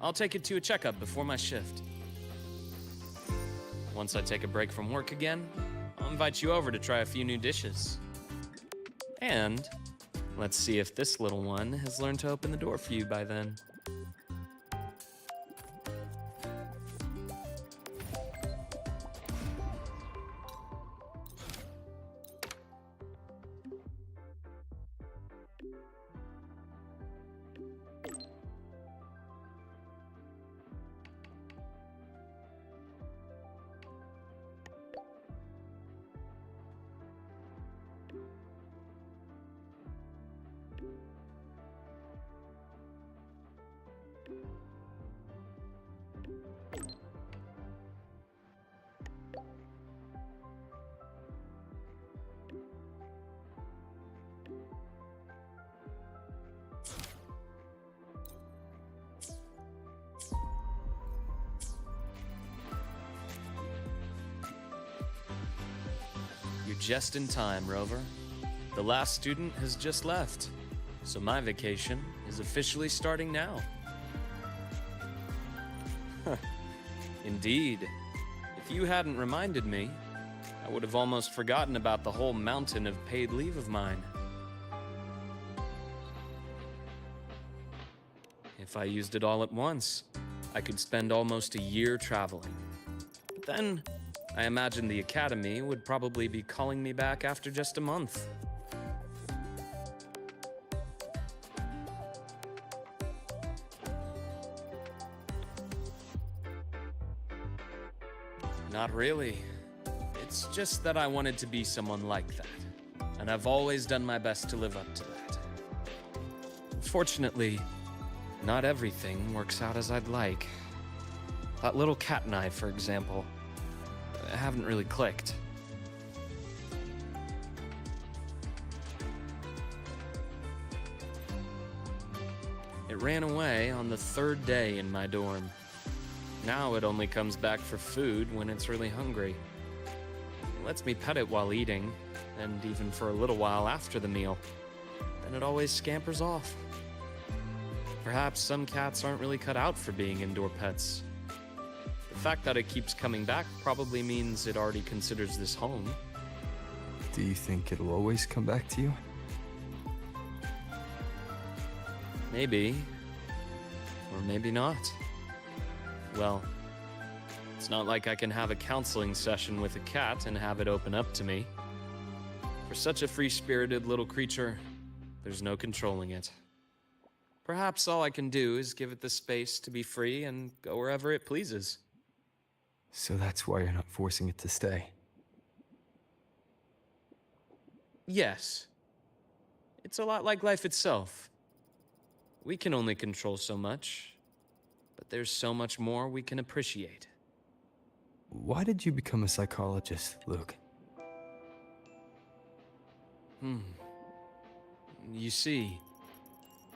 I'll take it to a checkup before my shift. Once I take a break from work again, I'll invite you over to try a few new dishes. And let's see if this little one has learned to open the door for you by then. just in time, Rover. The last student has just left, so my vacation is officially starting now. Indeed. If you hadn't reminded me, I would have almost forgotten about the whole mountain of paid leave of mine. If I used it all at once, I could spend almost a year traveling. But then, I imagine the Academy would probably be calling me back after just a month. Not really. It's just that I wanted to be someone like that, and I've always done my best to live up to that. Unfortunately, not everything works out as I'd like. That little cat and I, for example, haven't really clicked. It ran away on the third day in my dorm. Now it only comes back for food when it's really hungry. It lets me pet it while eating, and even for a little while after the meal. Then it always scampers off. Perhaps some cats aren't really cut out for being indoor pets. The fact that it keeps coming back probably means it already considers this home. Do you think it'll always come back to you? Maybe. Or maybe not. Well, it's not like I can have a counseling session with a cat and have it open up to me. For such a free-spirited little creature, there's no controlling it. Perhaps all I can do is give it the space to be free and go wherever it pleases. So that's why you're not forcing it to stay. Yes. It's a lot like life itself. We can only control so much, but there's so much more we can appreciate. Why did you become a psychologist, Luke? You see,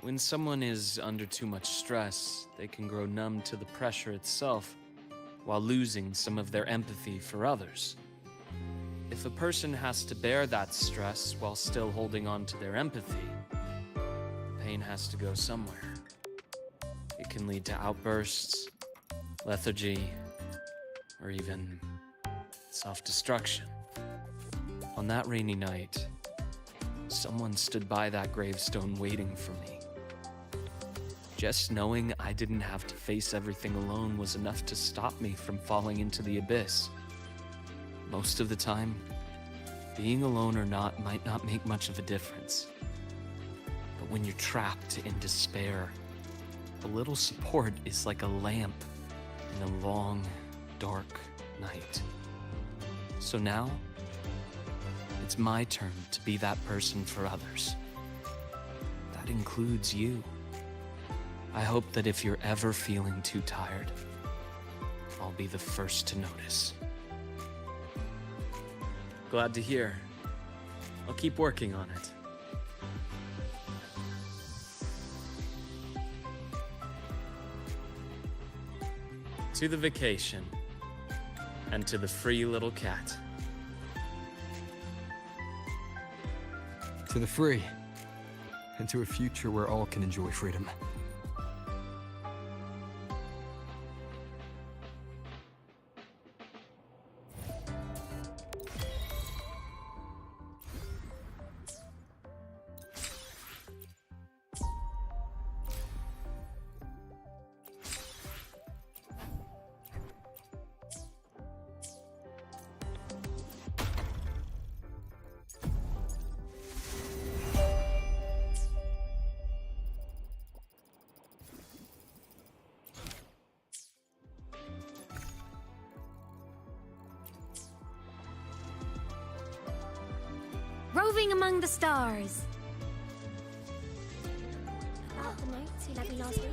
when someone is under too much stress, they can grow numb to the pressure itself, while losing some of their empathy for others. If a person has to bear that stress while still holding on to their empathy, the pain has to go somewhere. It can lead to outbursts, lethargy, or even self-destruction. On that rainy night, someone stood by that gravestone waiting for me. Just knowing I didn't have to face everything alone was enough to stop me from falling into the abyss. Most of the time, being alone or not might not make much of a difference. But when you're trapped in despair, a little support is like a lamp in a long, dark night. So now, it's my turn to be that person for others. That includes you. I hope that if you're ever feeling too tired, I'll be the first to notice. Glad to hear. I'll keep working on it. To the vacation, and to the free little cat. To the free, and to a future where all can enjoy freedom. Roving among the stars. About the notes you left me last week.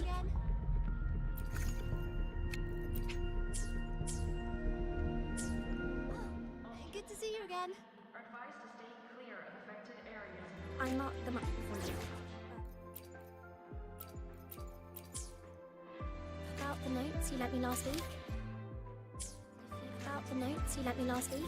Good to see you again. Are advised to stay clear of affected areas. I marked them up before you. About the notes you left me last week. About the notes you left me last week.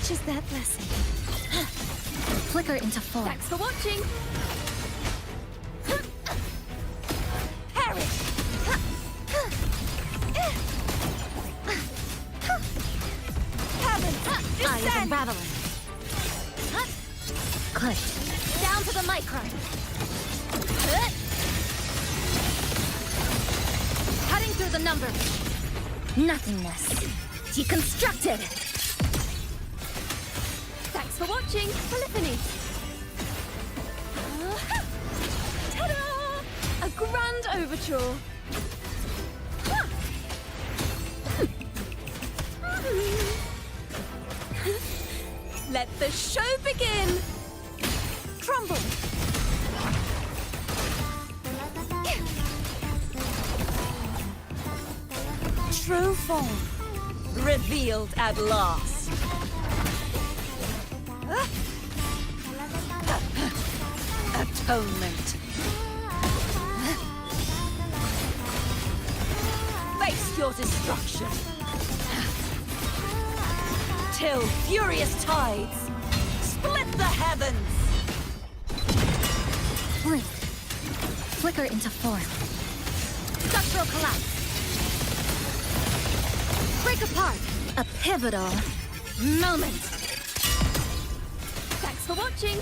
Such is that blessing. Flicker into form. Thanks for watching. Perish. Heaven, Eye of descend. Unraveler. Click. Down to the micron. Cutting through the numbers. Nothingness. Deconstructed. Thanks for watching. Polyphony. Ta-da! A grand overture. Let the show begin. Crumble. True form revealed at last. Atonement. Face your destruction. Till furious tides split the heavens. Blink. Flicker into form. Structural collapse. Break apart. A pivotal Moment. Thanks for watching.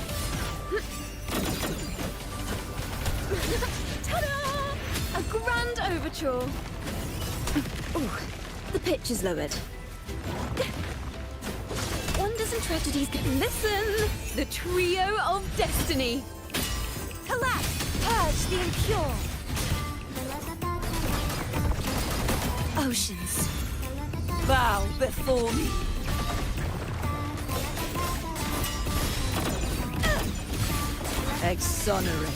Ta-da! A grand overture. Ooh, the pitch is lowered. Wonders and tragedies can listen. The trio of destiny. Collapse. Purge the impure. oceans. Bow before me. Exonerate.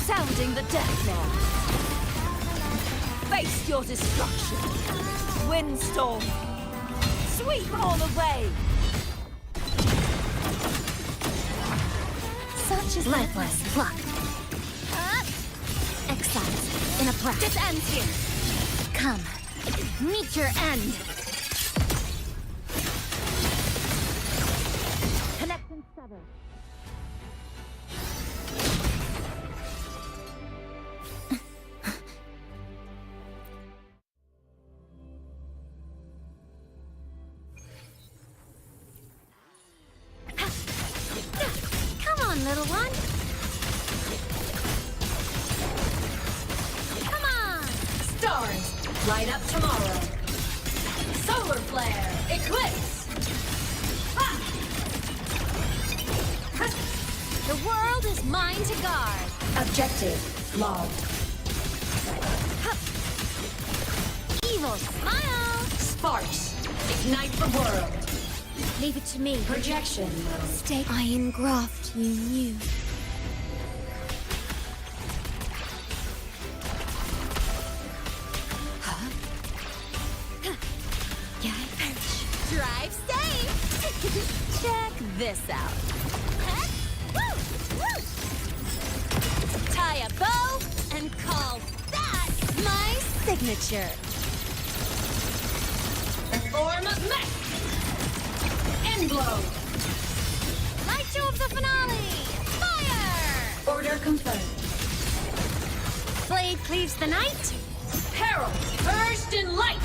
Sounding the death knell. Face your destruction. Windstorm. Sweep all away. Such is lifeless pluck. Exiled in a breath. This ends here. Come, meet your end. Connect and sever. Come on, little one. Come on. Stars, light up tomorrow. Solar flare, eclipse. The world is mine to guard. Objective logged. Evil smile. Sparks, ignite the world. Leave it to me. Projection. Stay. I engraft you new. Yeah, I perish. Drive safe. Check this out. Woo! Woo! Tie a bow and call that my signature. The form of mech. Endgame. Light show of the finale. Fire! Order confirmed. Blade cleaves the night. Peril, burst in light.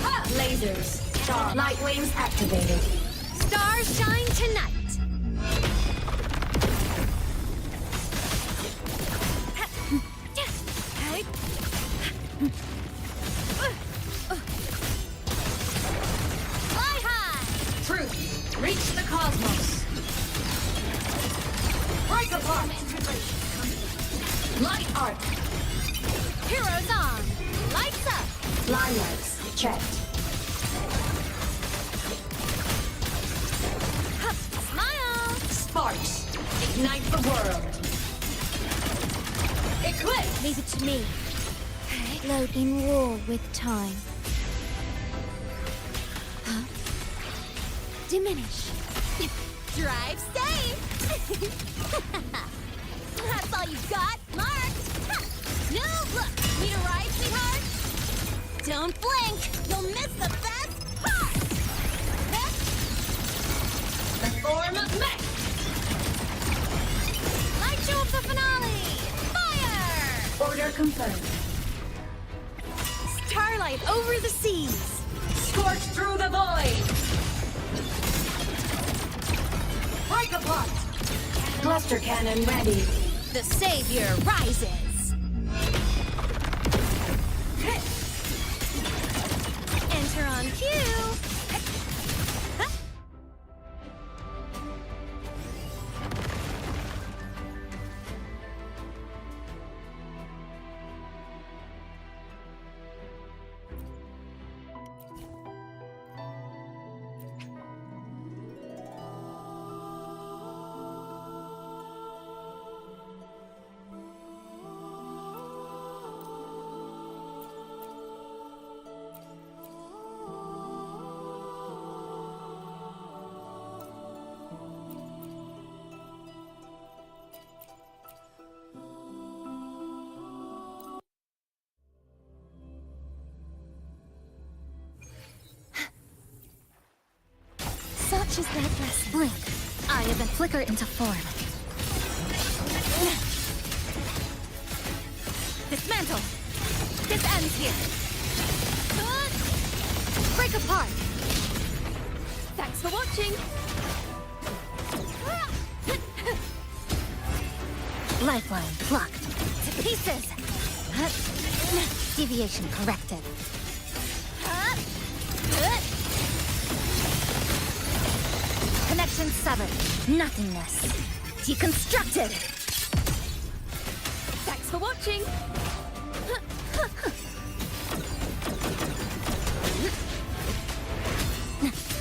Ha! Lasers. Star. Light wings activated. Stars shine tonight. Fly high. Truth, reach the cosmos. Break apart. Light arc. Heroes on. Lights up. Limelights checked. Smile. Sparks, ignite the world. Eclipse. Leave it to me. Load in war with time. Huh? Diminish. Drive safe. That's all you got. Marked. No, look. Need a ride, sweetheart? Don't blink. You'll miss the best part. Form met! Light show of the finale! Fire! Order confirmed. Starlight over the seas! Scorch through the void! Break apart! Cluster cannon ready. The savior rises! Enter on cue! Such is that blessing. Blink. I have been flicker into form. Dismantle. This ends here. Break apart. Thanks for watching. Lifeline blocked. To pieces. Deviation corrected. Connection severed. Nothingness. Deconstructed. Thanks for watching.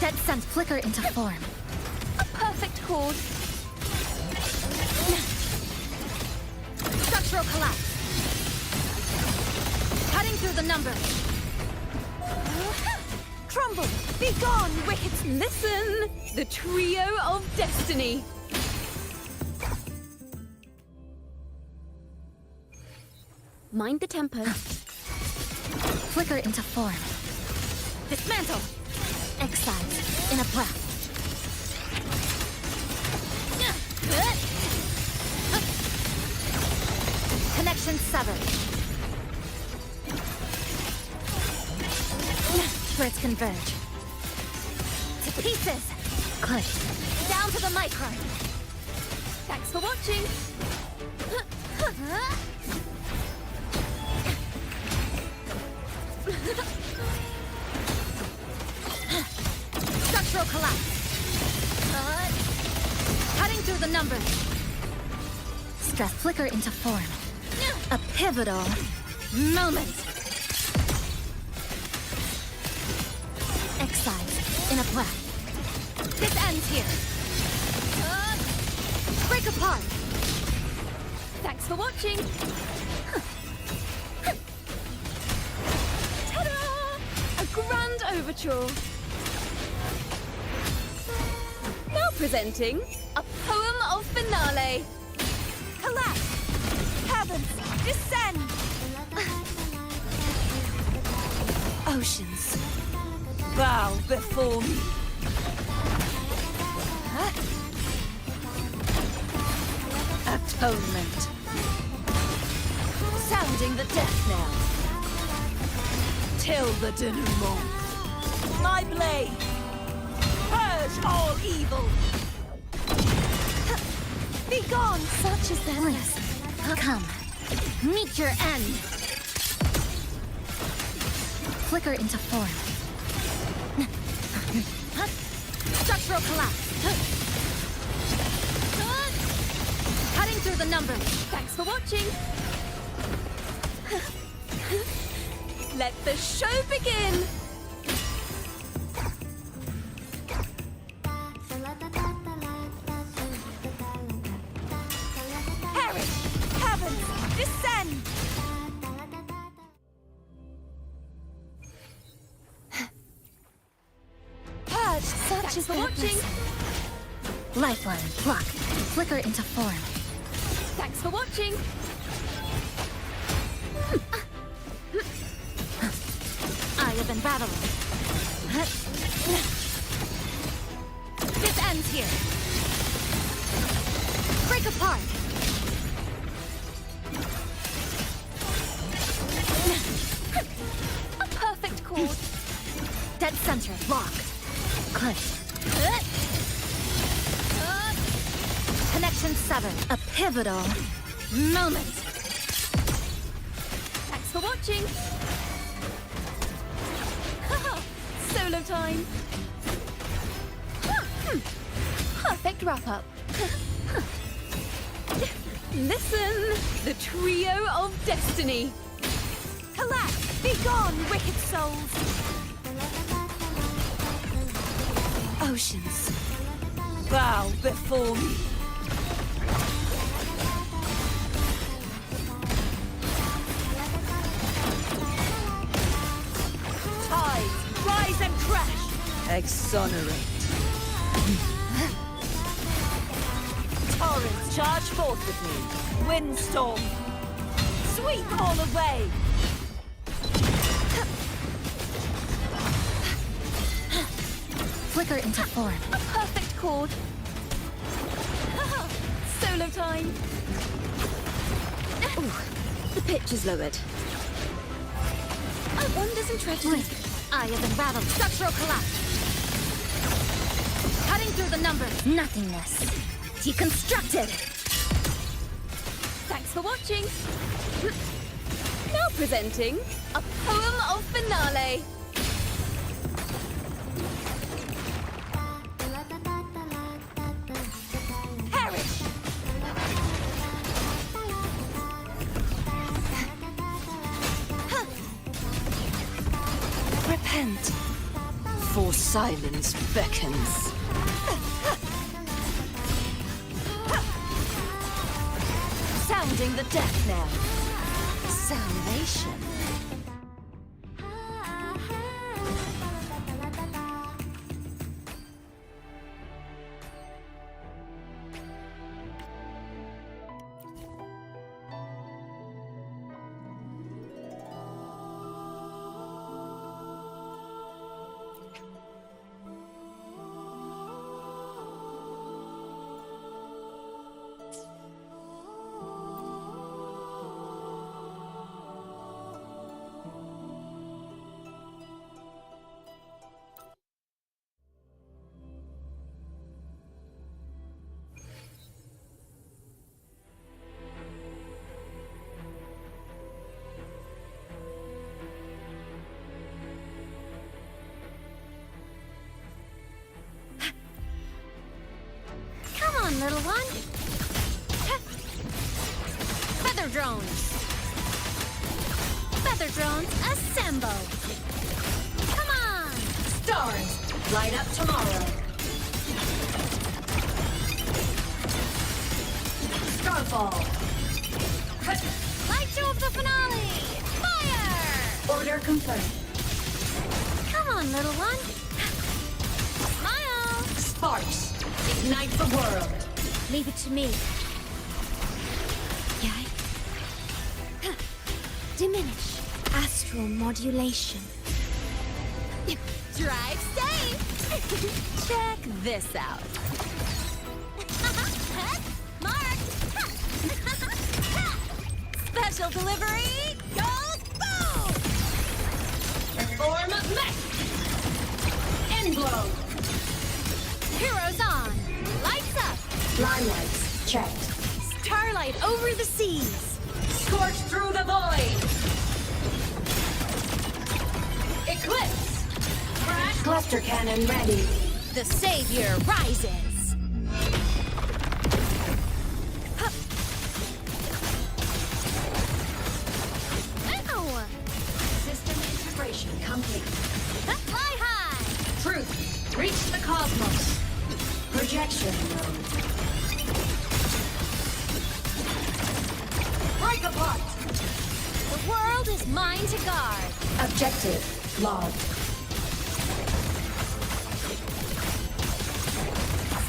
Dead sense flicker into form. A perfect chord. Structural collapse. Cutting through the numbers. Crumble! Be gone, wicked! Listen! The trio of destiny. Mind the tempo. Flicker into form. Dismantle! Excise in a breath. Connection severed. Spirits converge. To pieces! Click. Down to the micron. Thanks for watching. Structural collapse. Cutting through the numbers. Stress flicker into form. A pivotal moment. Excise in a breath. This ends here. Break apart. Thanks for watching. Ta-da! A grand overture. Now presenting a poem of finale. Collapse. Heavens, descend. Oceans, bow before me. Atonement. Sounding the death knell. Till the denouement. My blade. Purge all evil. Be gone. Such is the bliss. Come. Meet your end. Flicker into form. Structural collapse. Cutting through the numbers. Thanks for watching. Let the show begin. Perish! Heavens! Descend! Purge! Such is for watching. Lifeline blocked. Flicker into form. Thanks for watching. I have been battling. This ends here. Break apart! A perfect chord. Dead center, locked. Clipped. Connection 7. A pivotal moment. Thanks for watching. Solo time. Perfect wrap-up. Listen, the trio of destiny. Collapse, be gone, wicked souls. Oceans, bow before me. Tides, rise and crash. Exonerate. Torrents, charge forth with me. Windstorm, sweep all away. Flicker into form. A perfect chord. Solo time. Ooh, the pitch is lowered. Wonders and treachery. I have unraveled. Structural collapse. Cutting through the numbers. Nothingness. Deconstructed. Thanks for watching. Now presenting a poem of finale. Perish. Repent. For silence beckons. Sounding the death knell. Salvation. Little one. Feather drones. Feather drones, assemble. Come on. Stars, light up tomorrow. Starfall. Light show of the finale. Fire. Order confirmed. Come on, little one. Smile. Sparks, ignite the world. Leave it to me. Yay. Diminish. Astral modulation. Drive safe. Check this out. Mark. Special delivery. Gold boom. Form of mech. End blow. Heroes on. Lights up. Limelights checked. Starlight over the seas. Scorch through the void. Eclipse. Crash cluster cannon ready. The savior rises. Ow! System integration complete. Fly high. Truth, reach the cosmos. Projection mode. Break apart. The world is mine to guard. Objective logged.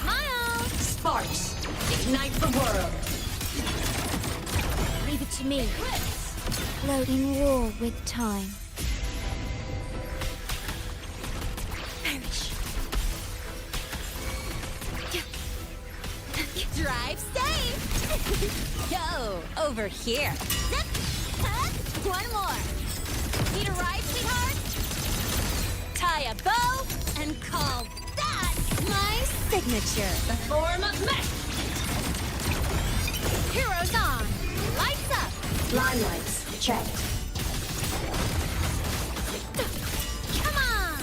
Smile. Sparks, ignite the world. Leave it to me. Loading war with time. Perish. Drive safe. over here. Zip! One more. Need a ride, sweetheart? Tie a bow and call that my signature. The form of mech! Heroes on! Lights up! Limelights checked. Come on!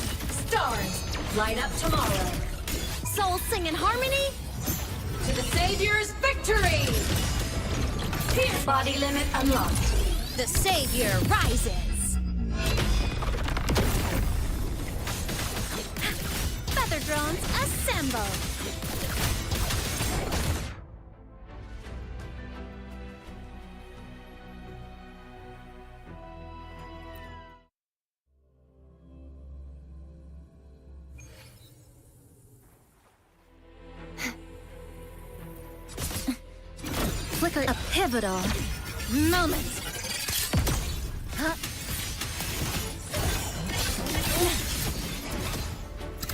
Stars light up tomorrow. Soul sing in harmony? To the Savior's victory! Pierce body limit unlocked. The Savior rises! Feather drones assemble! Flicker a pivotal moment. Huh?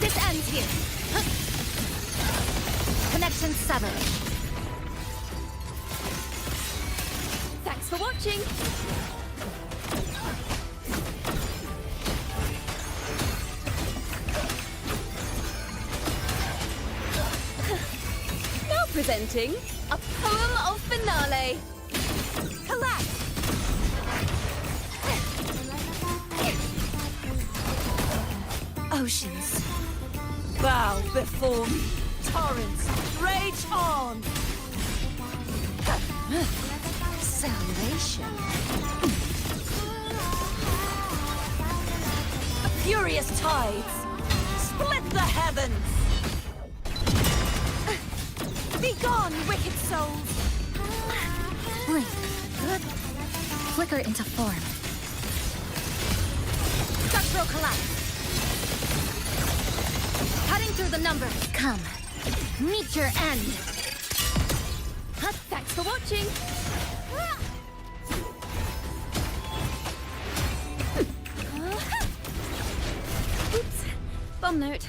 This ends here. Huh? Connection severed. Thanks for watching. Now presenting a poem of finale. Collapse. Oceans, bow before me. Torrents, rage on. Salvation. Furious tides, split the heavens. Be gone, wicked souls. Blink. Flicker into form. Structural collapse. Cutting through the numbers. Come. Meet your end. Thanks for watching. Oops. Bomb note.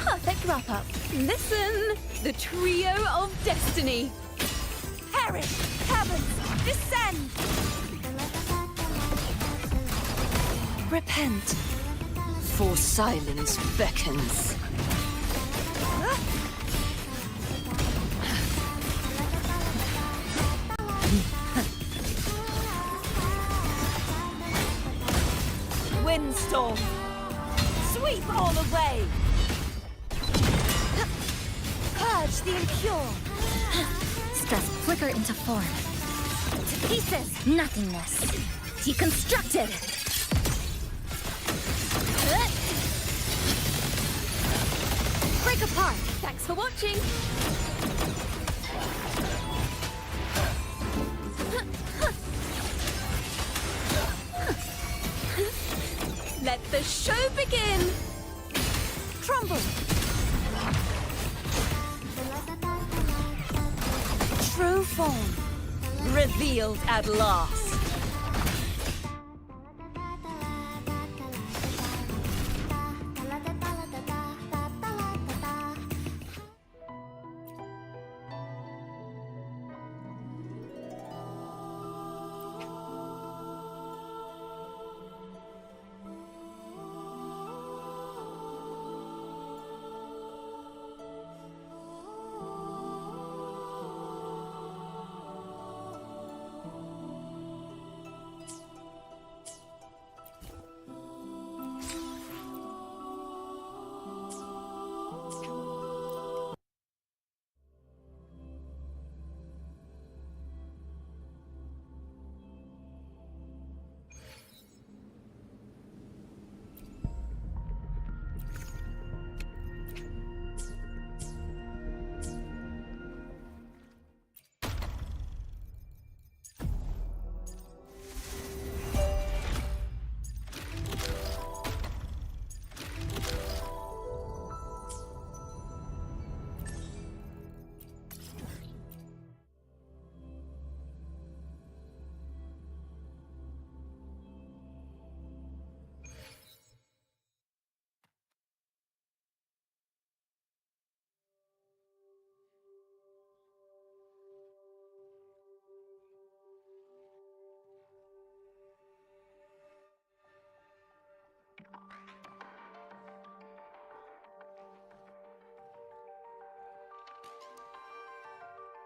Perfect wrap-up. Listen. The trio of destiny. Perish. Heavens. Descend. Repent, for silence beckons. Windstorm, sweep all away. Purge the impure. Stress flicker into form. To pieces, nothingness. Deconstructed. Break apart. Thanks for watching. Let the show begin. Crumble. True form revealed at last.